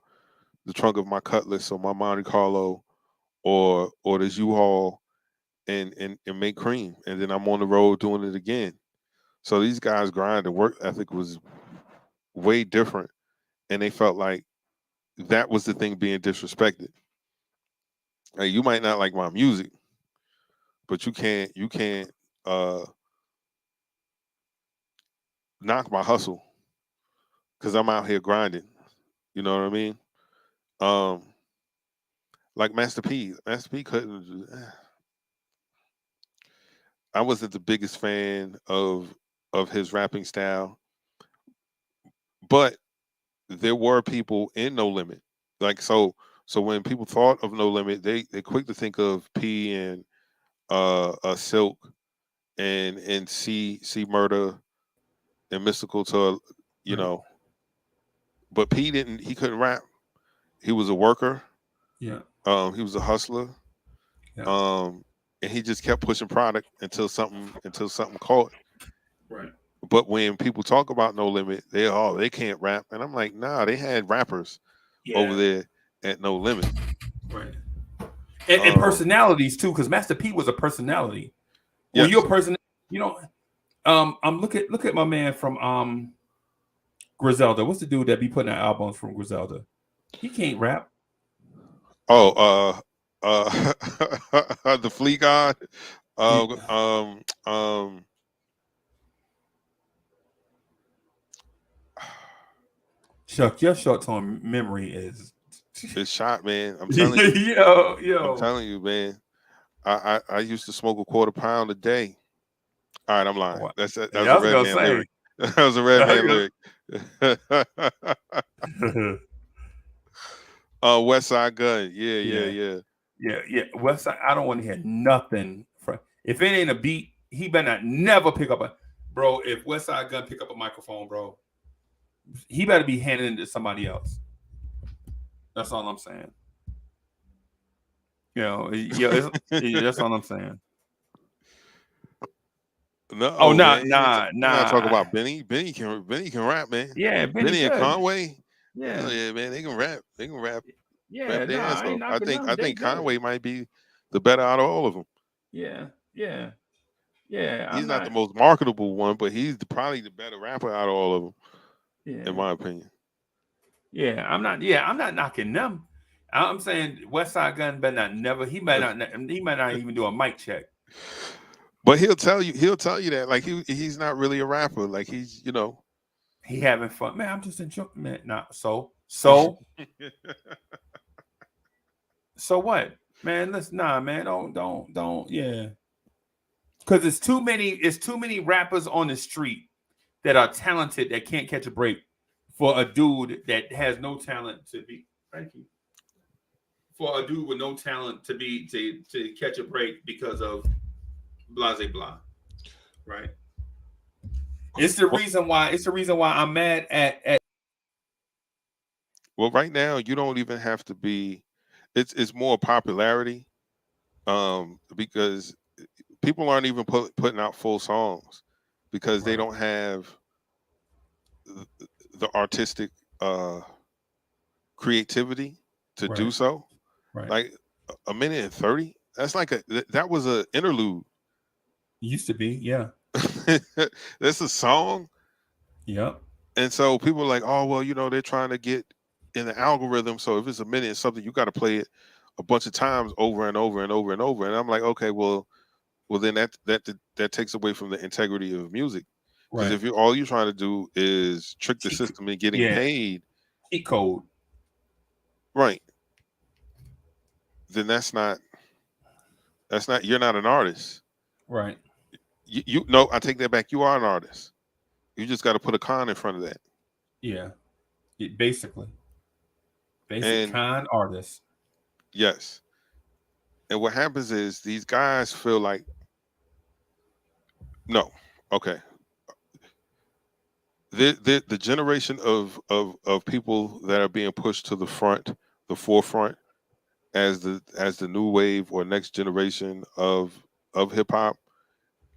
F: the trunk of my Cutlass or my Monte Carlo or this U-Haul and make cream. And then I'm on the road doing it again. So these guys' grind and work ethic was way different. And they felt like that was the thing being disrespected. Hey, you might not like my music, but you can't knock my hustle because I'm out here grinding. You know what I mean? Like Master P couldn't. I wasn't the biggest fan of his rapping style, but there were people in No Limit, Like so when people thought of No Limit, they quick to think of P and Silk and C Murder and Mystical to you
G: Right.
F: know, but he couldn't rap. He was a worker.
G: Yeah.
F: He was a hustler.
G: Yeah.
F: And he just kept pushing product until something caught.
G: Right.
F: But when people talk about No Limit, they can't rap, and I'm like, nah, they had rappers over there at No Limit.
G: Right. And personalities too, because Master P was a personality. Well,
F: Yes.
G: your person, you know, look at my man from Griselda. What's the dude that be putting out albums from Griselda? He can't rap.
F: Oh, the Flea God.
G: Chuck, your short-term memory is
F: It's shot, man. I'm telling you.
G: yo.
F: I'm telling you, man. I used to smoke a quarter pound a day. All right, I'm lying.
G: What?
F: That's a
G: I was gonna
F: Redman
G: say.
F: lyric. That was a Redman lyric. West Side Gun. Yeah.
G: Yeah. Westside, I don't want to hear nothing from. If it ain't a beat, he better not never pick up a bro. If Westside Gun pick up a microphone, bro, he better be handing it to somebody else. That's all I'm saying. That's all I'm saying.
F: No,
G: Oh,
F: man.
G: nah.
F: Not talking about Benny. Benny can rap, man.
G: Yeah,
F: Benny and
G: good.
F: Conway.
G: Yeah,
F: Yeah, man. They can rap.
G: yeah.
F: Rap their ass
G: I ain't
F: off.
G: knocking them.
F: I
G: They
F: think
G: good.
F: Conway might be the better out of all of them.
G: Yeah.
F: He's not the most marketable one, but he's probably the better rapper out of all of them,
G: Yeah.
F: in my opinion.
G: Yeah, I'm not knocking them. I'm saying Westside Gun better not never. He might not even do a mic check.
F: But he'll tell you that like he's not really a rapper. Like he's
G: he having fun, man. I'm just enjoying, man. Nah, so so what, man? Man. Don't. Yeah, because it's too many rappers on the street that are talented that can't catch a break for a dude that has no talent to be. Thank you. For a dude with no talent to catch a break because of blah blah, right? It's the reason why I'm mad at.
F: Well, right now you don't even have to be. It's more popularity, because people aren't even putting out full songs because they don't have the artistic creativity to do so.
G: Right.
F: Like a minute and 30. That's like that was an interlude.
G: Used to be, yeah.
F: That's a song.
G: Yep.
F: And so people are like, oh well, they're trying to get in the algorithm. So if it's a minute and something, you got to play it a bunch of times over and over and over and over. And I'm like, okay, well then that takes away from the integrity of music. Because if all you're trying to do is trick the system and getting paid,
G: cheat code,
F: right? Then that's not you're not an artist,
G: right?
F: You no, I take that back. You are an artist. You just got to put a con in front of that.
G: Yeah, basically,
F: And
G: con artist.
F: Yes. And what happens is these guys feel like, no, okay. The generation of people that are being pushed to the forefront as the new wave or next generation of hip hop,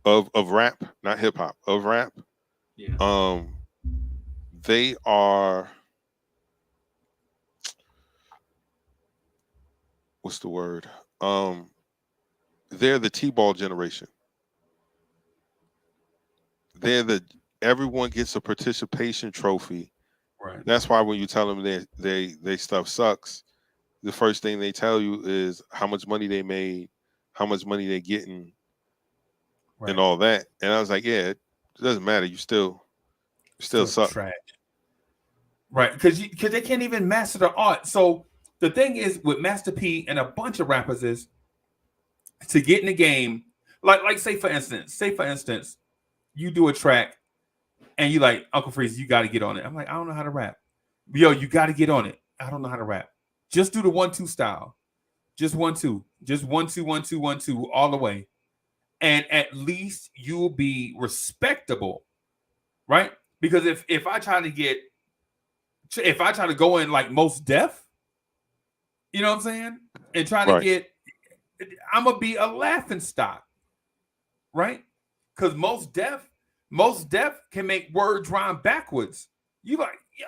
F: of rap, not hip hop, of rap.
G: Yeah.
F: They are, what's the word? They're the T-ball generation. Everyone gets a participation trophy.
G: Right.
F: That's why when you tell them they stuff sucks, the first thing they tell you is how much money they made, how much money they getting, and all that. And I was like, yeah, it doesn't matter. You still suck.
G: Trash. Right, because they can't even master the art. So the thing is with Master P and a bunch of rappers is to get in the game. Like say for instance, you do a track and you like, Uncle Freeze, you got to get on it. I'm like, I don't know how to rap. Yo, you got to get on it. I don't know how to rap. Just do the 1-2 style. Just 1-2. Just 1-2, 1-2, 1-2 all the way. And at least you'll be respectable, right? Because if I try to go in like Most Def, you know what I'm saying? And try to
F: Right.
G: get, I'm gonna be a laughing stock, right? Because Most Def can make words rhyme backwards. You like, yo,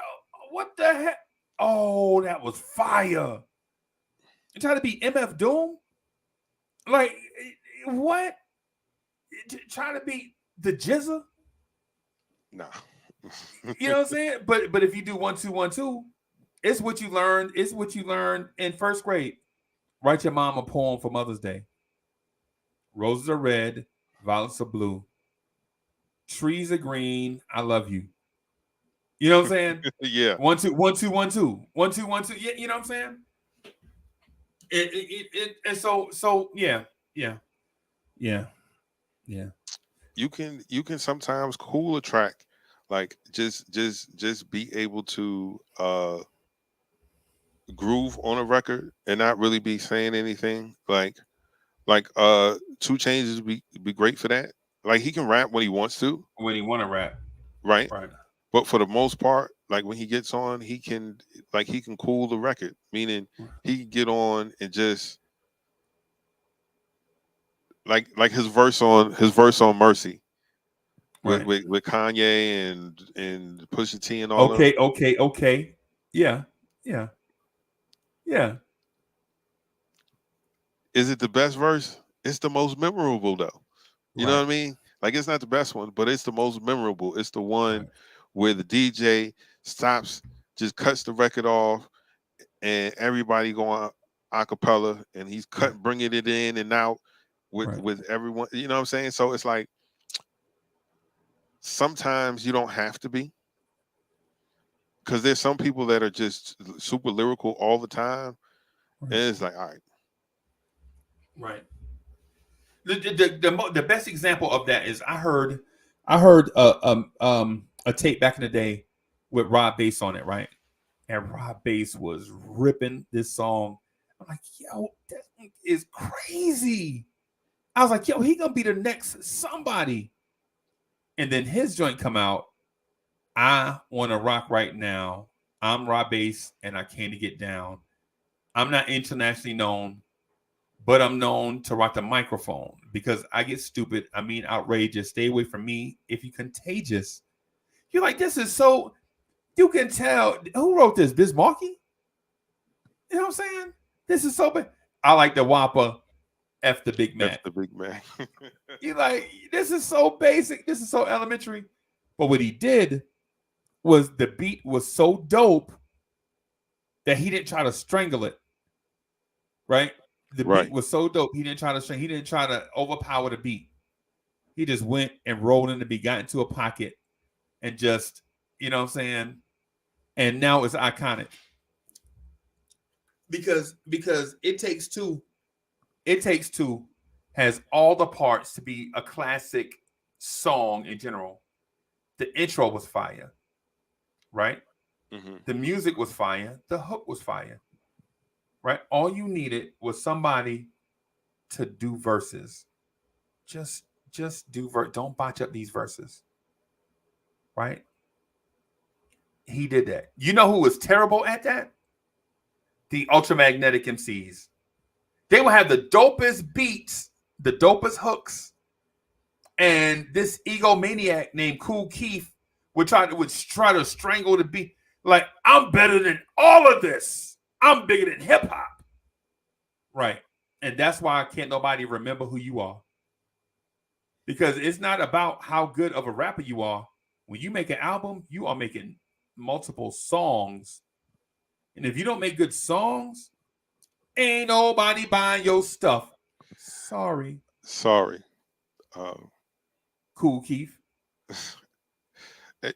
G: what the heck? Oh, that was fire. You try to be MF Doom? Like, what? Trying to be the Jizza?
F: Nah.
G: You know what I'm saying? But if you do 1-2, 1-2, it's what you learned. It's what you learned in first grade. Write your mom a poem for Mother's Day. Roses are red, violets are blue. Trees are green. I love you. You know what I'm saying?
F: Yeah.
G: 1-2, 1-2, 1-2. 1-2, 1-2. Yeah, you know what I'm saying? And so yeah.
F: You can sometimes cool a track, like just be able to groove on a record and not really be saying anything. Like 2 Chainz be great for that. Like he can rap when he wants to,
G: When you want to rap,
F: right?
G: right?
F: But for the most part, like when he gets on, he can cool the record. Meaning he can get on and just like his verse on Mercy with
G: Right.
F: with Kanye and Pusha T and all.
G: Okay. Yeah.
F: Is it the best verse? It's the most memorable though. You know
G: Right.
F: what I mean? Like it's not the best one, but it's the most memorable. It's the one
G: Right.
F: where the DJ stops, just cuts the record off, and everybody going a cappella, and he's bringing it in and out with everyone. You know what I'm saying? So it's like sometimes you don't have to be, because there's some people that are just super lyrical all the time, and it's like, all right.
G: Right. The best example of that is I heard a tape back in the day with Rob Bass on it, right? And Rob Bass was ripping this song. I'm like, yo, that is crazy. I was like, yo, he gonna be the next somebody. And then his joint come out. I want to rock right now. I'm Rob Bass and I came to get down. I'm not internationally known, but I'm known to rock the microphone because I get stupid. I mean, outrageous. Stay away from me if you're contagious. You're like, this is so, you can tell. Who wrote this? Biz Markie? You know what I'm saying? This is so bad. I like the Whopper, F the Big Mac.
F: F the Big Mac.
G: You're like, this is so basic. This is so elementary. But what he did was the beat was so dope that he didn't try to strangle it. Right? The beat was so dope. He didn't try to overpower the beat. He just went and rolled in the beat, got into a pocket, and just, you know what I'm saying? And now it's iconic. Because It Takes Two has all the parts to be a classic song in general. The intro was fire, right?
F: Mm-hmm.
G: The music was fire. The hook was fire, right? All you needed was somebody to do verses. Just do don't botch up these verses, right? He did that. You know who was terrible at that? The Ultramagnetic MCs. They would have the dopest beats, the dopest hooks, and this egomaniac named Kool Keith would try to strangle the beat. Like, I'm better than all of this. I'm bigger than hip hop. Right. And that's why can't nobody remember who you are. Because it's not about how good of a rapper you are. When you make an album, you are making multiple songs. And if you don't make good songs, ain't nobody buying your stuff. Sorry. Kool Keith.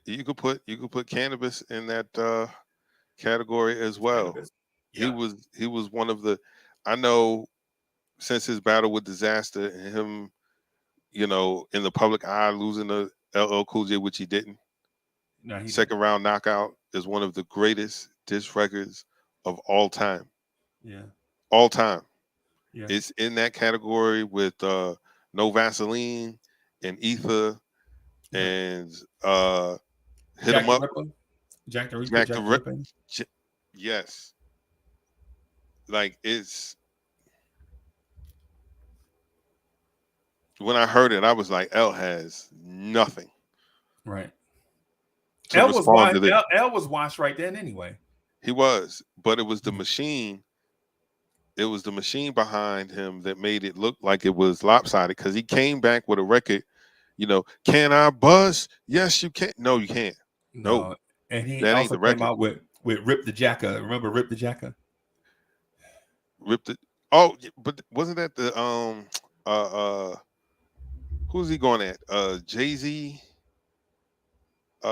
F: You could put Cannabis in that category as well. Yeah. He was one of the, I know, since his battle with Disaster and him, you know, in the public eye losing to LL Cool J, which he didn't. No, Second Round Knockout is one of the greatest diss records of all time.
G: Yeah.
F: all time.
G: Yeah.
F: It's in that category with No Vaseline and Ether and Hit 'Em
G: Jack the
F: Up.
G: Ripper. Jack the Ripper.
F: Jack
G: Jack
F: the
G: the
F: Rip.
G: Ripper.
F: Yes. Like it's when I heard it, I was like, L has nothing
G: Right.
F: to
G: L was
F: respond to
G: washed.
F: this.
G: L was washed right then anyway.
F: He was, but it was the machine. It was the machine behind him that made it look like it was lopsided because he came back with a record. You know, can I buzz? Yes, you can. No, you can't. No,
G: And he
F: that ain't
G: also
F: the
G: came
F: record.
G: out with Rip the Jacka. Remember Rip the Jacka?
F: Ripped it. Oh, but wasn't that the who's he going at? Jay-Z. Who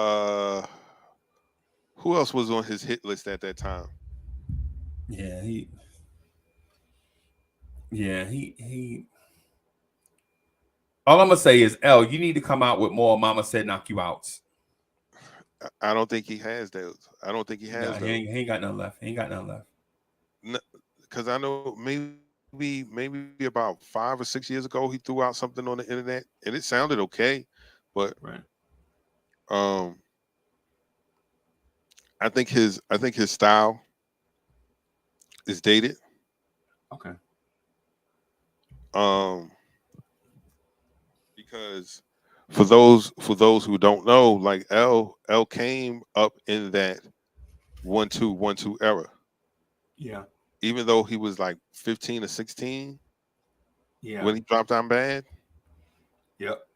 F: else was on his hit list at that time?
G: Yeah, he. All I'm gonna say is, L, you need to come out with more Mama Said Knock You Outs.
F: I don't think he has those. I don't think he has
G: No,
F: those.
G: he ain't got nothing left. He ain't got nothing left.
F: Because I know maybe about 5 or 6 years ago he threw out something on the internet and it sounded okay, but
G: Right.
F: I think his style is dated.
G: Okay.
F: Because for those who don't know, like L came up in that 1-2-1-2 era.
G: Yeah.
F: Even though he was like 15 or 16
G: Yeah.
F: when he dropped down bad.
G: Yep.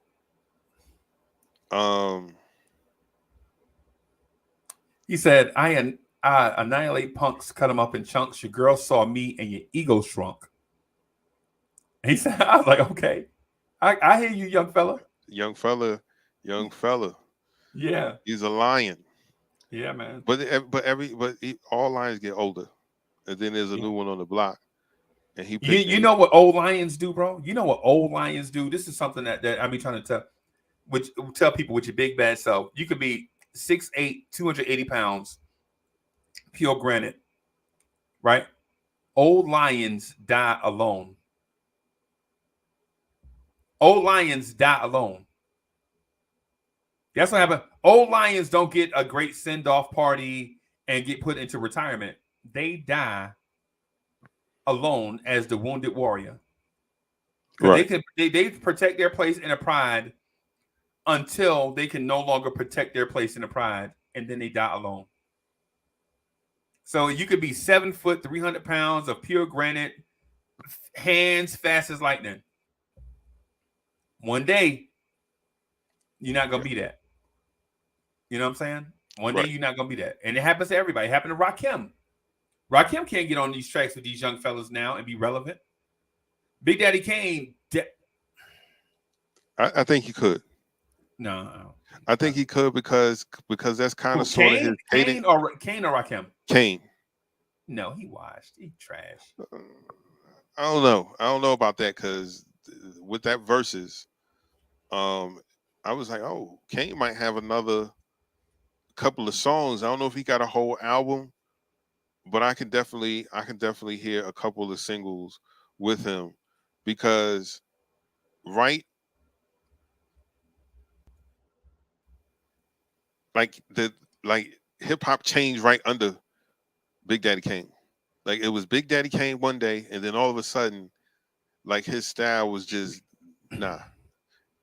G: He said, I annihilate punks, cut them up in chunks. Your girl saw me and your ego shrunk. And he said, I was like, okay. I hear you, young fella.
F: Young fella.
G: Yeah.
F: He's a lion.
G: Yeah, man.
F: But all lions get older. And then there's a new one on the block. And
G: you know what old lions do, bro? You know what old lions do? This is something that I be trying to tell people with your big bad self. You could be 6'8", 280 pounds, pure granite, right? Old lions die alone. Old lions die alone. That's what happened. Old lions don't get a great send-off party and get put into retirement. They die alone as the wounded warrior. Right. They protect their place in a pride until they can no longer protect their place in the pride, and then they die alone. So you could be 7 foot, 300 pounds of pure granite, hands fast as lightning. One day, you're not gonna be that. You know what I'm saying? One day you're not gonna be that, and it happens to everybody. It happened to Rakim. Rakim can't get on these tracks with these young fellas now and be relevant. Big Daddy Kane.
F: I think he could.
G: No.
F: I think he could because that's kind of sort of his
G: Kane or Rakim?
F: Kane.
G: No, he washed. He trash.
F: I don't know about that because with that verses, I was like, oh, Kane might have another couple of songs. I don't know if he got a whole album, but I can definitely hear a couple of singles with him because like hip hop changed right under Big Daddy Kane. Like it was Big Daddy Kane one day, and then all of a sudden, like his style was just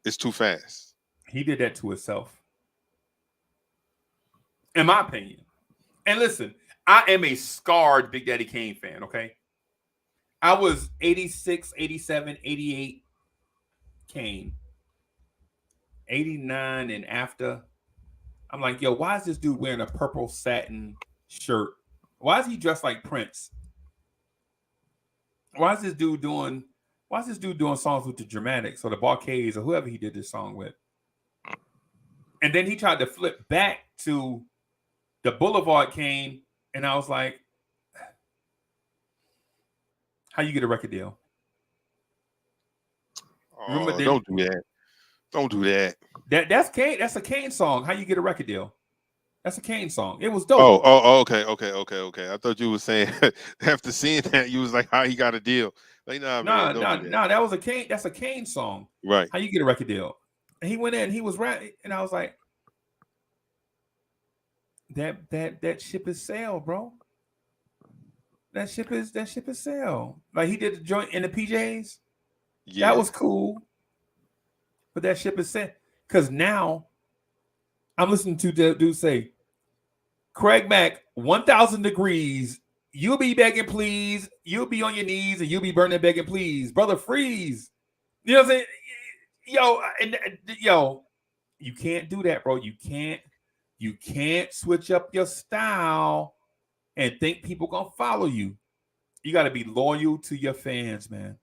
F: it's too fast.
G: He did that to himself, in my opinion. And listen, I am a scarred Big Daddy Kane fan, okay? I was 86, 87, 88 Kane. 89 and after. I'm like, yo, why is this dude wearing a purple satin shirt? Why is he dressed like Prince? Why is this dude doing songs with the Dramatics or the Barcades or whoever he did this song with? And then he tried to flip back to the Boulevard Kane, and I was like, how you get a record deal?
F: Oh, don't do that. Don't do that.
G: That's Kane. That's a Kane song. How you get a record deal? That's a Kane song. It was dope.
F: Okay. I thought you were saying after seeing that, you was like, how he got a deal? Like, nah, man, don't do that.
G: That was a Kane. That's a Kane song.
F: Right.
G: How you get a record deal? And he went in, he was rapping, and I was like, that ship is sailed, bro. That ship is sailed. Like he did the joint in the PJs.
F: Yeah.
G: That was cool. But that ship is sailed. Because now I'm listening to the dude say, Craig Mack, 1,000 degrees. You'll be begging, please. You'll be on your knees and you'll be burning, begging, please. Brother, freeze. You know what I'm saying? Yo, you can't do that, bro. You can't switch up your style and think people gonna follow you. You got to be loyal to your fans, man.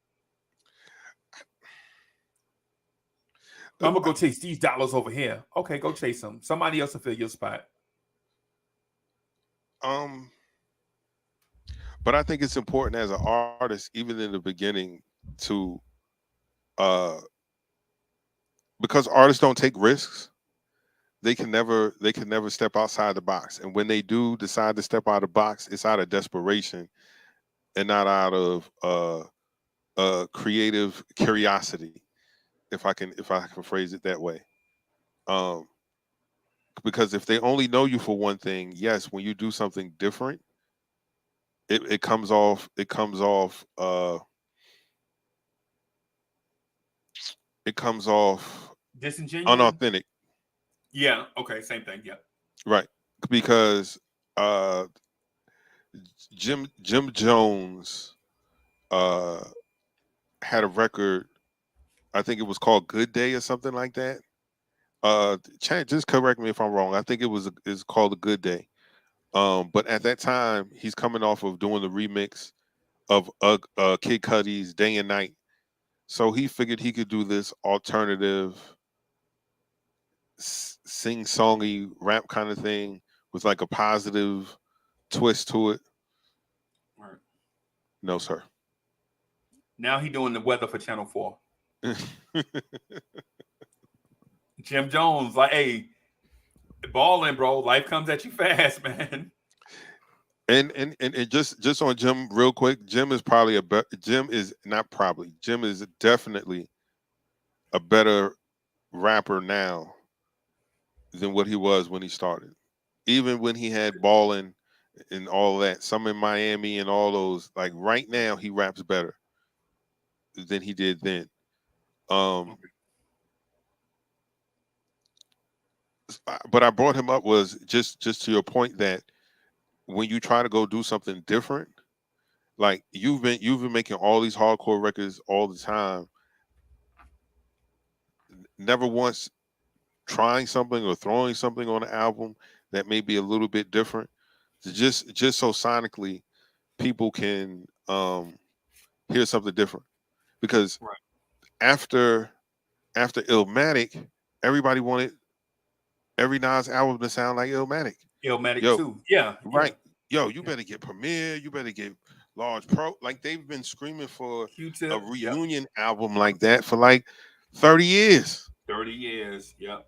G: I'm gonna go chase these dollars over here. Okay, go chase them. Somebody else will fill your spot.
F: But I think it's important as an artist, even in the beginning, to because artists don't take risks, they can never step outside the box. And when they do decide to step out of the box, it's out of desperation and not out of creative curiosity, if I can phrase it that way. Because if they only know you for one thing, yes, when you do something different, it comes off
G: Disingenuous,
F: unauthentic.
G: Yeah. Okay. Same thing. Yeah.
F: Right. Because Jim Jones had a record, I think it was called Good Day or something like that. Chad, just correct me if I'm wrong. I think it's called A Good Day. But at that time, he's coming off of doing the remix of Kid Cudi's Day and Night. So he figured he could do this alternative, sing-songy rap kind of thing with like a positive twist to it.
G: Right.
F: No, sir.
G: Now he doing the weather for Channel 4. Jim Jones, like, hey, balling, bro. Life comes at you fast, man.
F: And just on Jim real quick, Jim is definitely a better rapper now than what he was when he started. Even when he had Ballin' and all that, some in Miami and all those, like right now he raps better than he did then. But I brought him up was just to your point that when you try to go do something different, like you've been making all these hardcore records all the time, never once trying something or throwing something on an album that may be a little bit different, just so sonically people can hear something different. Because
G: right.
F: after Illmatic, everybody wanted every Nas album to sound like Illmatic.
G: Illmatic too. Yeah.
F: Right. Yo, you better get Premier, you better get Large Pro. Like they've been screaming for
G: Q-Tip,
F: a reunion album like that for like 30 years.
G: 30 years, yep.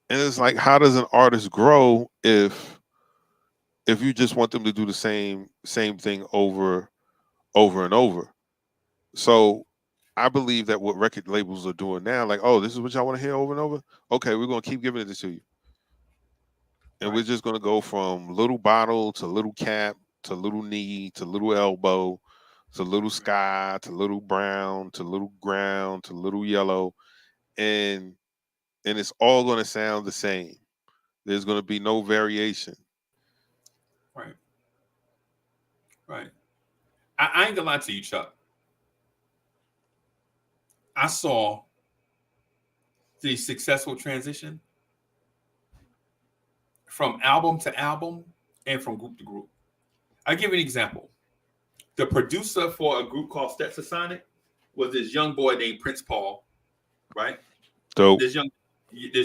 F: And it's like, how does an artist grow if you just want them to do the same thing over and over? So I believe that what record labels are doing now, like, oh, this is what y'all want to hear over and over? Okay, we're going to keep giving it to you. And we're just going to go from Little Bottle to Little Cap to Little Knee to Little Elbow to Little Sky to Little Brown to Little Ground to Little Yellow. And it's all going to sound the same. There's going to be no variation.
G: Right. Right. I ain't going to lie to you, Chuck. I saw the successful transition from album to album and from group to group. I'll give you an example. The producer for a group called Stetsasonic was this young boy named Prince Paul, right?
F: Dope.
G: This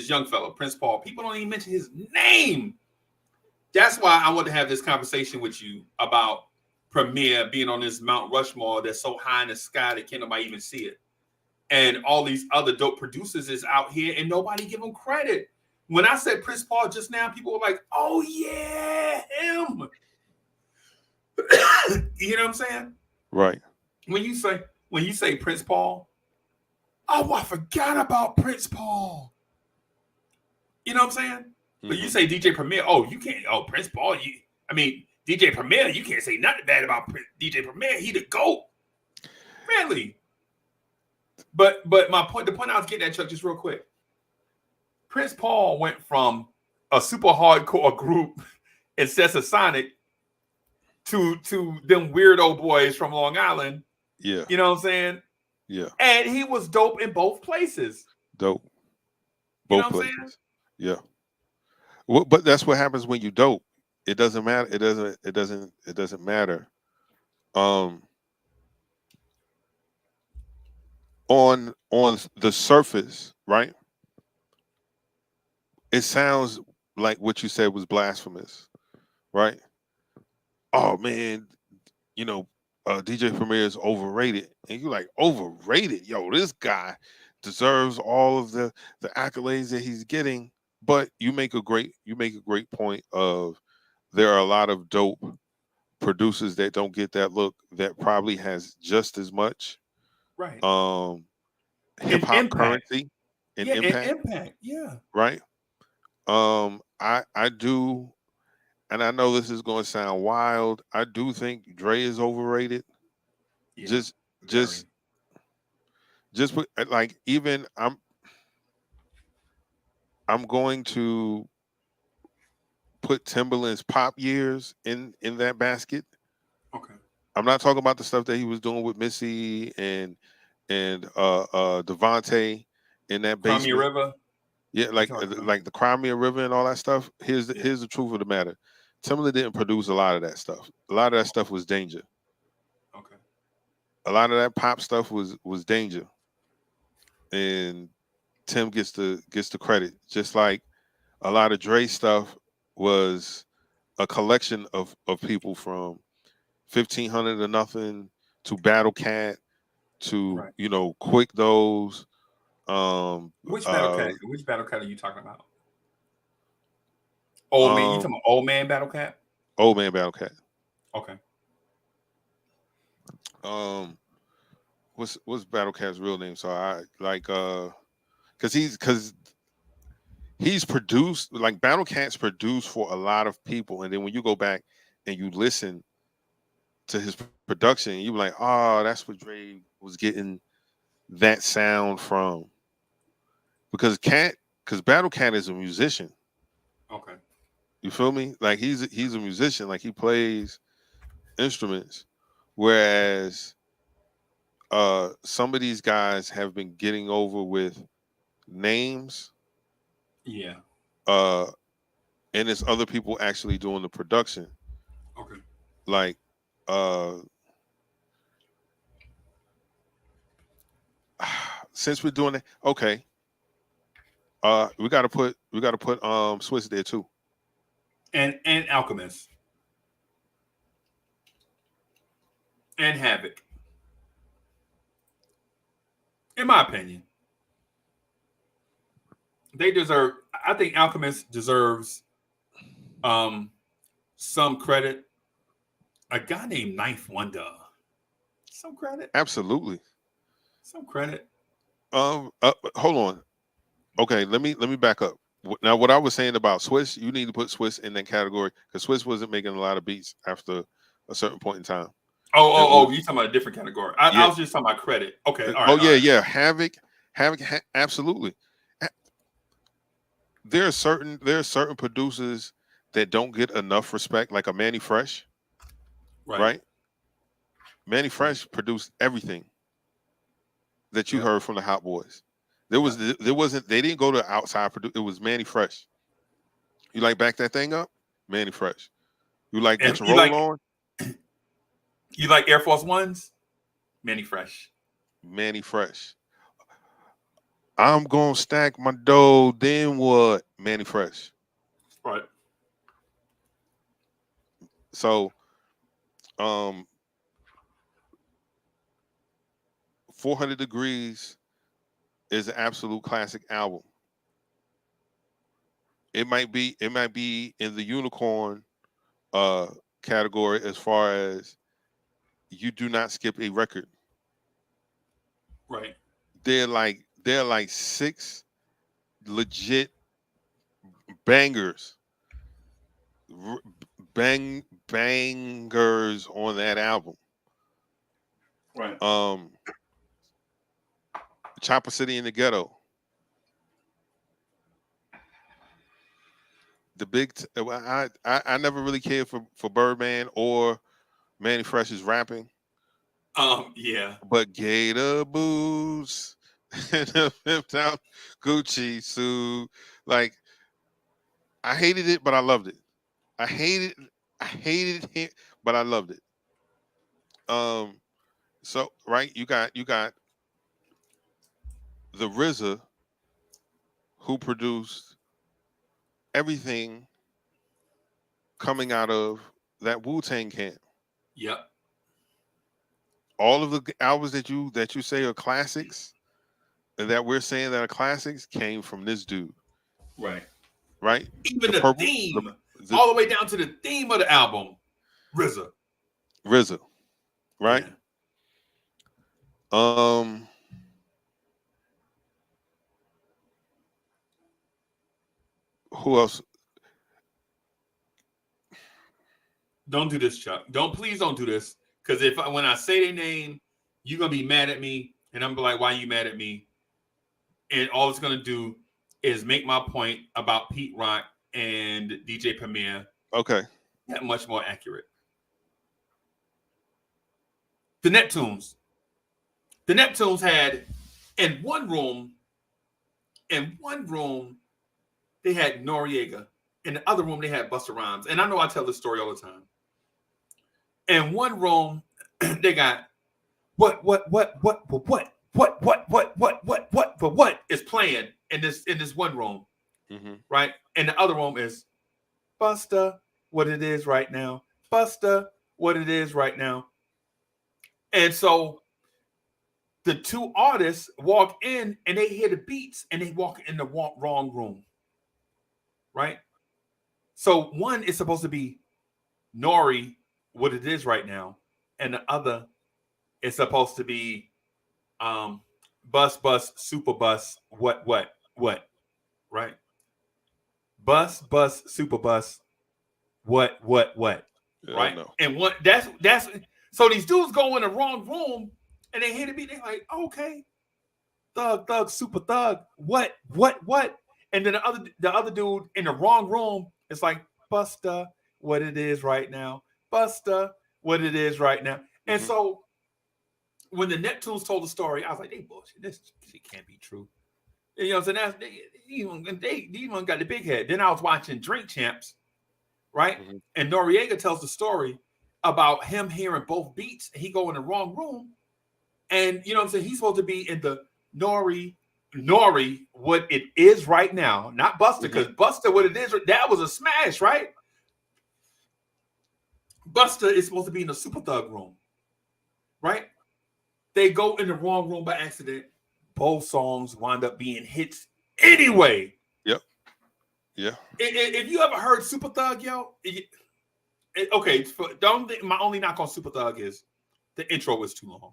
G: young fellow, Prince Paul. People don't even mention his name. That's why I want to have this conversation with you about Premier being on this Mount Rushmore that's so high in the sky that can't nobody even see it. And all these other dope producers is out here and nobody give them credit. When I said Prince Paul just now, people were like, "Oh yeah, him." You know what I'm saying?
F: Right.
G: When you say Prince Paul, oh, I forgot about Prince Paul. You know what I'm saying? But you say DJ Premier, oh, you can't. Oh, Prince Paul, DJ Premier, you can't say nothing bad about DJ Premier. He the GOAT. Really? But the point I was getting at, Chuck, just real quick. Prince Paul went from a super hardcore group in Sonic to them weirdo boys from Long Island.
F: Yeah.
G: You know what I'm saying?
F: Yeah.
G: And he was dope in both places.
F: Dope.
G: You
F: Both
G: know what I'm
F: places. Yeah. Well, but that's what happens when you dope. It doesn't matter. It doesn't matter. On the surface, right? It sounds like what you said was blasphemous, right? Oh man, DJ Premier is overrated, and you're like, overrated? Yo, this guy deserves all of the accolades that he's getting. But you make a great point of there are a lot of dope producers that don't get that look that probably has just as much
G: right
F: hip hop currency and
G: impact. Yeah.
F: Right. I do, and I know this is going to sound wild. I do think Dre is overrated.
G: Yeah,
F: just put, like, even I'm going to put Timberland's pop years in that basket.
G: Okay.
F: I'm not talking about the stuff that he was doing with Missy and Devontae in that basement.
G: Crimea River.
F: Yeah, like the Crimea River and all that stuff. Here's the truth of the matter. Timberland didn't produce a lot of that stuff. A lot of that stuff was Danger.
G: Okay.
F: A lot of that pop stuff was Danger. And Tim gets the credit. Just like a lot of Dre stuff was a collection of people from 1500 or Nothing to Battle Cat to Quick Those.
G: Which Battle Cat are you talking about? Old man, you talking about Old Man Battle Cat?
F: Old Man Battle Cat.
G: Okay.
F: What's Battle Cat's real name? So I like because he's produced, like, Battle Cat's produced for a lot of people, and then when you go back and you listen to his production, you're like, oh, that's what Dre was getting that sound from. Because Battle Cat is a musician.
G: Okay.
F: You feel me? Like, he's a musician. Like, he plays instruments, whereas some of these guys have been getting over with names.
G: Yeah.
F: And it's other people actually doing the production.
G: Okay.
F: Like, since we're doing it, okay. We gotta put Swiss there too.
G: And Alchemist. And Havoc. In my opinion. They deserve, I think Alchemist deserves some credit. A guy named Ninth Wonder. Some credit.
F: Absolutely.
G: Some credit.
F: Hold on. Okay, let me back up. Now, what I was saying about Swiss, you need to put Swiss in that category because Swiss wasn't making a lot of beats after a certain point in time.
G: Oh, you talking about a different category. I was just talking about credit. Okay. All right,
F: yeah. Havoc, absolutely. There are certain producers that don't get enough respect, like a Manny Fresh. Right? Manny Fresh produced everything that you heard from the Hot Boys. They didn't go to outside produce. It was Manny Fresh. You like Back That Thing Up? Manny Fresh. You like Get Your Roll On?
G: You like Air Force Ones? Manny Fresh.
F: Manny Fresh. I'm gonna stack my dough, then what? Manny Fresh.
G: Right.
F: So 400 Degrees is an absolute classic album. it might be in the unicorn category as far as you do not skip a record.
G: Right.
F: They're like 6 legit bangers, bangers on that album.
G: Right.
F: Chopper City in the Ghetto. I never really cared for Birdman or Manny Fresh's rapping.
G: Yeah.
F: But Gator Boots and the Fifth Town Gucci suit, like, I hated it, but I loved it. I hated it, but I loved it. So right, you got the RZA, who produced everything coming out of that Wu-Tang camp.
G: Yep.
F: All of the albums that you say are classics, and that we're saying that are classics, came from this dude.
G: Right.
F: Right?
G: Even the theme, all the way down to the theme of the album, RZA.
F: Right?
G: Yeah.
F: Who else?
G: Don't do this, Chuck. Please don't do this. Because when I say their name, you're gonna be mad at me, and I'm like, why are you mad at me? And all it's gonna do is make my point about Pete Rock and DJ Premier
F: Okay.
G: that much more accurate. The Neptunes had in one room, they had Noriega. In the other room, they had Busta Rhymes. And I know I tell this story all the time. In one room, they got what is playing in this one room, right? And the other room is Busta, what it is right now. Busta, what it is right now. And so the two artists walk in and they hear the beats and they walk in the wrong room, right? So one is supposed to be Nori, what it is right now, and the other is supposed to be Bus Super Bus what, right? Bus Super Bus what, right?
F: No.
G: And what that's so these dudes go in the wrong room and they hear the beat, they're like, okay, thug, super thug, what? And then the other dude in the wrong room is like, Busta, what it is right now. Busta, what it is right now. And so when the Neptunes told the story, I was like, they bullshit. This shit can't be true. You know what I'm saying? They even got the big head. Then I was watching Drink Champs, right? And Noriega tells the story about him hearing both beats. And he go in the wrong room. And you know what I'm saying? He's supposed to be in the Nori, what it is right now, not Busta, because Busta, what it is, that was a smash, right? Busta is supposed to be in the Super Thug room, right? They go in the wrong room by accident. Both songs wind up being hits anyway.
F: Yep. Yeah.
G: If you ever heard Super Thug, yo, okay. My only knock on Super Thug is the intro was too long.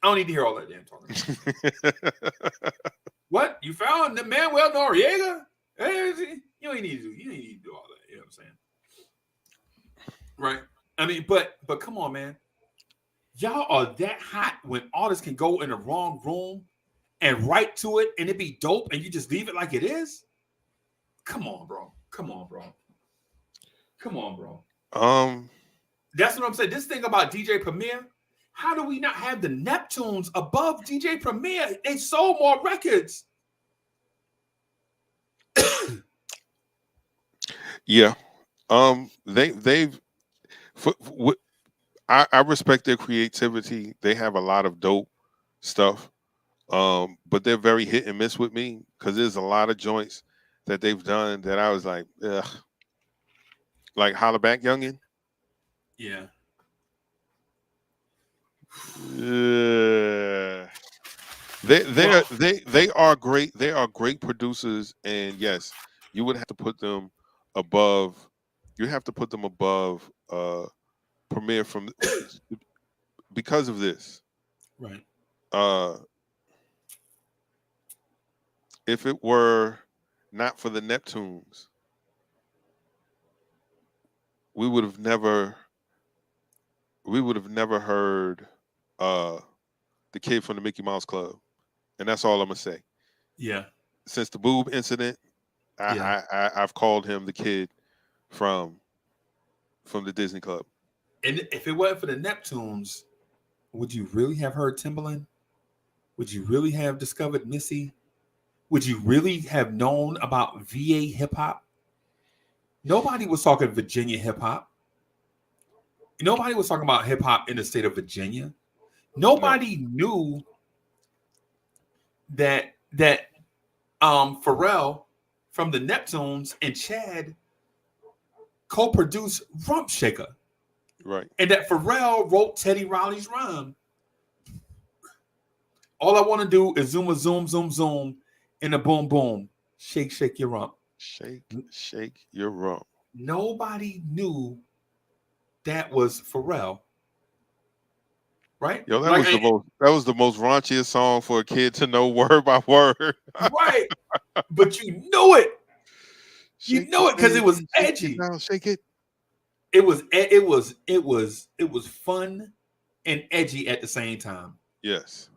G: I don't need to hear all that damn talking. What? You found the Manuel Noriega? You ain't need to do all that. You know what I'm saying? Right? I mean, but come on, man. Y'all are that hot when artists can go in the wrong room and write to it and it be dope and you just leave it like it is? Come on, bro. That's what I'm saying. This thing about DJ Premier, how do we not have the Neptunes above DJ Premier? They sold more records.
F: Yeah. I respect their creativity. They have a lot of dope stuff. But they're very hit and miss with me because there's a lot of joints that they've done that I was like, ugh. Like Holla Back Youngin'.
G: Yeah.
F: They are great. They are great producers, and yes, you would have to put them above. You have to put them above Premier from because of this.
G: Right.
F: If it were not for the Neptunes, we would have never heard the kid from the Mickey Mouse Club, and that's all I'm gonna say.
G: Yeah.
F: Since the boob incident, I've called him the kid from the Disney Club.
G: And if it wasn't for the Neptunes, would you really have heard Timbaland? Would you really have discovered Missy? Would you really have known about VA hip hop? Nobody was talking Virginia hip hop. Nobody was talking about hip hop in the state of Virginia. Nobody knew that Pharrell from the Neptunes and Chad co-produced Rump Shaker.
F: Right.
G: And that Pharrell wrote Teddy Riley's rhyme. All I want to do is zoom, zoom, zoom, and a boom, boom. Shake, shake your rump.
F: Shake your rump.
G: Nobody knew that was Pharrell. Right?
F: Yo, that was the most raunchiest song for a kid to know word by word.
G: Right. But you knew it. You know it because it was edgy.
F: Now shake it.
G: It was fun and edgy at the same time.
F: Yes.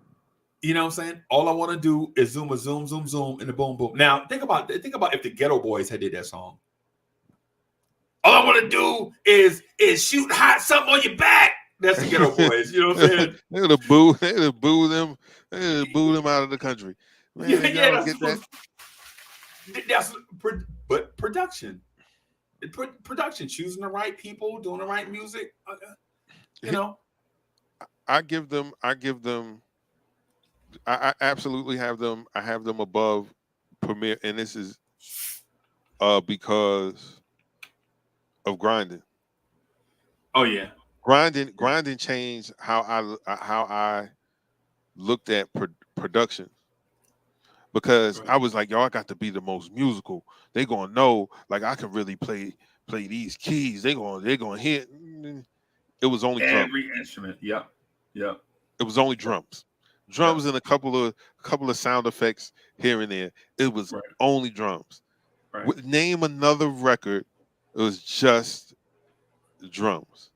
G: You know what I'm saying? All I want to do is zoom, and a boom, boom. Now think about if the Ghetto Boys had did that song. All I want to do is shoot hot something on your back. That's the Ghetto Boys. You know what I'm saying?
F: They're gonna boo them. They're gonna boo them out of the country. Man, but production. Production, choosing the right people, doing the right music. You know, I absolutely have them. I have them above Premier, and this is because of grinding.
G: Oh yeah,
F: grinding changed how I looked at production. Because I was like, yo, I got to be the most musical. They gonna know, like I can really play these keys. They gonna hit. It was only
G: every
F: drums.
G: instrument. Yeah.
F: It was only drums, and a couple of sound effects here and there. It was only drums.
G: Right.
F: Name another record. It was just drums.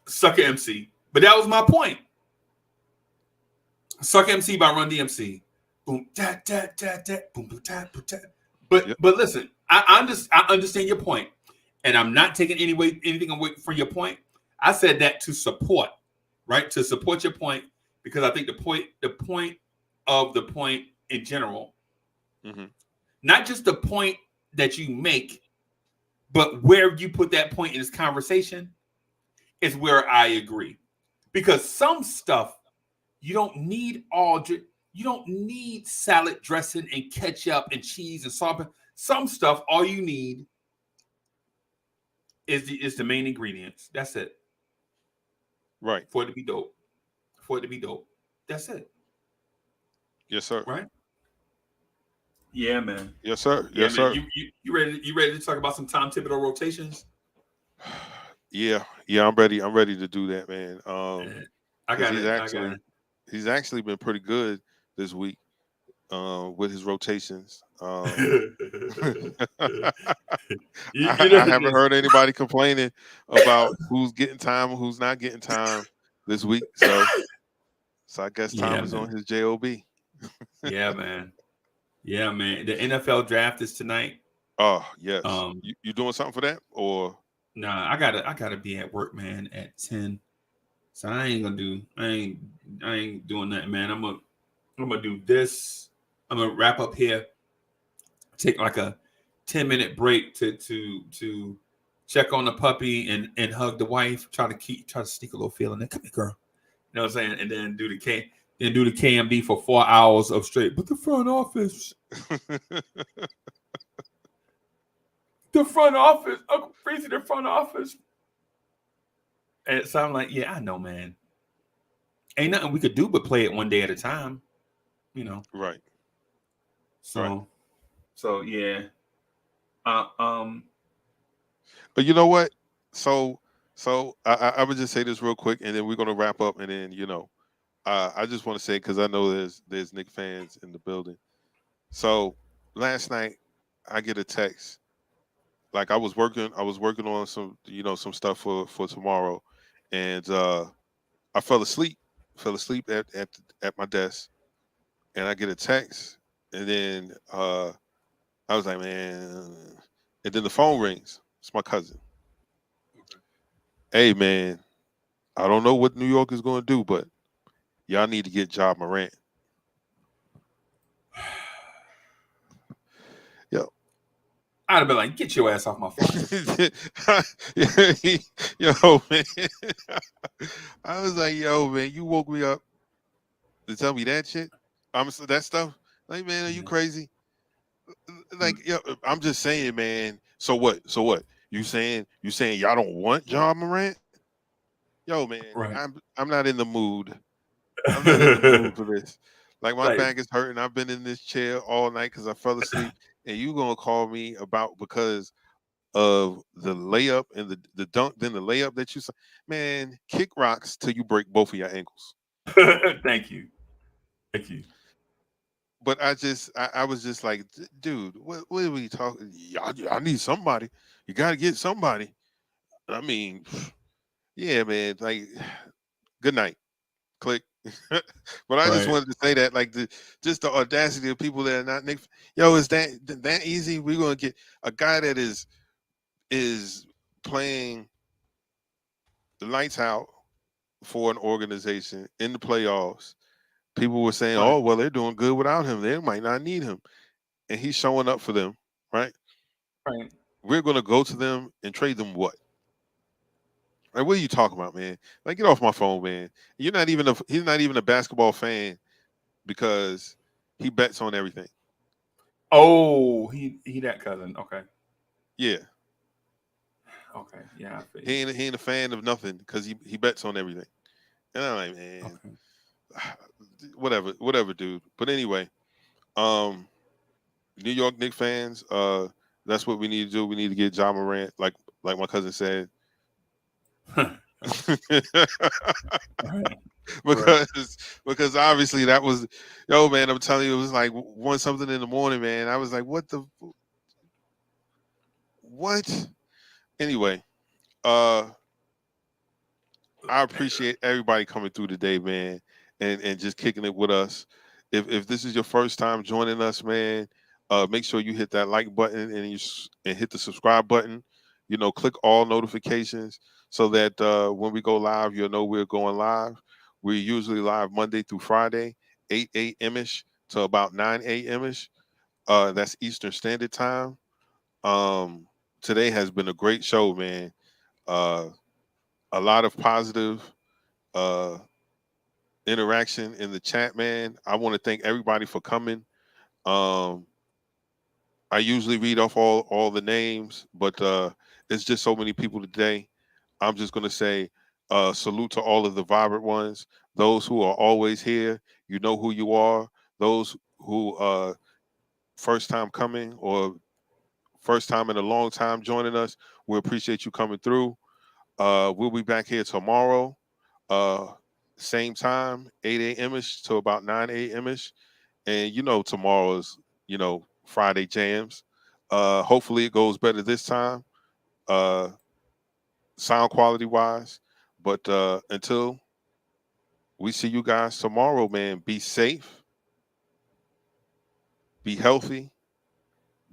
G: Sucker MC, but that was my point. Suck MC by Run DMC. Boom, da, da, da, da, boom, boom, da, boom, da. But listen, I understand your point, and I'm not taking anything away from your point. I said that to support, right? To support your point, because I think the point in general, not just the point that you make, but where you put that point in this conversation is where I agree. Because some stuff you don't need you don't need salad dressing and ketchup and cheese and salt. Some stuff, all you need is the main ingredients. That's it.
F: Right.
G: For it to be dope. That's it.
F: Yes, sir.
G: Right? Yeah, man.
F: Yes, sir.
G: Yeah,
F: yes,
G: man.
F: sir.
G: You ready to talk about some Tom Thibodeau rotations?
F: Yeah, I'm ready. I'm ready to do that, man.
G: I got it.
F: He's actually been pretty good this week with his rotations. I haven't heard anybody complaining about who's getting time and who's not getting time this week. So I guess Tom is on his job.
G: Yeah, man. Yeah, man. The NFL draft is tonight.
F: Oh yes. You doing something for that or?
G: Nah, I gotta be at work, man, at 10. So I ain't doing that, man. I'm gonna do this. I'm gonna wrap up here. Take like a 10-minute break to check on the puppy and hug the wife. Try to sneak a little feeling there. Come here, girl. You know what I'm saying? And then do the KMD for 4 hours of straight. But the front office. The front office. Uncle Freezy, the front office. And so I'm like, yeah, I know, man. Ain't nothing we could do but play it one day at a time, you know.
F: Right.
G: So, So yeah.
F: But you know what? So I would just say this real quick, and then we're gonna wrap up, and then I just want to say because I know there's Nick fans in the building. So last night I get a text. Like I was working on some stuff for tomorrow, and I fell asleep at my desk, and I get a text, and then I was like, man, and then the phone rings. It's my cousin. Hey man, I don't know what New York is going to do, but y'all need to get Ja Morant. Yo,
G: I'd have been like, get your ass off my phone.
F: yo man, I was like, yo man, you woke me up to tell me that shit. That stuff. Like, man, are you crazy? Like, yo, I'm just saying, man. So what? So what? You saying y'all don't want Ja Morant? Yo, man,
G: Right.
F: I'm not in the mood. I'm not in the mood for this. Like my
G: Like,
F: back is hurting. I've been in this chair all night because I fell asleep. And you gonna call me about because of the layup and the dunk, then the layup that you saw. Man, kick rocks till you break both of your ankles.
G: thank you. Thank you.
F: But I was just like, dude, what are we talking? I need somebody. You got to get somebody. I mean, yeah, man. Like, good night. Click. But I just
G: Right.
F: wanted to say that, like, just the audacity of people that are not Nick. Yo, is that easy? We're gonna get a guy that is playing the lights out for an organization in the playoffs. People were saying,
G: Right.
F: "Oh, well, they're doing good without him. They might not need him," and he's showing up for them, right?
G: Right.
F: We're gonna go to them and trade them what? Like, what are you talking about, man? Like, get off my phone, man. He's not even a basketball fan because he bets on everything.
G: Oh, he that cousin. Okay.
F: Yeah,
G: Okay. Yeah, I feel you.
F: he ain't a fan of nothing because he bets on everything. And I'm like, man,
G: Okay.
F: whatever, dude. But anyway, um, New York Knicks fans, that's what we need to do. We need to get Ja Morant, like my cousin said.
G: Right. Right.
F: because obviously that was, yo man, I'm telling you, it was like one something in the morning, man. I was like, what? Anyway, uh I appreciate everybody coming through today, man, and just kicking it with us. If this is your first time joining us, man, make sure you hit that like button and hit the subscribe button. Click all notifications so that when we go live, you'll know we're going live. We're usually live Monday through Friday, 8 a.m. ish to about 9 a.m. ish. That's Eastern Standard Time. Today has been a great show, man. Uh, a lot of positive uh, interaction in the chat, man. I want to thank everybody for coming. Um, I usually read off all the names, but it's just so many people today. I'm just gonna say salute to all of the vibrant ones, those who are always here. You know who you are. Those who first time coming or first time in a long time joining us. We appreciate you coming through. We'll be back here tomorrow. Uh, same time, 8 a.m. ish to about 9 a.m. ish. And tomorrow's, Friday jams. Hopefully it goes better this time, uh, sound quality wise. But until we see you guys tomorrow, man, be safe, be healthy,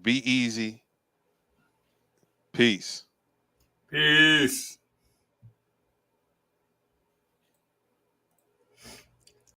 F: be easy. Peace.
G: Peace.